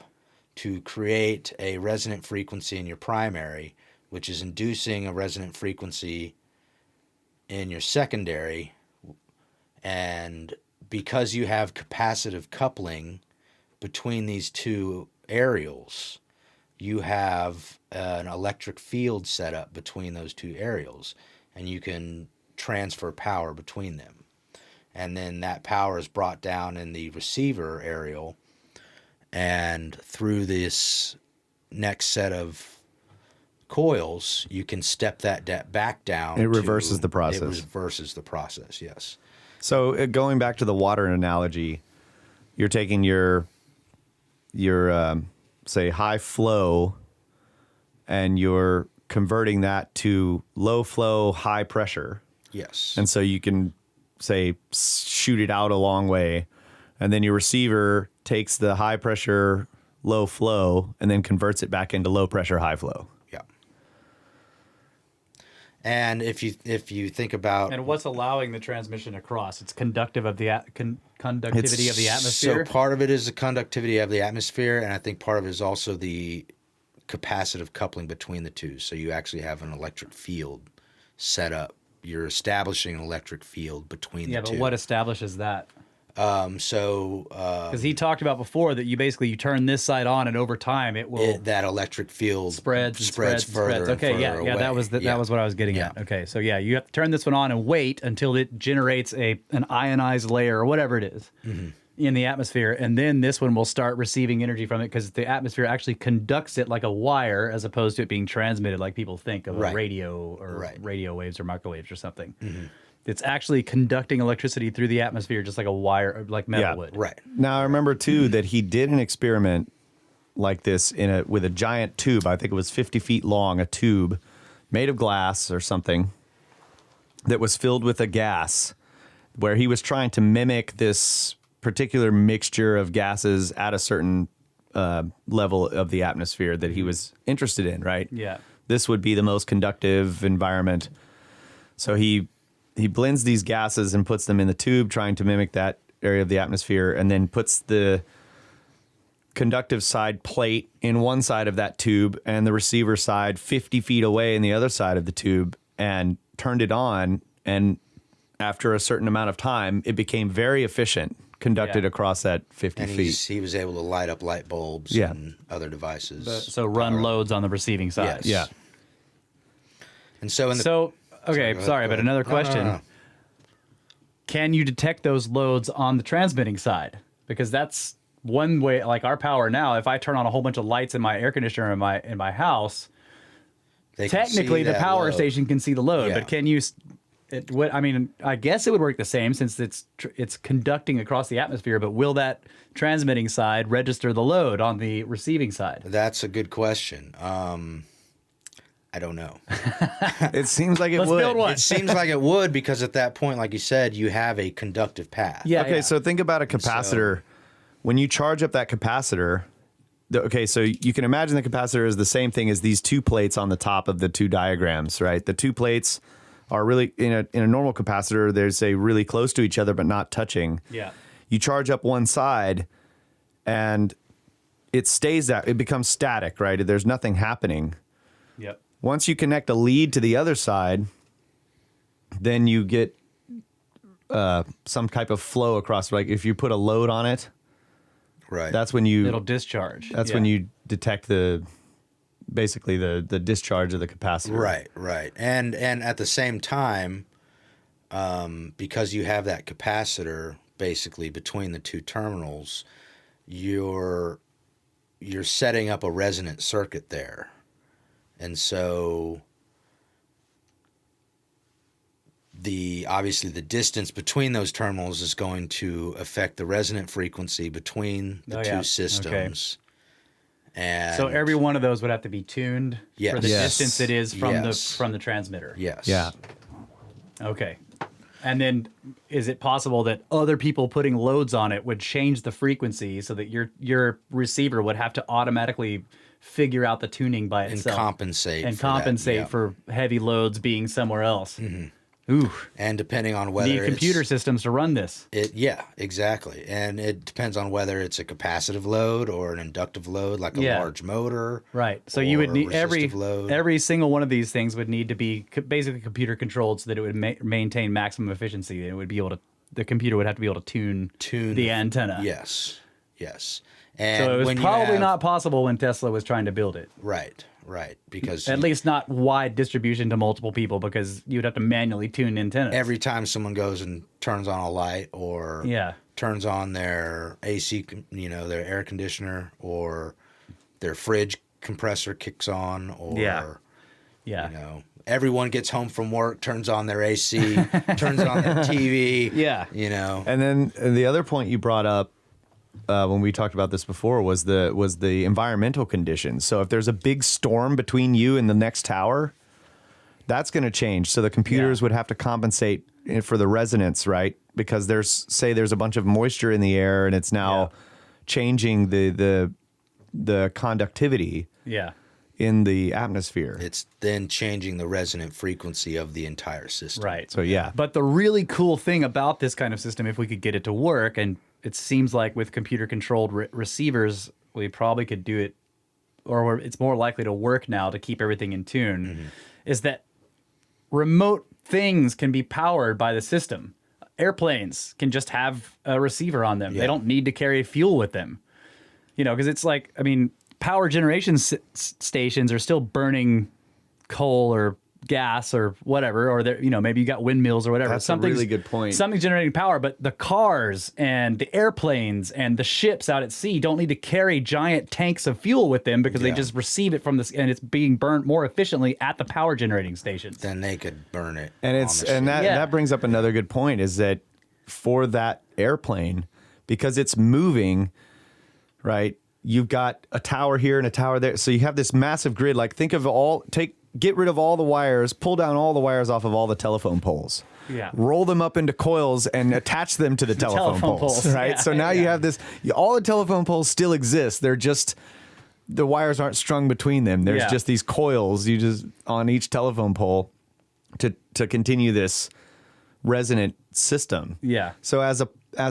to create a resonant frequency in your primary, which is inducing a resonant frequency in your secondary. And because you have capacitive coupling between these two aerials, you have an electric field set up between those two aerials, and you can transfer power between them. And then that power is brought down in the receiver aerial, and through this next set of coils, you can step that back down. It reverses the process. It reverses the process, yes. So going back to the water analogy, you're taking your say high flow, and you're converting that to low flow, high pressure. Yes. And so you can say shoot it out a long way, and then your receiver takes the high pressure, low flow, and then converts it back into low pressure, high flow. Yeah. And if you think about And what's allowing the transmission across? It's conductive of the conductivity of the atmosphere. So part of it is the conductivity of the atmosphere, and I think part of it is also the capacitive coupling between the two. So you actually have an electric field set up. You're establishing an electric field between Yeah, the but two. what establishes that? So Because he talked about before that you turn this side on, and over time it will that electric field spreads and spreads spreads. further. Okay, and yeah, further yeah, away. that was that was what I was getting Yeah. at. Okay, so yeah, you have to turn this one on and wait until it generates an ionized layer or whatever it is in the atmosphere, and then this one will start receiving energy from it because the atmosphere actually conducts it like a wire as opposed to it being transmitted like people think of Right. a radio or Right. radio waves or microwaves or something. It's actually conducting electricity through the atmosphere just like a wire, like metal Yeah. would. Right. Now I remember too that he did an experiment like this with a giant tube. I think it was 50 feet long, a tube made of glass or something that was filled with a gas, where he was trying to mimic this particular mixture of gases at a certain level of the atmosphere that he was interested in. Right. Yeah. This would be the most conductive environment. So he blends these gases and puts them in the tube, trying to mimic that area of the atmosphere, and then puts the conductive side plate in one side of that tube and the receiver side 50 feet away in the other side of the tube, and turned it on. And after a certain amount of time, it became very efficient, conducted Yeah. across that 50 And feet. he was able to light up light bulbs Yeah. and other devices. So run loads on the receiving side. Yes. Yeah. And so in the So, okay, go sorry, ahead. but another No, question. no. Can you detect those loads on the transmitting side? Because that's one way, like our power now, if I turn on a whole bunch of lights in my air conditioner in my house, They can technically see the that power load. station can see the load, Yeah. but can you I mean, I guess it would work the same since it's conducting across the atmosphere, but will that transmitting side register the load on the receiving side? That's a good question. I don't know. It seems like it Let's would. build one. It seems like it would, because at that point, like you said, you have a conductive path. Yeah. Okay, so think about a capacitor. When you charge up that capacitor, so you can imagine the capacitor is the same thing as these two plates on the top of the two diagrams, right? The two plates are really, in a normal capacitor, they're say really close to each other but not touching. Yeah. You charge up one side and it stays that, it becomes static, right? There's nothing happening. Yep. Once you connect a lead to the other side, then you get some type of flow across. Like if you put a load on it, Right. that's when you It'll discharge. That's Yeah. when you detect basically the discharge of the capacitor. Right. And at the same time, because you have that capacitor basically between the two terminals, you're setting up a resonant circuit there. And so obviously the distance between those terminals is going to affect the resonant frequency between the two systems. And So every one of those would have to be tuned for the Yes. distance it is from Yes. the transmitter. yes. Yeah. Okay. And then is it possible that other people putting loads on it would change the frequency so that your receiver would have to automatically figure out the tuning by And itself compensate and for that, compensate yeah. for heavy loads being somewhere else? Ooh. And depending on whether Need computer it's, systems to run this. yeah, exactly. And it depends on whether it's a capacitive load or an inductive load, like a Yeah. large motor. Right. So you would or need resistive load. every single one of these things would need to be basically computer controlled so that it would maintain maximum efficiency. It would be able to the computer would have to be able to tune the antenna. Yes. And So it was when you probably have- not possible when Tesla was trying to build it. Right. Because At least not wide distribution to multiple people because you'd have to manually tune antennas. every time someone goes and turns on a light or Yeah. turns on their AC, their air conditioner, or their fridge compressor kicks on, or Yeah. everyone gets home from work, turns on their AC, turns on their TV. Yeah. And then the other point you brought up when we talked about this before was the environmental conditions. So if there's a big storm between you and the next tower, that's going to change. So the computers would have to compensate for the resonance, right? Because there's a bunch of moisture in the air and it's now changing the conductivity Yeah. in the atmosphere. It's then changing the resonant frequency of the entire system. Right. So yeah. But the really cool thing about this kind of system, if we could get it to work, and it seems like with computer-controlled receivers, we probably could do it, or it's more likely to work now to keep everything in tune, is that remote things can be powered by the system. Airplanes can just have a receiver on them. Yeah. They don't need to carry fuel with them. Because it's like, power generation stations are still burning coal or gas or whatever, or maybe you got windmills or whatever. That's a really good point. Something's generating power, but the cars and the airplanes and the ships out at sea don't need to carry giant tanks of fuel with them because they just receive it from this, and it's being burnt more efficiently at the power generating stations. Then they could burn it. And that brings up another good point is that for that airplane, because it's moving, right? You've got a tower here and a tower there. So you have this massive grid. Like get rid of all the wires, pull down all the wires off of all the telephone poles. Yeah. Roll them up into coils and attach them to the telephone poles. Right. Yeah, So now you have this, all the telephone poles still exist. They're just, the wires aren't strung between them. There's just these coils you just on each telephone pole to continue this resonant system. Yeah. So as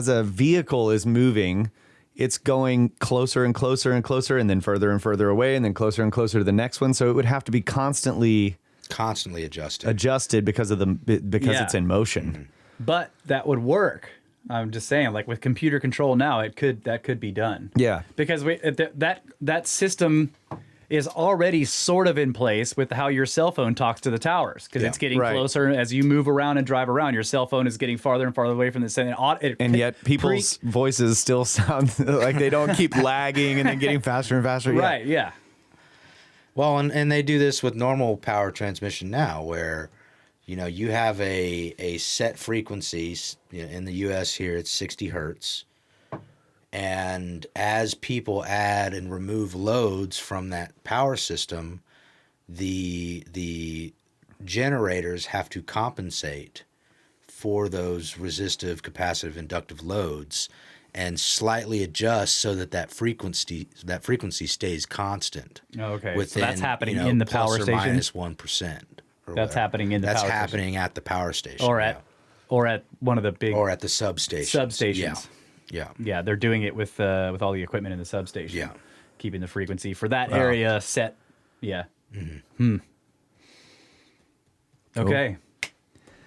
a vehicle is moving, it's going closer and closer and closer, and then further and further away, and then closer and closer to the next one. So it would have to be constantly adjusted because it's in motion. But that would work. I'm just saying, like with computer control now, that could be done. Yeah. Because that system is already sort of in place with how your cell phone talks to the towers, because it's getting closer as you move around and drive around. Your cell phone is getting farther and farther away from the center. And yet people's voices still sound like they don't keep lagging and then getting faster and faster. Right, yeah. Well, and they do this with normal power transmission now, where you have a set frequency. In the U.S. here, it's 60 hertz. And as people add and remove loads from that power system, the generators have to compensate for those resistive, capacitive, inductive loads and slightly adjust so that frequency stays constant. Okay. Within, so that's happening in the power station. Minus 1%. That's happening in the power station. That's happening at the power station. Or at one of the big or at the substations. Yeah, they're doing it with all the equipment in the substation. Yeah. Keeping the frequency for that area set. Yeah. Mm-hmm. Okay.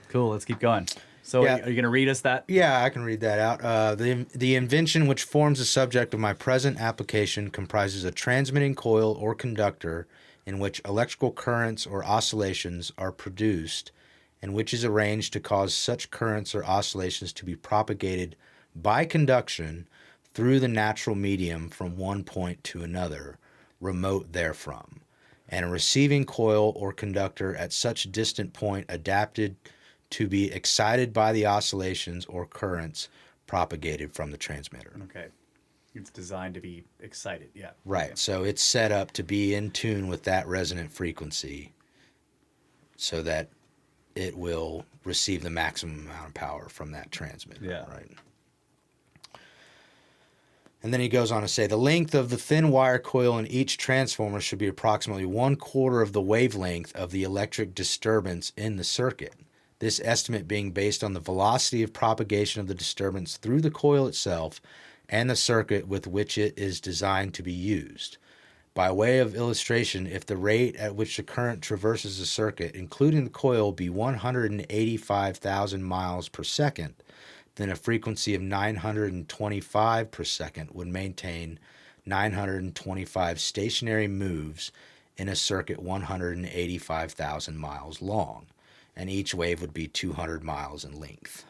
Cool. Let's keep going. So Yeah. are you going to read us that? Yeah, I can read that out. The invention which forms the subject of my present application comprises a transmitting coil or conductor in which electrical currents or oscillations are produced and which is arranged to cause such currents or oscillations to be propagated by conduction through the natural medium from one point to another, remote therefrom, and a receiving coil or conductor at such distant point adapted to be excited by the oscillations or currents propagated from the transmitter. Okay. It's designed to be excited. Yeah. Right. Okay. So it's set up to be in tune with that resonant frequency so that it will receive the maximum amount of power from that transmitter. Yeah. Right. And then he goes on to say the length of the thin wire coil in each transformer should be approximately 1/4 of the wavelength of the electric disturbance in the circuit. This estimate being based on the velocity of propagation of the disturbance through the coil itself and the circuit with which it is designed to be used. By way of illustration, if the rate at which the current traverses the circuit, including the coil, be 185,000 miles per second, then a frequency of 925 per second would maintain 925 stationary moves in a circuit 185,000 miles long, and each wave would be 200 miles in length.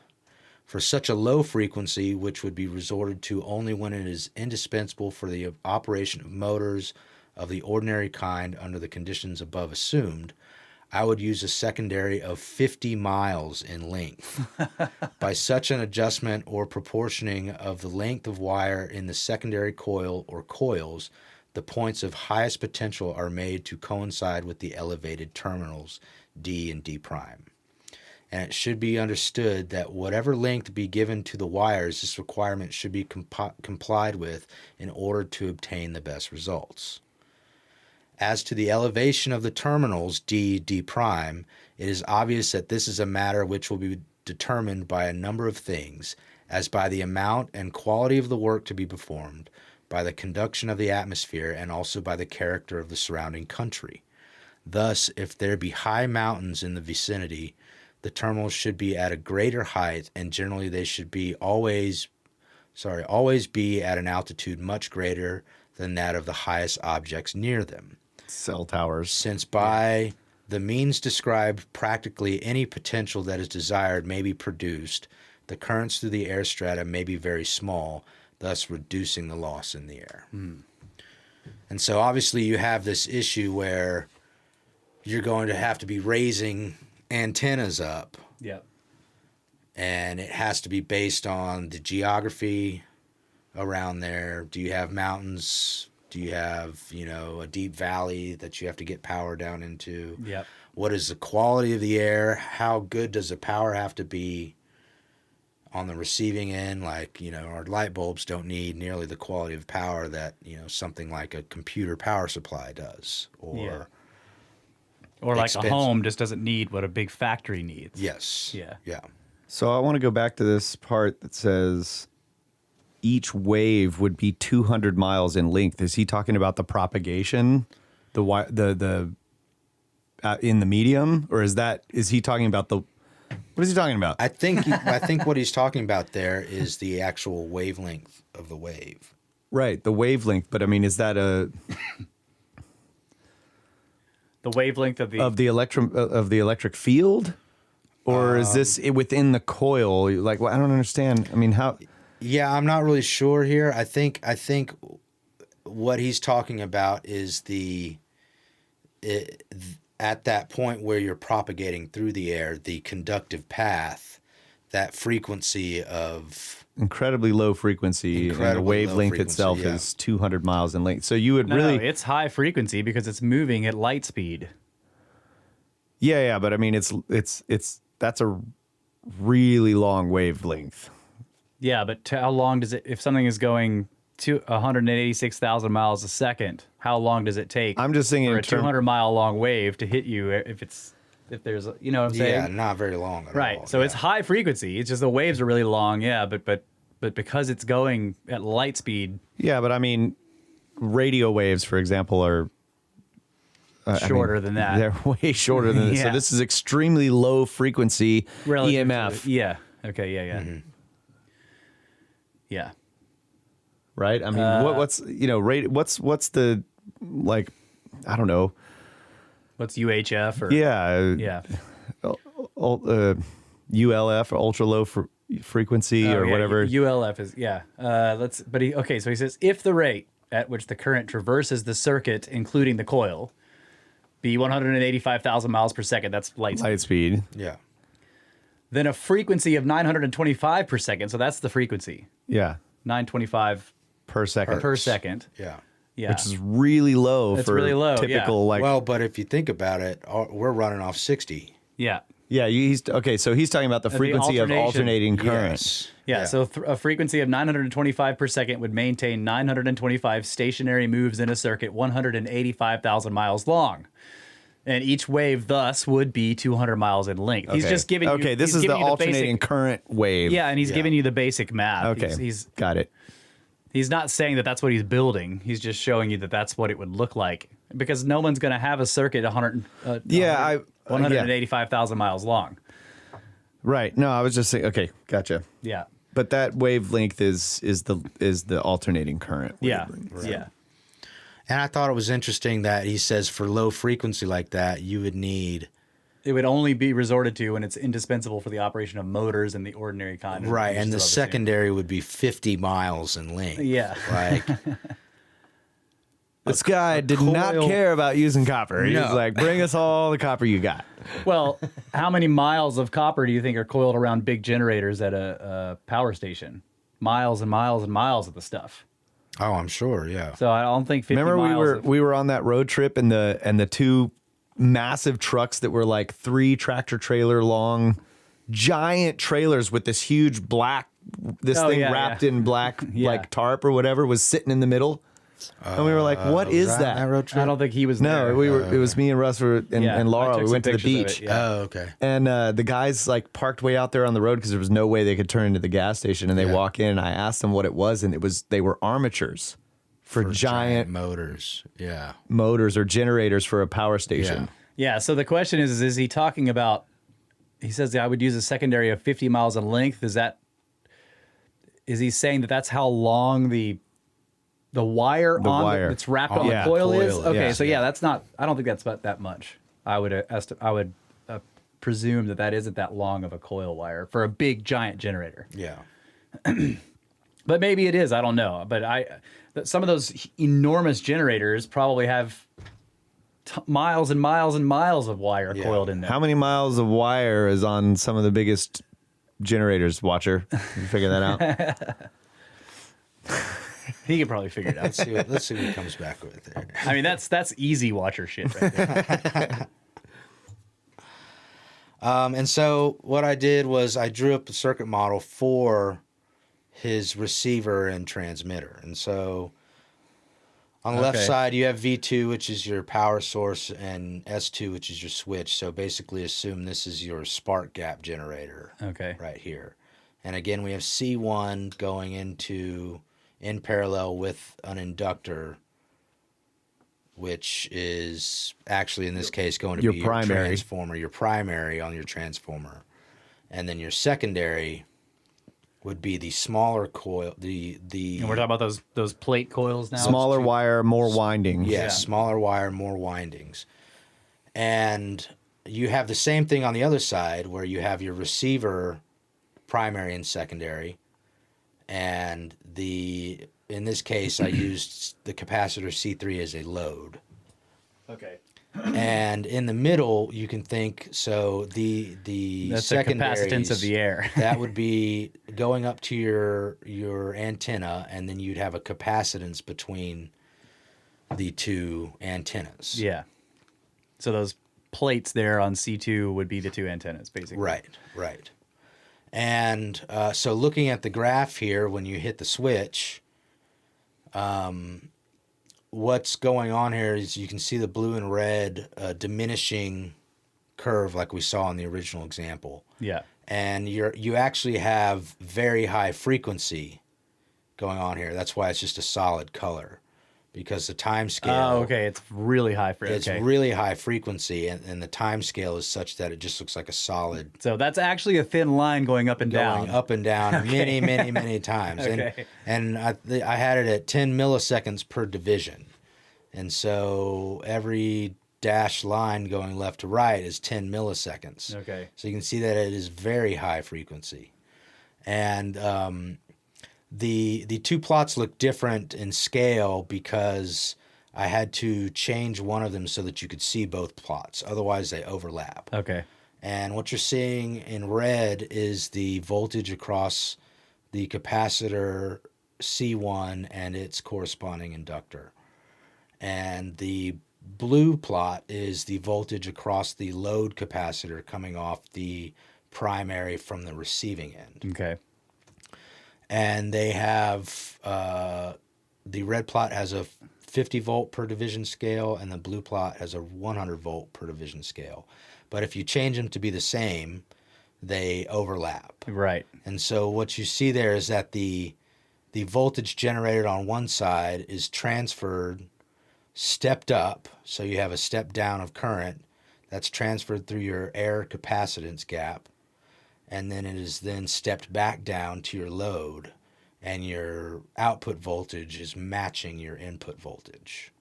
For such a low frequency, which would be resorted to only when it is indispensable for the operation of motors of the ordinary kind under the conditions above assumed, I would use a secondary of 50 miles in length. By such an adjustment or proportioning of the length of wire in the secondary coil or coils, the points of highest potential are made to coincide with the elevated terminals D and D prime. And it should be understood that whatever length be given to the wires, this requirement should be complied with in order to obtain the best results. As to the elevation of the terminals D, D prime, it is obvious that this is a matter which will be determined by a number of things, as by the amount and quality of the work to be performed, by the conduction of the atmosphere, and also by the character of the surrounding country. Thus, if there be high mountains in the vicinity, the terminals should be at a greater height, and generally they should be always be at an altitude much greater than that of the highest objects near them. Cell towers. Since by the means described practically any potential that is desired may be produced, the currents through the air strata may be very small, thus reducing the loss in the air. And so obviously you have this issue where you're going to have to be raising antennas up, Yep. and it has to be based on the geography around there. Do you have mountains? Do you have, a deep valley that you have to get power down into? Yep. What is the quality of the air? How good does the power have to be on the receiving end? Like, our light bulbs don't need nearly the quality of power that, something like a computer power supply does. Or like a expensive. home just doesn't need what a big factory needs. Yes. Yeah. Yeah. So I want to go back to this part that says each wave would be 200 miles in length. Is he talking about the propagation, the in the medium, or is he talking about what is he talking about? I think what he's talking about there is the actual wavelength of the wave. Right, the wavelength. But I mean, is that the wavelength of the electric field, or is this within the coil? Like, well, I don't understand. I mean, how? Yeah, I'm not really sure here. I think what he's talking about is at that point where you're propagating through the air, the conductive path, that frequency of Incredibly low frequency, and the wavelength itself is 200 miles in length. So you would No, it's high frequency because it's moving at light speed. Yeah, but I mean, that's a really long wavelength. Yeah, but how long does it, if something is going to 186,000 miles a second, how long does it take I'm just thinking for a 200-mile long wave to hit you if there's, you know what I'm saying? Yeah, not very long at all. Right. So yeah. it's high frequency. It's just the waves are really long. Yeah, but because it's going at light speed. Yeah, but I mean, radio waves, for example, are Shorter than that. They're way shorter than this. Yeah. So this is extremely low frequency Relative to- EMF. yeah. Okay, yeah. Yeah. right? I mean, what's rate? What's the like? I don't know. What's UHF or Yeah, ULF or ultra low frequency or whatever. ULF is so he says if the rate at which the current traverses the circuit, including the coil, be 185,000 miles per second, that's light speed. Light speed. Yeah. Then a frequency of 925 per second, so that's the frequency, Yeah, 925 per second. per second. Yeah. Yeah, Which is really low It's for really low, typical yeah. like. Well, but if you think about it, we're running off 60. yeah. yeah, so he's talking about the frequency of alternation. alternating current. Yes. Yeah, so a frequency of 925 per second would maintain 925 stationary moves in a circuit 185,000 miles long. And each wave thus would be 200 miles in length. He's Okay. just giving you Okay, this he's is the giving you alternating basic, current wave. yeah, and he's giving you the basic math. Okay. Got it. He's not saying that that's what he's building. He's just showing you that that's what it would look like because no one's going to have a circuit 185,000 miles long. Right. No, I was just saying. Okay, gotcha. Yeah. But that wavelength is the alternating current. Yeah. wavelength. Yeah. And I thought it was interesting that he says for low frequency like that, you would need. It would only be resorted to when it's indispensable for the operation of motors and the ordinary kind. of Right. uses And the of steam. secondary would be 50 miles in length. Yeah. Like, This guy did not coil- care about using copper. He was No. like, bring us all the copper you got. Well, how many miles of copper do you think are coiled around big generators at a power station? Miles and miles and miles of the stuff. oh, I'm sure. Yeah. So I don't think 50 Remember miles we were on that road trip and the two massive trucks that were like 3 tractor trailer long, giant trailers with this huge black thing wrapped in black Yeah. like tarp or whatever was sitting in the middle. And we were like, what is that? road trip? I don't think he was No, there. it was me and Russ and Yeah, I Laura. took We some went to the pictures of beach. it, yeah. Oh, okay. And the guys like parked way out there on the road because there was no way they could turn into the gas station. And they Yeah. walk in and I asked them what it was. And they were armatures for giant motors. Yeah. motors or generators for a power station. Yeah, so the question is he talking about, he says I would use a secondary of 50 miles in length. Is he saying that that's how long the wire that's wrapped on Yeah. the coil is? Coil, Okay, yeah. so that's not, I don't think that's about that much. I would presume that isn't that long of a coil wire for a big giant generator. Yeah. But maybe it is, I don't know. But some of those enormous generators probably have miles and miles and miles of wire Yeah. coiled in there. How many miles of wire is on some of the biggest generators, Watcher? You figure that out? He could probably figure it out. Let's see what he comes back with there. I mean, that's easy Watcher shit right there. And so what I did was I drew up a circuit model for his receiver and transmitter. And so on the left Okay. side, you have V2, which is your power source, and S2, which is your switch. So basically assume this is your spark gap generator Okay. right here. And again, we have C1 going in parallel with an inductor, which is actually in this case going to Your be primary. your transformer, your primary on your transformer. And then your secondary would be the smaller coil, the And we're talking about those plate coils now. Smaller wire, more winding. yeah, smaller wire, more windings. And you have the same thing on the other side where you have your receiver primary and secondary. And in this case, I used the capacitor C3 as a load. Okay. And in the middle, you can think, so the That's the capacitance of secondaries, the air. that would be going up to your antenna, and then you'd have a capacitance between the two antennas. Yeah. So those plates there on C2 would be the two antennas, basically. Right. And so looking at the graph here, when you hit the switch, what's going on here is you can see the blue and red diminishing curve like we saw in the original example. Yeah. And you actually have very high frequency going on here. That's why it's just a solid color, because the time scale. Oh, okay. It's really high for It's okay. really high frequency, and the time scale is such that it just looks like a solid So that's actually a thin line going up and going down. up and down many times. Okay. And I had it at 10 milliseconds per division. And so every dashed line going left to right is 10 milliseconds. Okay. So you can see that it is very high frequency. And the two plots look different in scale because I had to change one of them so that you could see both plots. Otherwise, they overlap. Okay. And what you're seeing in red is the voltage across the capacitor C1 and its corresponding inductor. And the blue plot is the voltage across the load capacitor coming off the primary from the receiving end. Okay. And they have, the red plot has a 50 volt per division scale, and the blue plot has a 100 volt per division scale. But if you change them to be the same, they overlap. Right. And so what you see there is that the voltage generated on one side is transferred, stepped up, so you have a step down of current that's transferred through your air capacitance gap, and then it is then stepped back down to your load, and your output voltage is matching your input voltage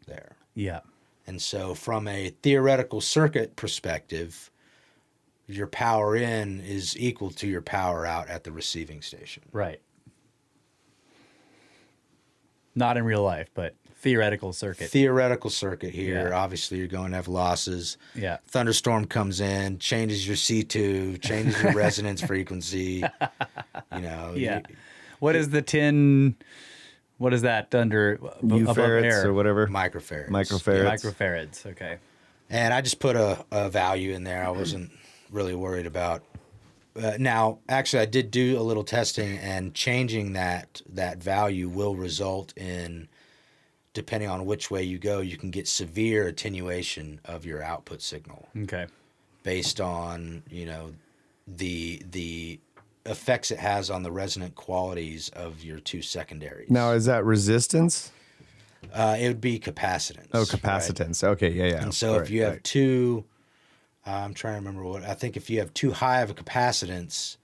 there. Yeah. And so from a theoretical circuit perspective, your power in is equal to your power out at the receiving station. Right. Not in real life, but theoretical circuit. Theoretical circuit here. Yeah. Obviously, you're going to have losses. Yeah. Thunderstorm comes in, changes your C2, changes your resonance frequency. You know. Yeah. What is the 10? What is that under above Farads air? or whatever. Microfarads. Microfarads. Microfarads. Okay. And I just put a value in there. I wasn't really worried about. Now, actually, I did do a little testing, and changing that value will result in, depending on which way you go, you can get severe attenuation of your output signal Okay. based on, you know, the effects it has on the resonant qualities of your two secondaries. Now, is that resistance? It would be capacitance. Oh, right? capacitance. Okay, yeah. And so if you have two, I'm trying to remember what, I think if you have too high of a capacitance,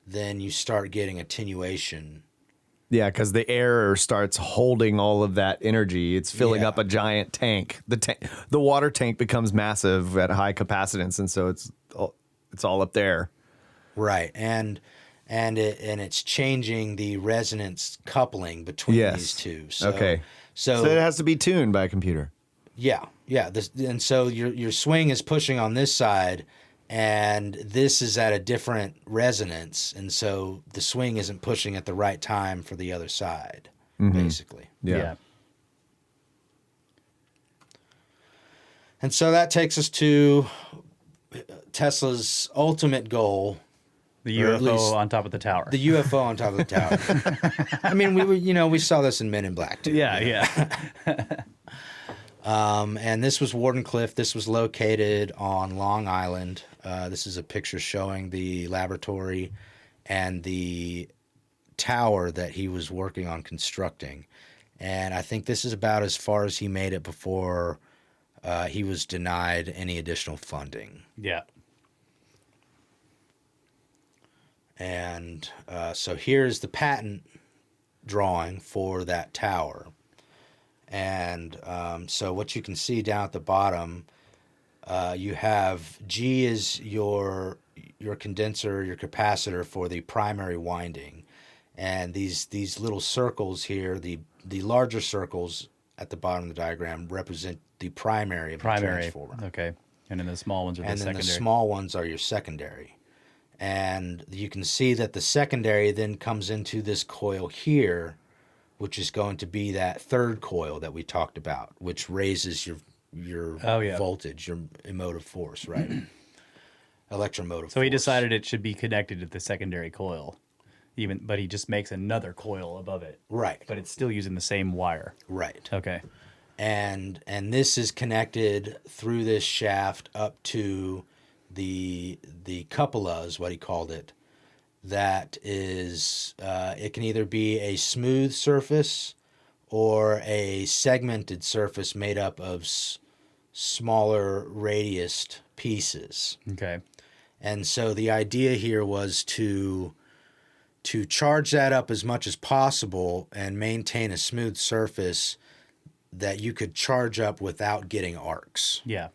then you start getting attenuation. Yeah, because the air starts holding all of that energy. It's filling Yeah. up a giant tank. The water tank becomes massive at high capacitance, and so it's all up there. Right. And it's changing the resonance coupling between Yes. these two. So, Okay. So, So it has to be tuned by a computer. yeah. And so your swing is pushing on this side, and this is at a different resonance, and so the swing isn't pushing at the right time for the other side, basically. Yeah. And so that takes us to Tesla's ultimate goal, The Or at UFO least on top of the tower. the UFO on top of the tower. I mean, we saw this in Men in Black too. yeah. And this was Wardencliff. This was located on Long Island. This is a picture showing the laboratory and the tower that he was working on constructing. And I think this is about as far as he made it before he was denied any additional funding. Yeah. And so here's the patent drawing for that tower. And so what you can see down at the bottom, you have G is your condenser, your capacitor for the primary winding. And these little circles here, the larger circles at the bottom of the diagram represent the primary of the transformer. Okay. And then the small ones are the And then secondary. the small ones are your secondary. And you can see that the secondary then comes into this coil here, which is going to be that third coil that we talked about, which raises your voltage, your emotive force, right? Electromotive So he force. decided it should be connected to the secondary coil, but he just makes another coil above it. Right. But it's still using the same wire. Right. Okay. And this is connected through this shaft up to the cupola is what he called it. That is, it can either be a smooth surface or a segmented surface made up of smaller radiused pieces. Okay. And so the idea here was to charge that up as much as possible and maintain a smooth surface that you could charge up without getting arcs. Yeah.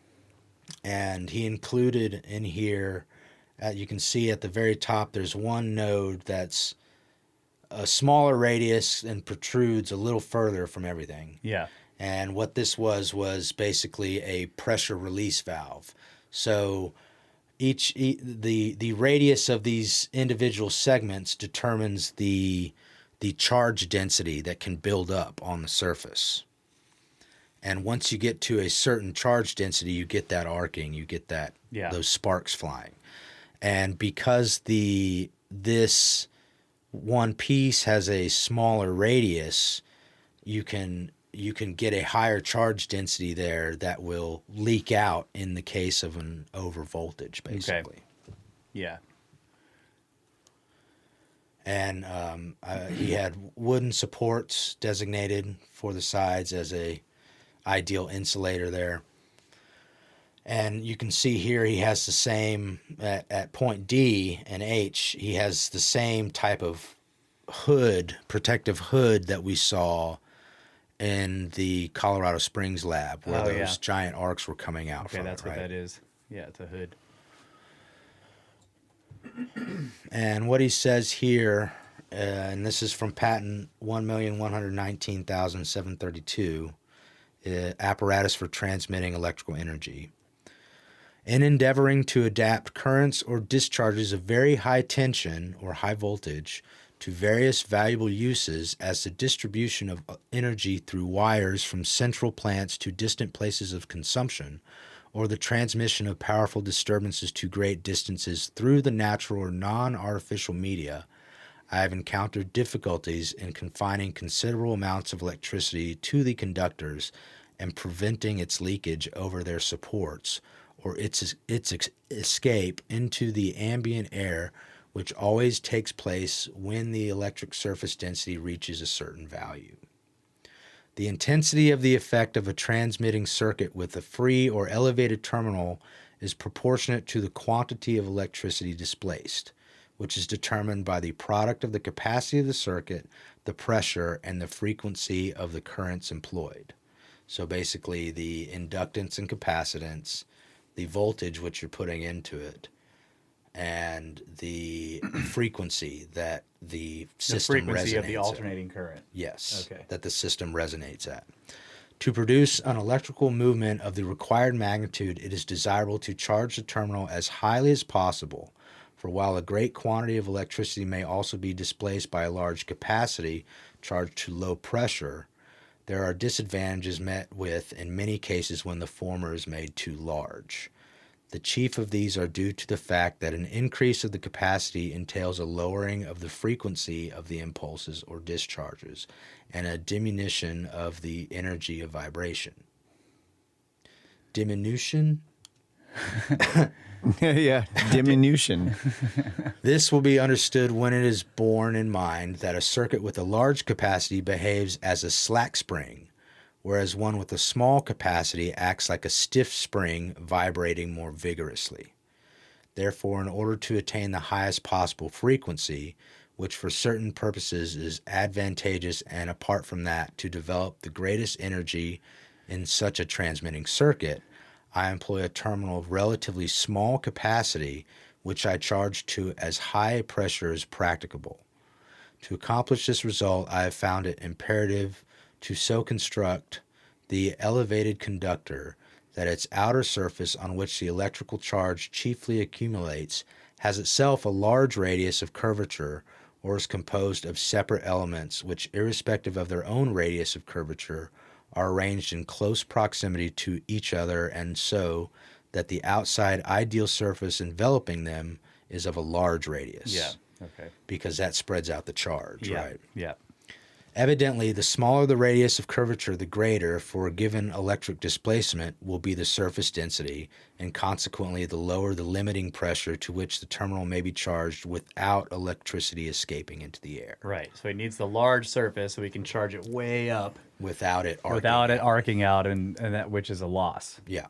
And he included in here, you can see at the very top, there's one node that's a smaller radius and protrudes a little further from everything. Yeah. And what this was basically a pressure release valve. So the radius of these individual segments determines the charge density that can build up on the surface. And once you get to a certain charge density, you get that arcing, you get that those sparks flying. And because this one piece has a smaller radius, you can get a higher charge density there that will leak out in the case of an overvoltage, basically. Okay. Yeah. And he had wooden supports designated for the sides as a ideal insulator there. And you can see here he has the same, at point D and H, he has the same type of hood, protective hood that we saw in the Colorado Springs lab where those giant arcs were coming out from that's it, right? what that is. Yeah, it's a hood. And what he says here, and this is from patent 1,119,732, apparatus for transmitting electrical energy. In endeavoring to adapt currents or discharges of very high tension or high voltage to various valuable uses as the distribution of energy through wires from central plants to distant places of consumption, or the transmission of powerful disturbances to great distances through the natural or non-artificial media, I have encountered difficulties in confining considerable amounts of electricity to the conductors and preventing its leakage over their supports, or its escape into the ambient air, which always takes place when the electric surface density reaches a certain value. The intensity of the effect of a transmitting circuit with a free or elevated terminal is proportionate to the quantity of electricity displaced, which is determined by the product of the capacity of the circuit, the pressure, and the frequency of the currents employed. So basically the inductance and capacitance, the voltage which you're putting into it, and the frequency that the system resonates. The frequency of the alternating current. Yes, Okay. that the system resonates at. To produce an electrical movement of the required magnitude, it is desirable to charge the terminal as highly as possible, for while a great quantity of electricity may also be displaced by a large capacity charged to low pressure, there are disadvantages met with in many cases when the former is made too large. The chief of these are due to the fact that an increase of the capacity entails a lowering of the frequency of the impulses or discharges and a diminution of the energy of vibration. Diminution? Yeah, diminution. This will be understood when it is borne in mind that a circuit with a large capacity behaves as a slack spring, whereas one with a small capacity acts like a stiff spring vibrating more vigorously. Therefore, in order to attain the highest possible frequency, which for certain purposes is advantageous, and apart from that, to develop the greatest energy in such a transmitting circuit, I employ a terminal of relatively small capacity, which I charge to as high a pressure as practicable. To accomplish this result, I have found it imperative to so construct the elevated conductor that its outer surface, on which the electrical charge chiefly accumulates, has itself a large radius of curvature, or is composed of separate elements which, irrespective of their own radius of curvature, are arranged in close proximity to each other, and so that the outside ideal surface enveloping them is of a large radius. Yeah. Okay. Because that spreads out the charge, Yeah. right? Yeah. Evidently, the smaller the radius of curvature, the greater for a given electric displacement will be the surface density, and consequently the lower the limiting pressure to which the terminal may be charged without electricity escaping into the air. Right. So he needs the large surface so we can charge it way up Without it arcing without it out. arcing out, and that which is a loss. Yeah.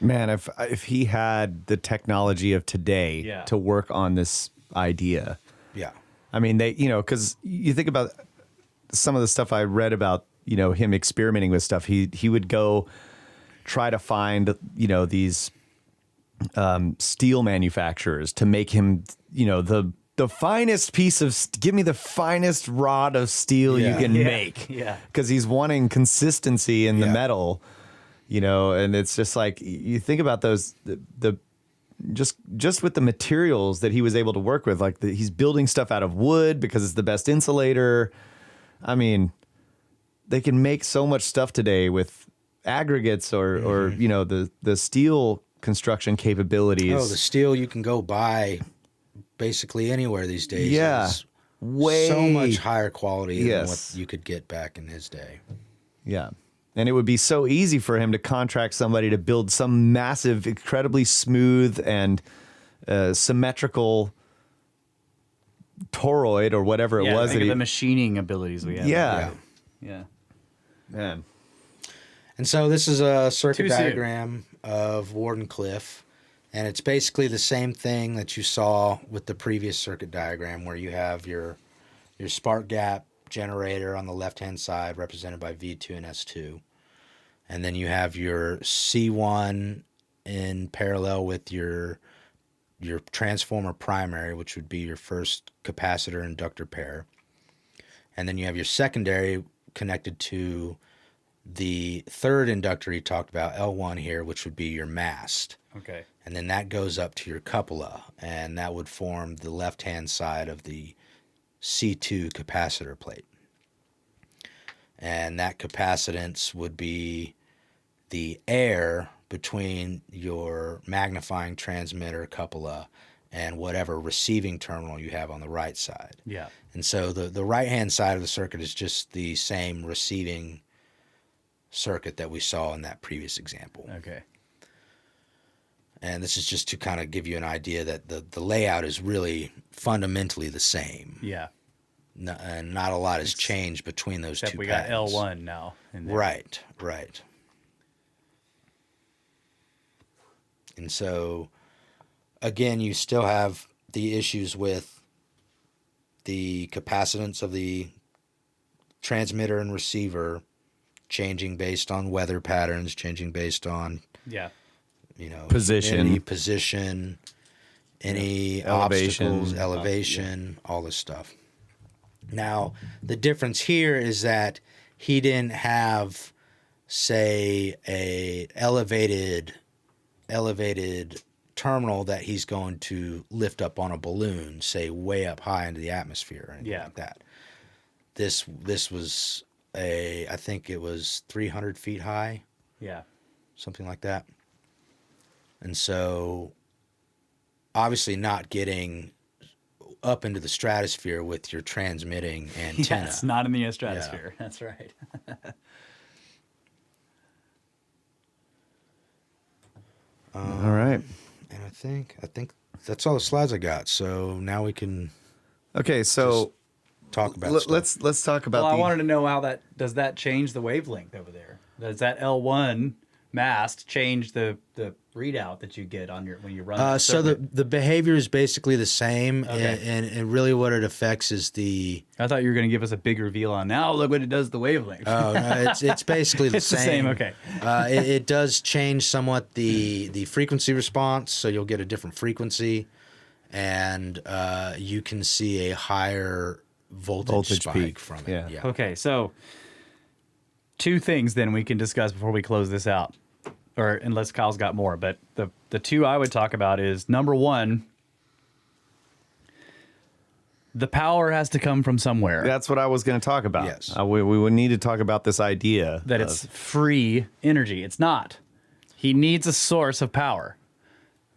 Man, if he had the technology of today Yeah. to work on this idea, Yeah. I mean, because you think about some of the stuff I read about, him experimenting with stuff. He would go try to find, these steel manufacturers to make him, the finest piece of, give me the finest rod of steel you can make. Yeah. Because he's wanting consistency in the Yeah. metal, and it's just like, you think about those, just with the materials that he was able to work with, like he's building stuff out of wood because it's the best insulator. I mean, they can make so much stuff today with aggregates or the steel construction capabilities. Oh, the steel you can go buy basically anywhere these days. Yeah. Is Way so much higher quality than what Yes. you could get back in his day. Yeah. And it would be so easy for him to contract somebody to build some massive, incredibly smooth and symmetrical toroid or whatever it Yeah, was. think That of he, the machining abilities we have. yeah. Yeah. Man. And so this is a circuit Too soon. diagram of Wardencliff, and it's basically the same thing that you saw with the previous circuit diagram, where you have your spark gap generator on the left-hand side represented by V2 and S2. And then you have your C1 in parallel with your transformer primary, which would be your first capacitor inductor pair. And then you have your secondary connected to the third inductor he talked about, L1 here, which would be your mast. Okay. And then that goes up to your cupola, and that would form the left-hand side of the C2 capacitor plate. And that capacitance would be the air between your magnifying transmitter cupola and whatever receiving terminal you have on the right side. Yeah. And so the right-hand side of the circuit is just the same receiving circuit that we saw in that previous example. Okay. And this is just to kind of give you an idea that the layout is really fundamentally the same. Yeah. And not a lot has changed between those Except two we patterns. got L1 now. In there. Right, right. And so, again, you still have the issues with the capacitance of the transmitter and receiver changing based on weather patterns, changing based on, Yeah. Position. humidity, position, any Elevation. obstacles, elevation, all this stuff. Now, the difference here is that he didn't have, say, a elevated terminal that he's going to lift up on a balloon, say way up high into the atmosphere or anything like that. This was I think it was 300 feet high, Yeah. something like that. And so, obviously not getting up into the stratosphere with your transmitting antenna. Yeah, it's not in the stratosphere. That's right. All right. And I think that's all the slides I got. So now we can Okay, so talk about stuff. let's talk about Well, I the wanted to know how does that change the wavelength over there? Does that L1 mast change the readout that you get on when you run? So the behavior is basically the same, Okay. and really what it affects is the I thought you were going to give us a big reveal on now. Look what it does to the wavelength. no, it's basically the It's same. the same. Okay. It does change somewhat the frequency response, so you'll get a different frequency, and you can see a higher voltage spike peak. from it. Yeah. Okay, so two things then we can discuss before we close this out, or unless Kyle's got more. But the two I would talk about is, number one, the power has to come from somewhere. That's what I was going to talk about. Yes. We would need to talk about this idea That it's free energy. It's not. He needs a source of power.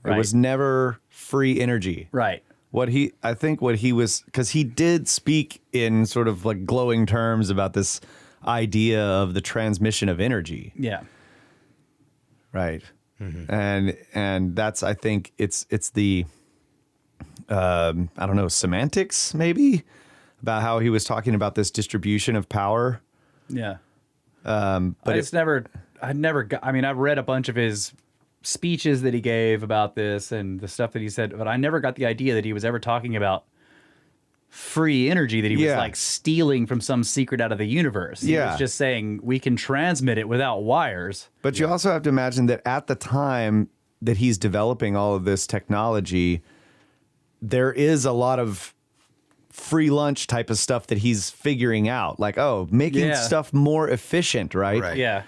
it was never free energy. Right. I think what he was, because he did speak in sort of like glowing terms about this idea of the transmission of energy. Yeah. Right. And that's, I think it's the, I don't know, semantics maybe about how he was talking about this distribution of power. Yeah. But I've read a bunch of his speeches that he gave about this and the stuff that he said, but I never got the idea that he was ever talking about free energy, that he was like stealing from some secret out of the universe. He was just saying we can transmit it without wires. But you also have to imagine that at the time that he's developing all of this technology, there is a lot of free lunch type of stuff that he's figuring out, like, making stuff more efficient, right? Yeah.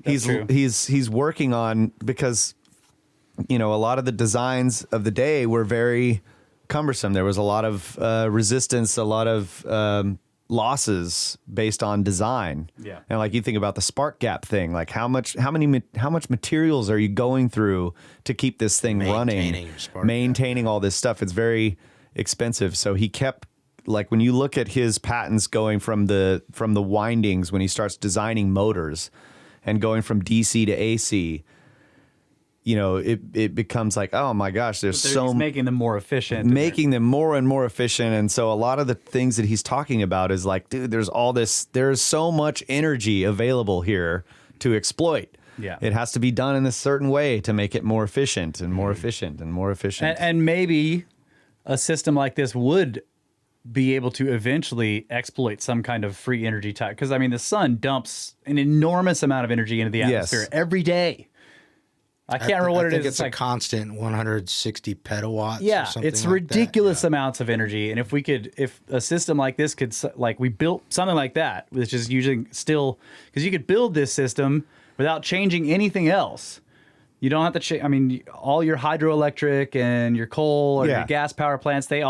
True. He's working on, because a lot of the designs of the day were very cumbersome. There was a lot of resistance, a lot of losses based on design. Yeah. And like you think about the spark gap thing, like how much materials are you going through to keep this thing running, maintaining all this stuff? It's very expensive. So he kept, like, when you look at his patents going from the windings, when he starts designing motors and going from DC to AC, it becomes like, oh my gosh, he's making them more efficient, making them more and more efficient. And so a lot of the things that he's talking about is like, dude, there's so much energy available here to exploit. Yeah. It has to be done in a certain way to make it more efficient and more efficient and more efficient. And maybe a system like this would be able to eventually exploit some kind of free energy type. Because, the sun dumps an enormous amount of energy into the atmosphere every day. I can't remember what it is. It's a constant 160 petawatts. Yeah, or something it's like ridiculous amounts of energy. And if a system like this could, like we built something like that, which is using still, because you could build this system without changing anything else. You don't have to change. All your hydroelectric and your coal or your gas power plants, they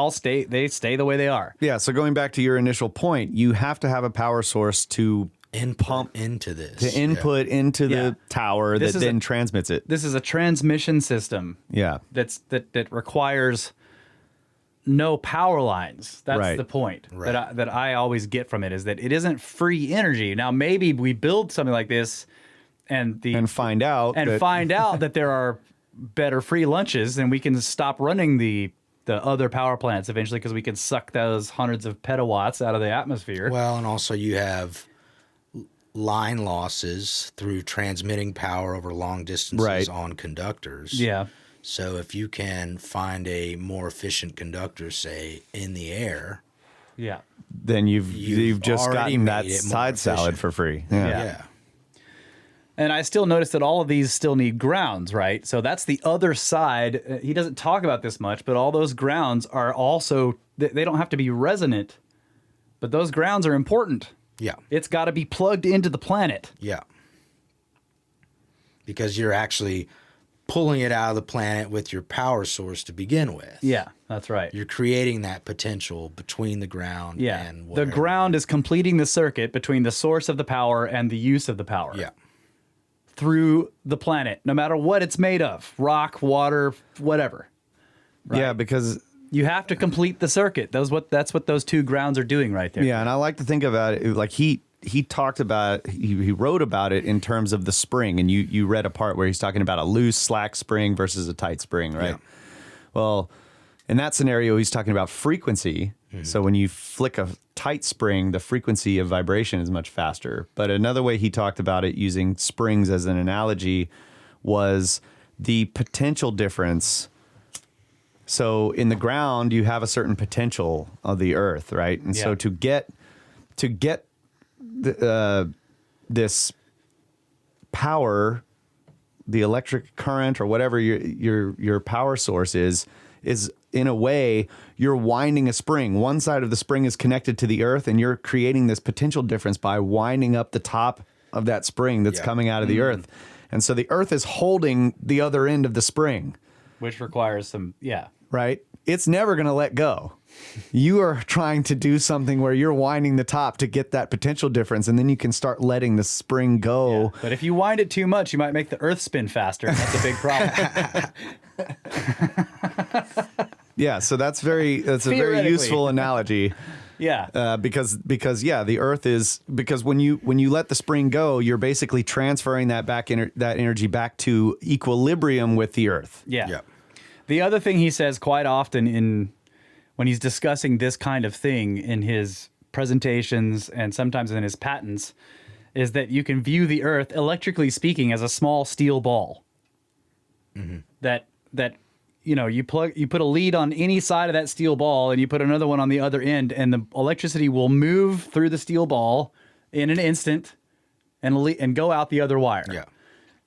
stay the way they are. Yeah. So going back to your initial point, you have to have a power source to pump into this, to input into the tower that then transmits it. This is a transmission system. Yeah. That requires no power lines. That's the point that I always get from it, is that it isn't free energy. Now, maybe we build something like this and find out that there are better free lunches, and we can stop running the other power plants eventually, because we can suck those hundreds of petawatts out of the atmosphere. Well, and also you have line losses through transmitting power over long distances on conductors. Yeah. So if you can find a more efficient conductor, say in the air, then you've just gotten that side salad for free. Yeah. And I still notice that all of these still need grounds, right? So that's the other side. He doesn't talk about this much, but all those grounds are also, they don't have to be resonant, but those grounds are important. Yeah. It's got to be plugged into the planet. Yeah. Because you're actually pulling it out of the planet with your power source to begin with. Yeah, that's right. You're creating that potential between the ground and whatever. The ground is completing the circuit between the source of the power and the use of the power. Yeah. Through the planet, no matter what it's made of, rock, water, whatever. Right? Yeah, because you have to complete the circuit. That's what those two grounds are doing right there. Yeah, and I like to think about it like he talked about it, he wrote about it in terms of the spring, and you read a part where he's talking about a loose, slack spring versus a tight spring, right? Yeah. Well, in that scenario, he's talking about frequency. Mm-hmm. So when you flick a tight spring, the frequency of vibration is much faster. But another way he talked about it, using springs as an analogy, was the potential difference. So in the ground, you have a certain potential of the earth, right? And so to get this power, the electric current or whatever your power source is in a way, you're winding a spring. One side of the spring is connected to the earth, and you're creating this potential difference by winding up the top of that spring that's coming out of the earth. And so the earth is holding the other end of the spring. Which requires some, right? It's never going to let go. You are trying to do something where you're winding the top to get that potential difference, and then you can start letting the spring go. Yeah. But if you wind it too much, you might make the earth spin faster. That's a big problem. Yeah, so that's a very Theoretically. useful analogy. Yeah. Because the Earth is, because when you let the spring go, you're basically transferring that that energy back to equilibrium with the Earth. Yeah. Yeah. The other thing he says quite often when he's discussing this kind of thing in his presentations and sometimes in his patents is that you can view the Earth, electrically speaking, as a small steel ball. Mm-hmm. That you put a lead on any side of that steel ball and you put another one on the other end, and the electricity will move through the steel ball in an instant and go out the other wire. Yeah.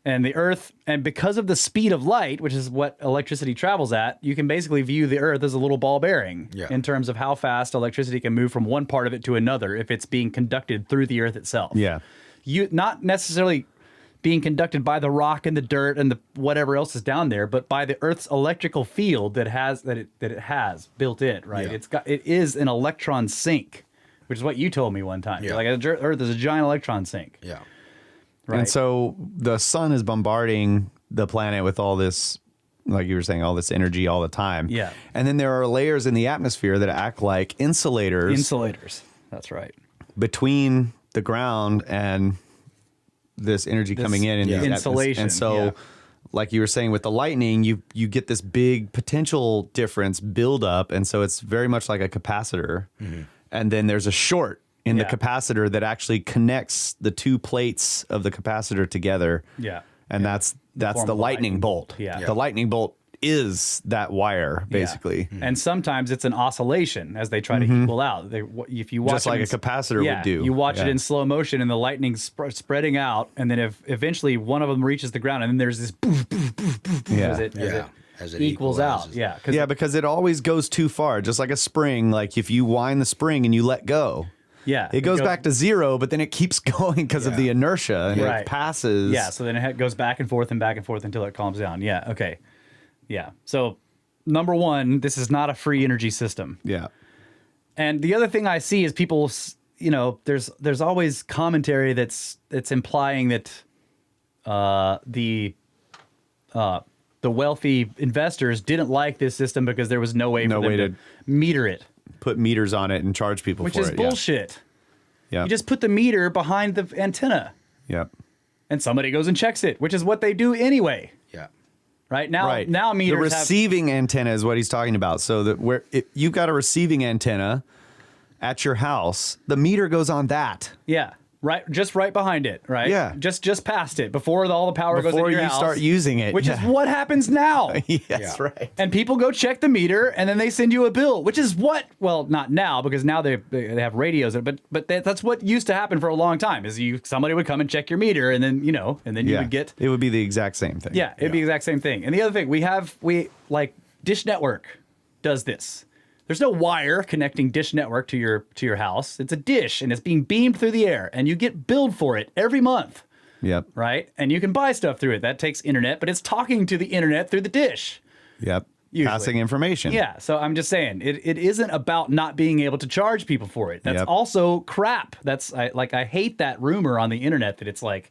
And the Earth, and because of the speed of light, which is what electricity travels at, you can basically view the Earth as a little ball bearing in terms of how fast electricity can move from one part of it to another if it's being conducted through the Earth itself. Yeah. You not necessarily being conducted by the rock and the dirt and the whatever else is down there, but by the Earth's electrical field that it has built in, right? Yeah. It is an electron sink, which is what you told me one time. Yeah. Like Earth is a giant electron sink. Yeah. Right. And so the sun is bombarding the planet with all this, like you were saying, all this energy all the time. Yeah. And then there are layers in the atmosphere that act like insulators That's right. between the ground and this energy coming in. yeah. these Insulation, And so, yeah. like you were saying with the lightning, you get this big potential difference build up. And so it's very much like a capacitor. Mm-hmm. And then there's a short in the capacitor that actually connects the two plates of the capacitor together. Yeah. And that's form the of a lightning bolt. Yeah. The lightning bolt is that wire, basically. Yeah. And sometimes it's an oscillation as they try to equal out. If you watch Just like it a capacitor would do. You watch it in slow motion and the lightning spreading out, and then if eventually one of them reaches the ground, and then there's this poof, poof, poof, poof, poof as it equals out. equalizes. Yeah. Because it always goes too far. Just like a spring, like if you wind the spring and you let go, it goes back to zero, but then it keeps going because of the inertia, and it passes. Yeah, so then it goes back and forth until it calms down. Yeah, okay. Yeah. So, number one, this is not a free energy system. Yeah. And the other thing I see is people, there's always commentary that's implying that the wealthy investors didn't like this system because there was no way for them to meter it. Put meters on it and charge people Which for it. is bullshit. Yeah. You just put the meter behind the antenna Yeah. and somebody goes and checks it, which is what they do anyway. Yeah. Right now, Right. now meters the receiving antenna is what he's talking about. So that if you've got a receiving antenna at your house, the meter goes on that. Yeah. Just right behind it, right? Yeah. Just past it before all the power goes into Before your you house, start using it. which is what happens now. Yes, right. And people go check the meter, and then they send you a bill, which is well, not now because now they have radios, but that's what used to happen for a long time. Is somebody would come and check your meter, and then you would get It would be the exact same thing. Yeah, it'd be the exact same thing. And the other thing we like Dish Network does this. There's no wire connecting Dish Network to your house. It's a dish, and it's being beamed through the air, and you get billed for it every month. Yep. Right? And you can buy stuff through it. That takes internet, but it's talking to the internet through the dish. Yep. Usually. Passing information. Yeah, so I'm just saying, it isn't about not being able to charge people for it. That's Yep. also crap. I hate that rumor on the internet that it's like,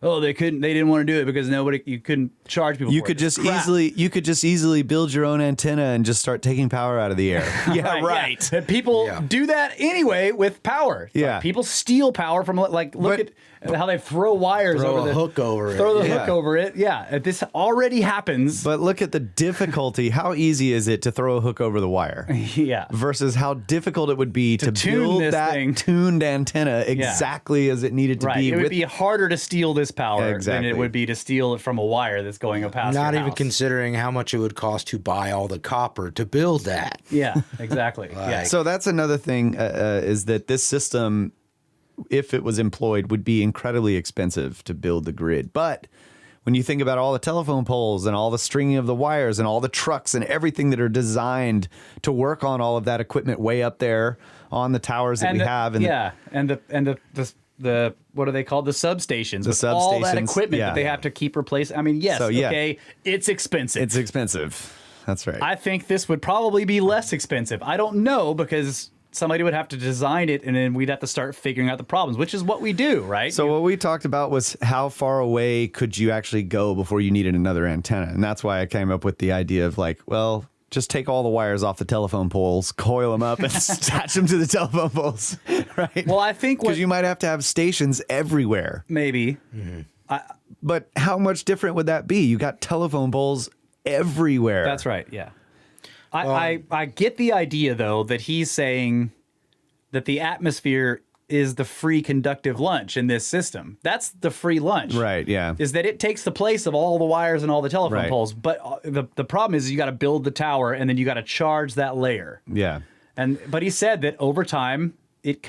oh, they didn't want to do it because you couldn't charge people You for could it. just easily build your own antenna and just start taking power out of the air. Yeah, right. Yeah. People do that anyway with power. It's Yeah. like people steal power from look at how they throw wires Throw over a hook over it. Throw the Yeah. hook over it. Yeah, this already happens. But look at the difficulty. How easy is it to throw a hook over the wire? Yeah. Versus how difficult it would be to tune build this that thing. tuned antenna exactly as it needed to Right. be. It would be harder to steal this power than Exactly. it would be to steal it from a wire that's going past Not your even house. considering how much it would cost to buy all the copper to build that. Yeah, exactly. Yeah. So that's another thing is that this system, if it was employed, would be incredibly expensive to build the grid. But when you think about all the telephone poles and all the stringing of the wires and all the trucks and everything that are designed to work on all of that equipment way up there on the towers that we have, and the what are they called? The substations. With all that substations, equipment yeah. that they have to keep replacing. I mean, yes, So, yeah. okay, it's expensive. it's expensive. That's right. I think this would probably be less expensive. I don't know because somebody would have to design it and then we'd have to start figuring out the problems, which is what we do, right? So what we talked about was how far away could you actually go before you needed another antenna? And that's why I came up with the idea of like, well, Just take all the wires off the telephone poles, coil them up, and attach them to the telephone poles, right? Well, I think because you might have to have stations everywhere. maybe. But how much different would that be? You got telephone poles everywhere. That's right. Yeah. I get the idea, though, that he's saying that the atmosphere is the free conductive lunch in this system. That's the free lunch. Right, yeah. Is that it takes the place of all the wires and all the telephone Right. poles. But the problem is you got to build the tower and then you got to charge that layer. Yeah. But he said that over time it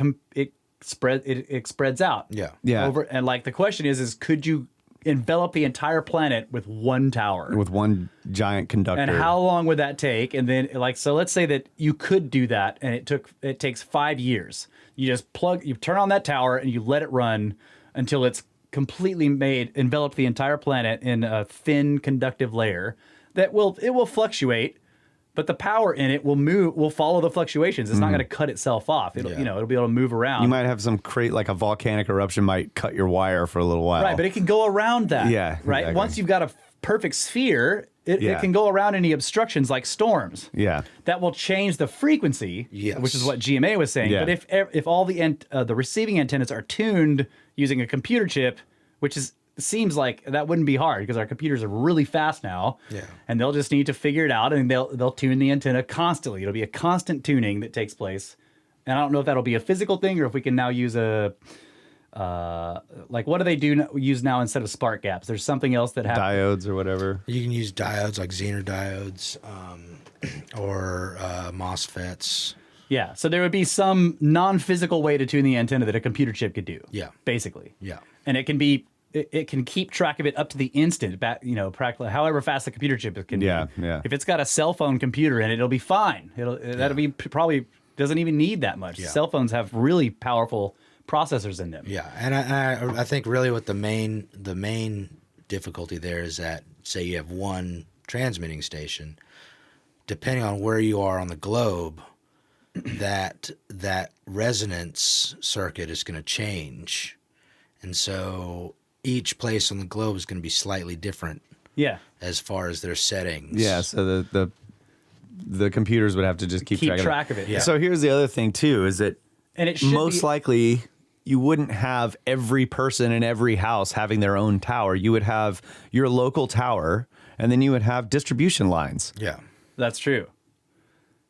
spreads out. Yeah. Yeah. And like the question is could you envelop the entire planet with one tower? With one giant conductor. And how long would that take? And then, so let's say that you could do that, and it takes 5 years. You just you turn on that tower, and you let it run until it's completely envelop the entire planet in a thin conductive layer it will fluctuate, but the power in it will follow the fluctuations. It's not going to cut itself off. It'll be able to move around. You might have some like a volcanic eruption might cut your wire for a little while. Right, but it can go around that. Yeah, Right. exactly. Once you've got a perfect sphere, it Yeah. can go around any obstructions like storms. Yeah. That will change the frequency, Yes. which is what GMA was saying. Yeah. But if all the receiving antennas are tuned using a computer chip, which seems like that wouldn't be hard because our computers are really fast now. Yeah. And they'll just need to figure it out, and they'll tune the antenna constantly. It'll be a constant tuning that takes place. And I don't know if that'll be a physical thing or if we can now use like what do they use now instead of spark gaps? There's something else that happens. Diodes or whatever. You can use diodes like Zener diodes or MOSFETs. Yeah, so there would be some non-physical way to tune the antenna that a computer chip could do. Yeah. Basically. Yeah. And it can keep track of it up to the instant, practically however fast the computer chip can Yeah, be. yeah. If it's got a cell phone computer in it, it'll be fine. That'll be probably doesn't even need that much. Yeah. Cell phones have really powerful processors in them. Yeah, and I think really what the main difficulty there is that, say you have one transmitting station, depending on where you are on the globe, that resonance circuit is going to change, and so each place on the globe is going to be slightly different. Yeah. As far as their settings. Yeah, so the computers would have to just keep track of it. Yeah. So here's the other thing too, is that And it should most likely you wouldn't have every person in every house having their own tower. You would have your local tower, and then you would have distribution lines. Yeah. That's true.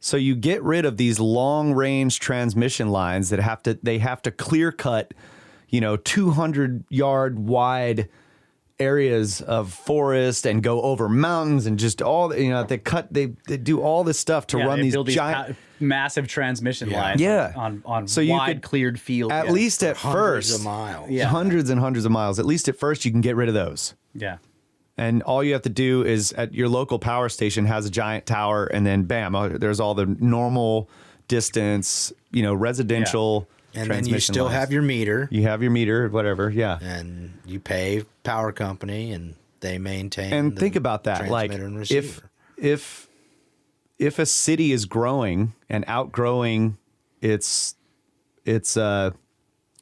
So you get rid of these long range transmission lines that have to clear cut, 200-yard wide areas of forest and go over mountains and just all, they do all this stuff to run they these build giant massive transmission lines Yeah. on So you wide could- cleared fields. at Yeah. least at Hundreds first, of miles. Yeah. hundreds and hundreds of miles. At least at first, you can get rid of those. Yeah. And all you have to do is at your local power station has a giant tower, and then bam, there's all the normal distance, residential And then you transmission still lines. have your meter, You have your meter, whatever, yeah. and you pay power company, and they maintain. And the think about that, like transmitter and receiver. if a city is growing and outgrowing its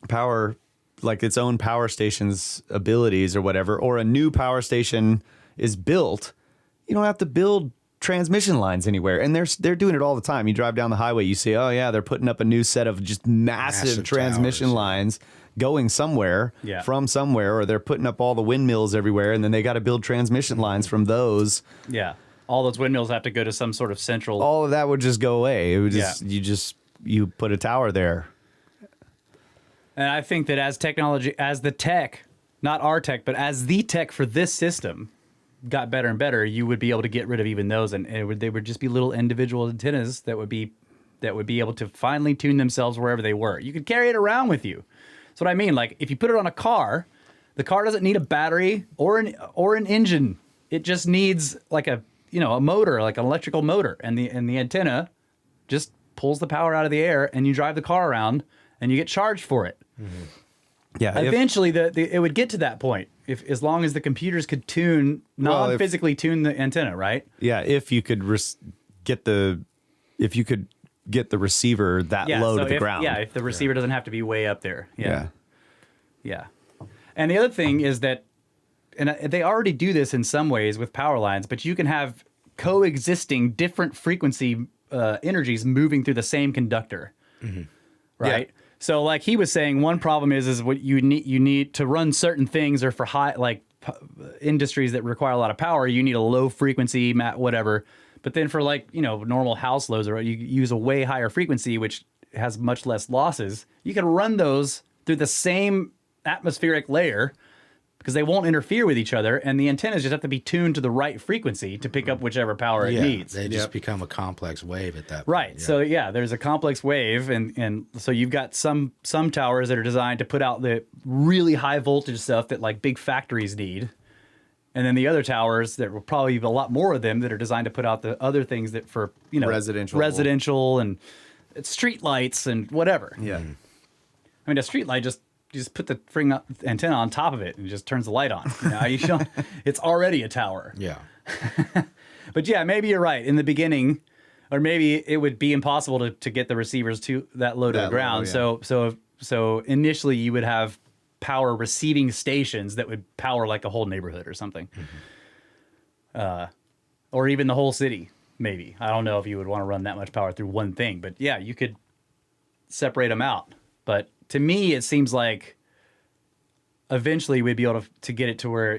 power, like its own power station's abilities or whatever, or a new power station is built, you don't have to build transmission lines anywhere. And they're doing it all the time. You drive down the highway, you see, oh yeah, they're putting up a new set of just massive transmission towers. lines going somewhere Yeah. from somewhere, or they're putting up all the windmills everywhere, and then they got to build transmission lines from those. Yeah. All those windmills have to go to some sort of central. All of that would just go away. It would just Yeah. you put a tower there. And I think that as the tech, not our tech, but as the tech for this system got better and better, you would be able to get rid of even those, and they would just be little individual antennas that would be able to finely tune themselves wherever they were. You could carry it around with you. That's what I mean. Like if you put it on a car, the car doesn't need a battery or an engine. It just needs like a motor, like an electrical motor, and the antenna just pulls the power out of the air, and you drive the car around, and you get charged for it. Yeah. Eventually, it would get to that point as long as the computers could non-physically tune the antenna, right? if you could get the receiver that low to the ground. Yeah, if the receiver doesn't have to be way up there. Yeah. Yeah. And the other thing is that, and they already do this in some ways with power lines, but you can have coexisting different frequency energies moving through the same conductor, right? Yeah. So like he was saying, one problem is what you need to run certain things, or for high industries that require a lot of power, you need a low frequency whatever. But then for like, normal house loads, or you use a way higher frequency, which has much less losses, you can run those through the same atmospheric layer because they won't interfere with each other, and the antennas just have to be tuned to the right frequency to pick up whichever power it needs. They just become a complex wave at that point. Right. Yeah. So there's a complex wave, and so you've got some towers that are designed to put out the really high voltage stuff that like big factories need. And then the other towers, there will probably be a lot more of them that are designed to put out the other things that for, residential and street lights and whatever. Yeah. I mean, a street light you just put the antenna on top of it and it just turns the light on. It's already a tower. Yeah. But yeah, maybe you're right. In the beginning, or maybe it would be impossible to get the receivers to that low to the ground. Low, yeah. So initially you would have power receiving stations that would power like a whole neighborhood or something. Or even the whole city, maybe. I don't know if you would want to run that much power through one thing, but yeah, you could separate them out. But to me, it seems like eventually we'd be able to get it to where,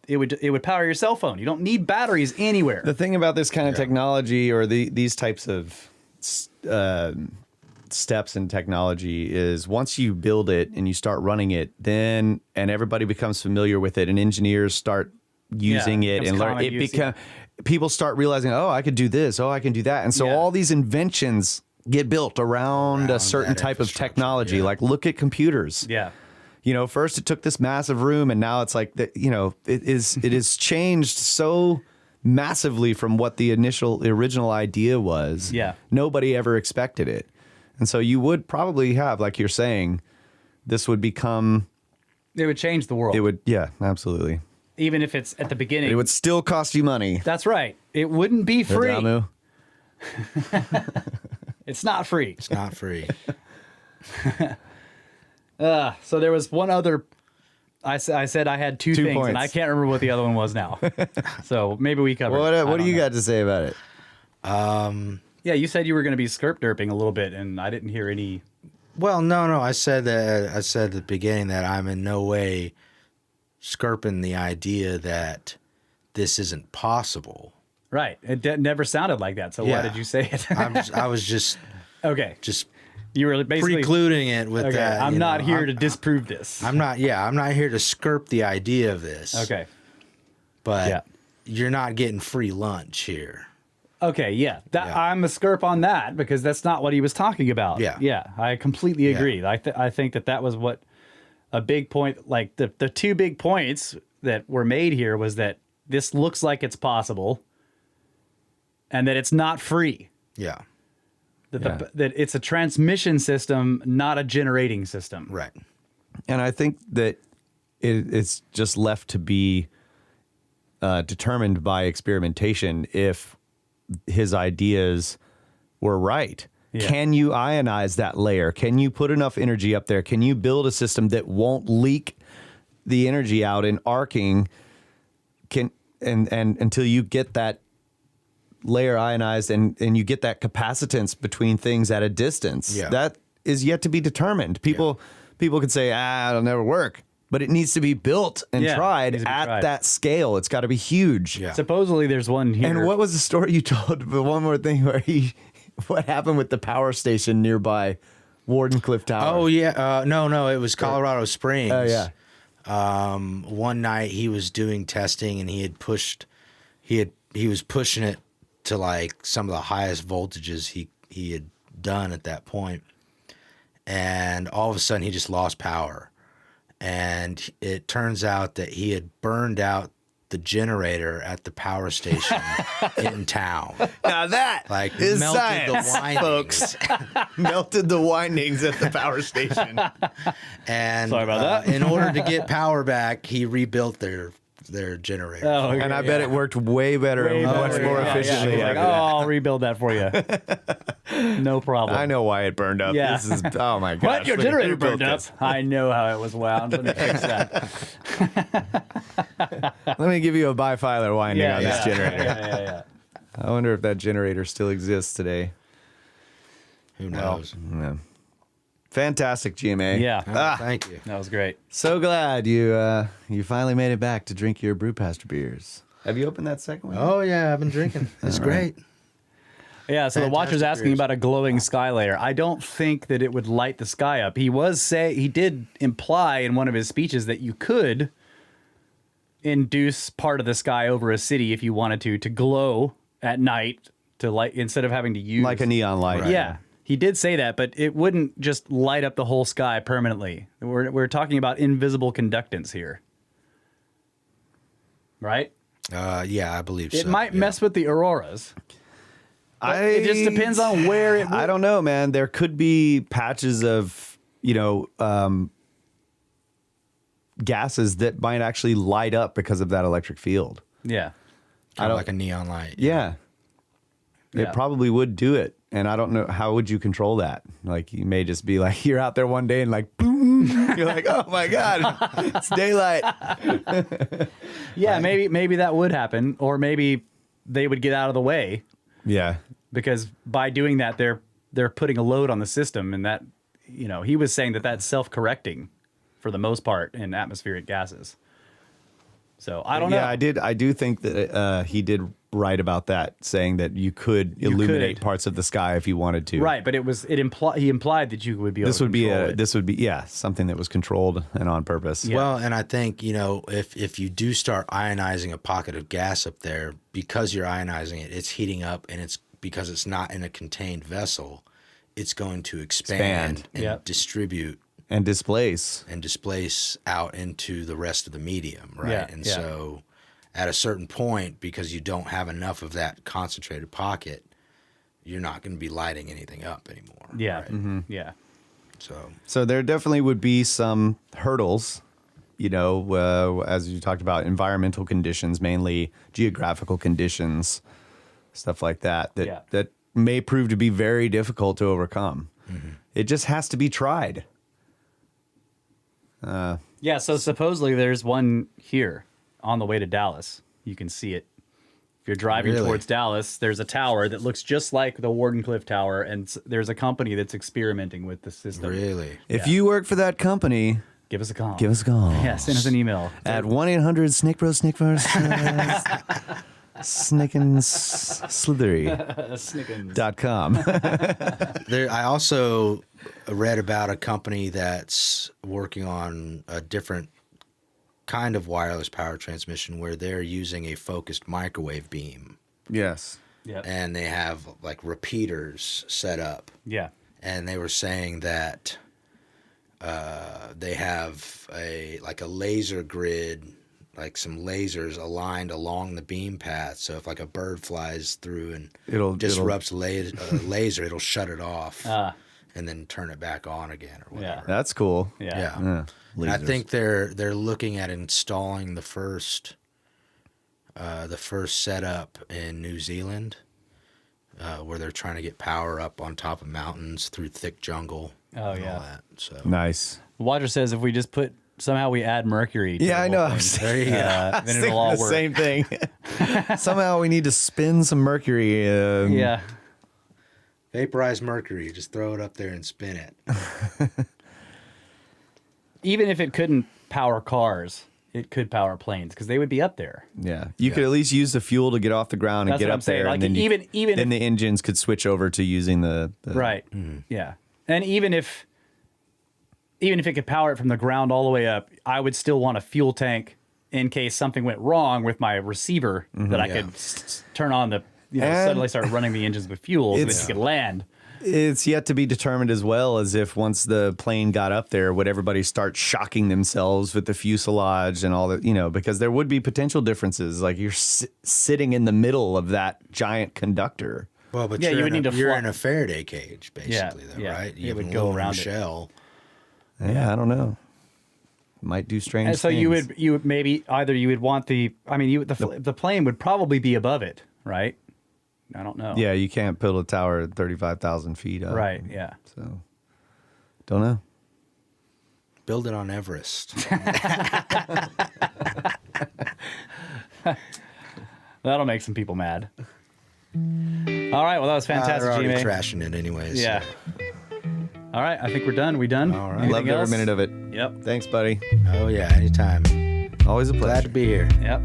it would power your cell phone. You don't need batteries anywhere. The thing about this kind of technology, or these types of steps in technology, is once you build it and you start running it, and everybody becomes familiar with it, and engineers start using it and learn it, people start realizing, oh, I could do this, oh, I can do that, and so all these inventions get built around a certain type of technology. Yeah. Like look at computers. Yeah. First it took this massive room, and now it's like that. It is changed so massively from what the original idea was. Yeah. Nobody ever expected it. And so you would probably have, like you're saying, this would become... It would change the world. It would, yeah, absolutely. Even if it's at the beginning. It would still cost you money. That's right. It wouldn't be free. Adamu. It's not free. It's not free. So there was one other... I said I had two things, points. and I can't remember what the other one was now. So maybe we covered it. What do you got to say about it? Yeah, you said you were going to be skirp derping a little bit, and I didn't hear any... Well, no. I said at the beginning that I'm in no way skirping the idea that this isn't possible. Right. It never sounded like that, so why did you say it? I was just okay. Just you were basically precluding it with that. I'm not here to disprove this. I'm not here to skirp the idea of this. Okay. But you're not getting free lunch here. Okay, yeah. I'm a skirp on that because that's not what he was talking about. Yeah. Yeah, I completely agree. I think that was what a big point, like the two big points that were made here was that this looks like it's possible and that it's not free. Yeah. That it's a transmission system, not a generating system. Right. And I think that it's just left to be determined by experimentation if his ideas were right. Yeah. Can you ionize that layer? Can you put enough energy up there? Can you build a system that won't leak the energy out in arcing? And until you get that layer ionized and you get that capacitance between things at a distance. Yeah. That is yet to be determined. People could say, it'll never work. But it needs to be built and tried at that scale. It's got to be huge. Yeah. Supposedly there's one here. And what was the story you told? But one more thing where what happened with the power station nearby Wardencliff Tower? Oh, yeah. No, it was Colorado Springs. Oh, yeah. One night he was doing testing and he was pushing it to like some of the highest voltages he had done at that point. And all of a sudden he just lost power. And it turns out that he had burned out the generator at the power station in town. Now that is melted science, the windings. folks. Melted the windings at the power station. And sorry about that. In order to get power back, he rebuilt their their generator. Oh, okay, And I bet it worked way better Way and much better. more Yeah, efficiently. yeah. Like, oh, I'll rebuild that for you. No problem. I know why it burned up. Yeah. This is, oh my gosh. What? Your look at generator who built burned up? this. I know how it was wound. Let me fix that. Let me give you a bifilar winding on this generator. Yeah. I wonder if that generator still exists today. Who knows? Yeah. Fantastic, GMA. Yeah. Oh, thank you. That was great. So glad you finally made it back to drink your Brewpastor beers. Have you opened that second one? Oh yeah, I've been drinking. It's great. Yeah, so the watcher's Fantastic asking beers. about a glowing sky layer. I don't think that it would light the sky up. He did imply in one of his speeches that you could induce part of the sky over a city if you wanted to glow at night to light instead of having to use Like a neon light. Right. Yeah. He did say that, but it wouldn't just light up the whole sky permanently. We're talking about invisible conductance here. Right? Yeah, I believe so. It might yeah. mess with the auroras. But it just depends on where it I don't know, man. There could be patches of, gases that might actually light up because of that electric field. Yeah. Kind of like a neon light. Yeah. Yeah. It probably would do it. And I don't know, how would you control that? Like, you may just be like, you're out there one day and like, boom. You're like, oh my God, it's daylight. Yeah, maybe that would happen, or maybe they would get out of the way Yeah. because by doing that they're putting a load on the system, and that he was saying that that's self-correcting for the most part in atmospheric gases. So I don't know. Yeah, I do think that he did write about that, saying that you could illuminate could. parts of the sky if you wanted to. Right, but he implied that you would be able This to would be control it. something that was controlled and on purpose. Yeah. Well, and I think, if you do start ionizing a pocket of gas up there, because you're ionizing it, it's heating up, and it's because it's not in a contained vessel, it's going to expand and Yep. distribute And displace. and displace out into the rest of the medium, right? Yeah, And yeah. so at a certain point, because you don't have enough of that concentrated pocket, you're not going to be lighting anything up anymore. Yeah. Right? Yeah. So there definitely would be some hurdles, as you talked about, environmental conditions, mainly geographical conditions, stuff like that, Yeah. that may prove to be very difficult to overcome. It just has to be tried. Yeah, so supposedly there's one here on the way to Dallas. You can see it. If you're driving Really? towards Dallas, there's a tower that looks just like the Wardencliff Tower, and there's a company that's experimenting with the system. Really? If you work for that company, Give us a call. give us a call. Yeah, send us an email. At 1-800-SNICKBROS, SNICKANSlithery.com. I also read about a company that's working on a different kind of wireless power transmission where they're using a focused microwave beam, Yes. Yep. and they have like repeaters set up, Yeah. and they were saying that they have a laser grid, like some lasers aligned along the beam path. So if like a bird flies through and It'll- disrupts a laser, it'll shut it off Ah. and then turn it back on again or whatever. That's cool. Yeah. Yeah. Yeah. And I Lasers. think they're looking at installing the first setup in New Zealand, where they're trying to get power up on top of mountains through thick jungle. Oh, and yeah. all that. So Nice. Watcher says if we just somehow we add mercury to Yeah, the I whole know. thing, I'm saying- there you go. then Thinking it'll all the work. same thing. Somehow we need to spin some mercury. Yeah. Vaporize mercury. Just throw it up there and spin it. Even if it couldn't power cars, it could power planes because they would be up there. Yeah, you could at least use the fuel to get off the ground and That's get what up I'm saying. there, Like, and then even then if- the engines could switch over to using the Right. Yeah. And even if it could power it from the ground all the way up, I would still want a fuel tank in case something went wrong with my receiver that I Yeah. could turn on the And- suddenly start running the engines with fuel so that It's- you could land. It's yet to be determined as well as if once the plane got up there, would everybody start shocking themselves with the fuselage and all that, because there would be potential differences. Like you're sitting in the middle of that giant conductor. Well, but Yeah, you're, you would in, need to you're fly- in a Faraday cage, basically, though, yeah. right? It You have would an go aluminum around it. shell. Yeah, I don't know. might do strange And so things. you would maybe either you would want the plane would probably be above it, right? I don't know. Yeah, you can't build a tower at 35,000 feet up. Right. Yeah. So, don't know. Build it on Everest. That'll make some people mad. All right. Well, that was fantastic, They're already G-May. trashing it anyways. Yeah. All right. I think we're done. We done? All right. Anything Loved every else? minute of it. Yep. Thanks, buddy. Oh yeah, anytime. Always a pleasure. Glad to be here. Yep.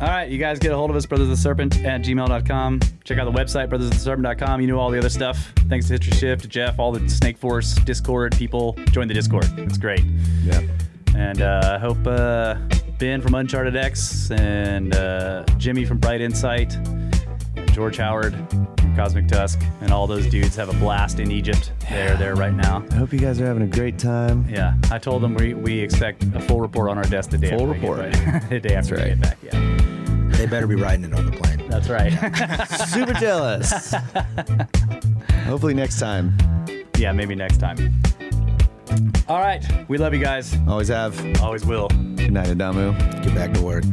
All right, you guys get a hold of us, brothersoftheserpent@gmail.com. Check out the website, brothersoftheserpent.com. You know all the other stuff. Thanks to History Shift, to Jeff, all the Snake Force Discord people. Join the Discord. It's great. Yeah. And I hope Ben from Uncharted X and Jimmy from Bright Insight and George Howard from Cosmic Tusk and all those dudes have a blast in Egypt. They're there right now. I hope you guys are having a great time. Yeah, I told them we expect a full report on our desk the day Full after report. we get back. The day after we get back, yeah. They better be riding it on the plane. That's right. Super jealous. Hopefully next time. Yeah, maybe next time. All right. We love you guys. Always have. Always will. Good night, Adamu. Get back to work.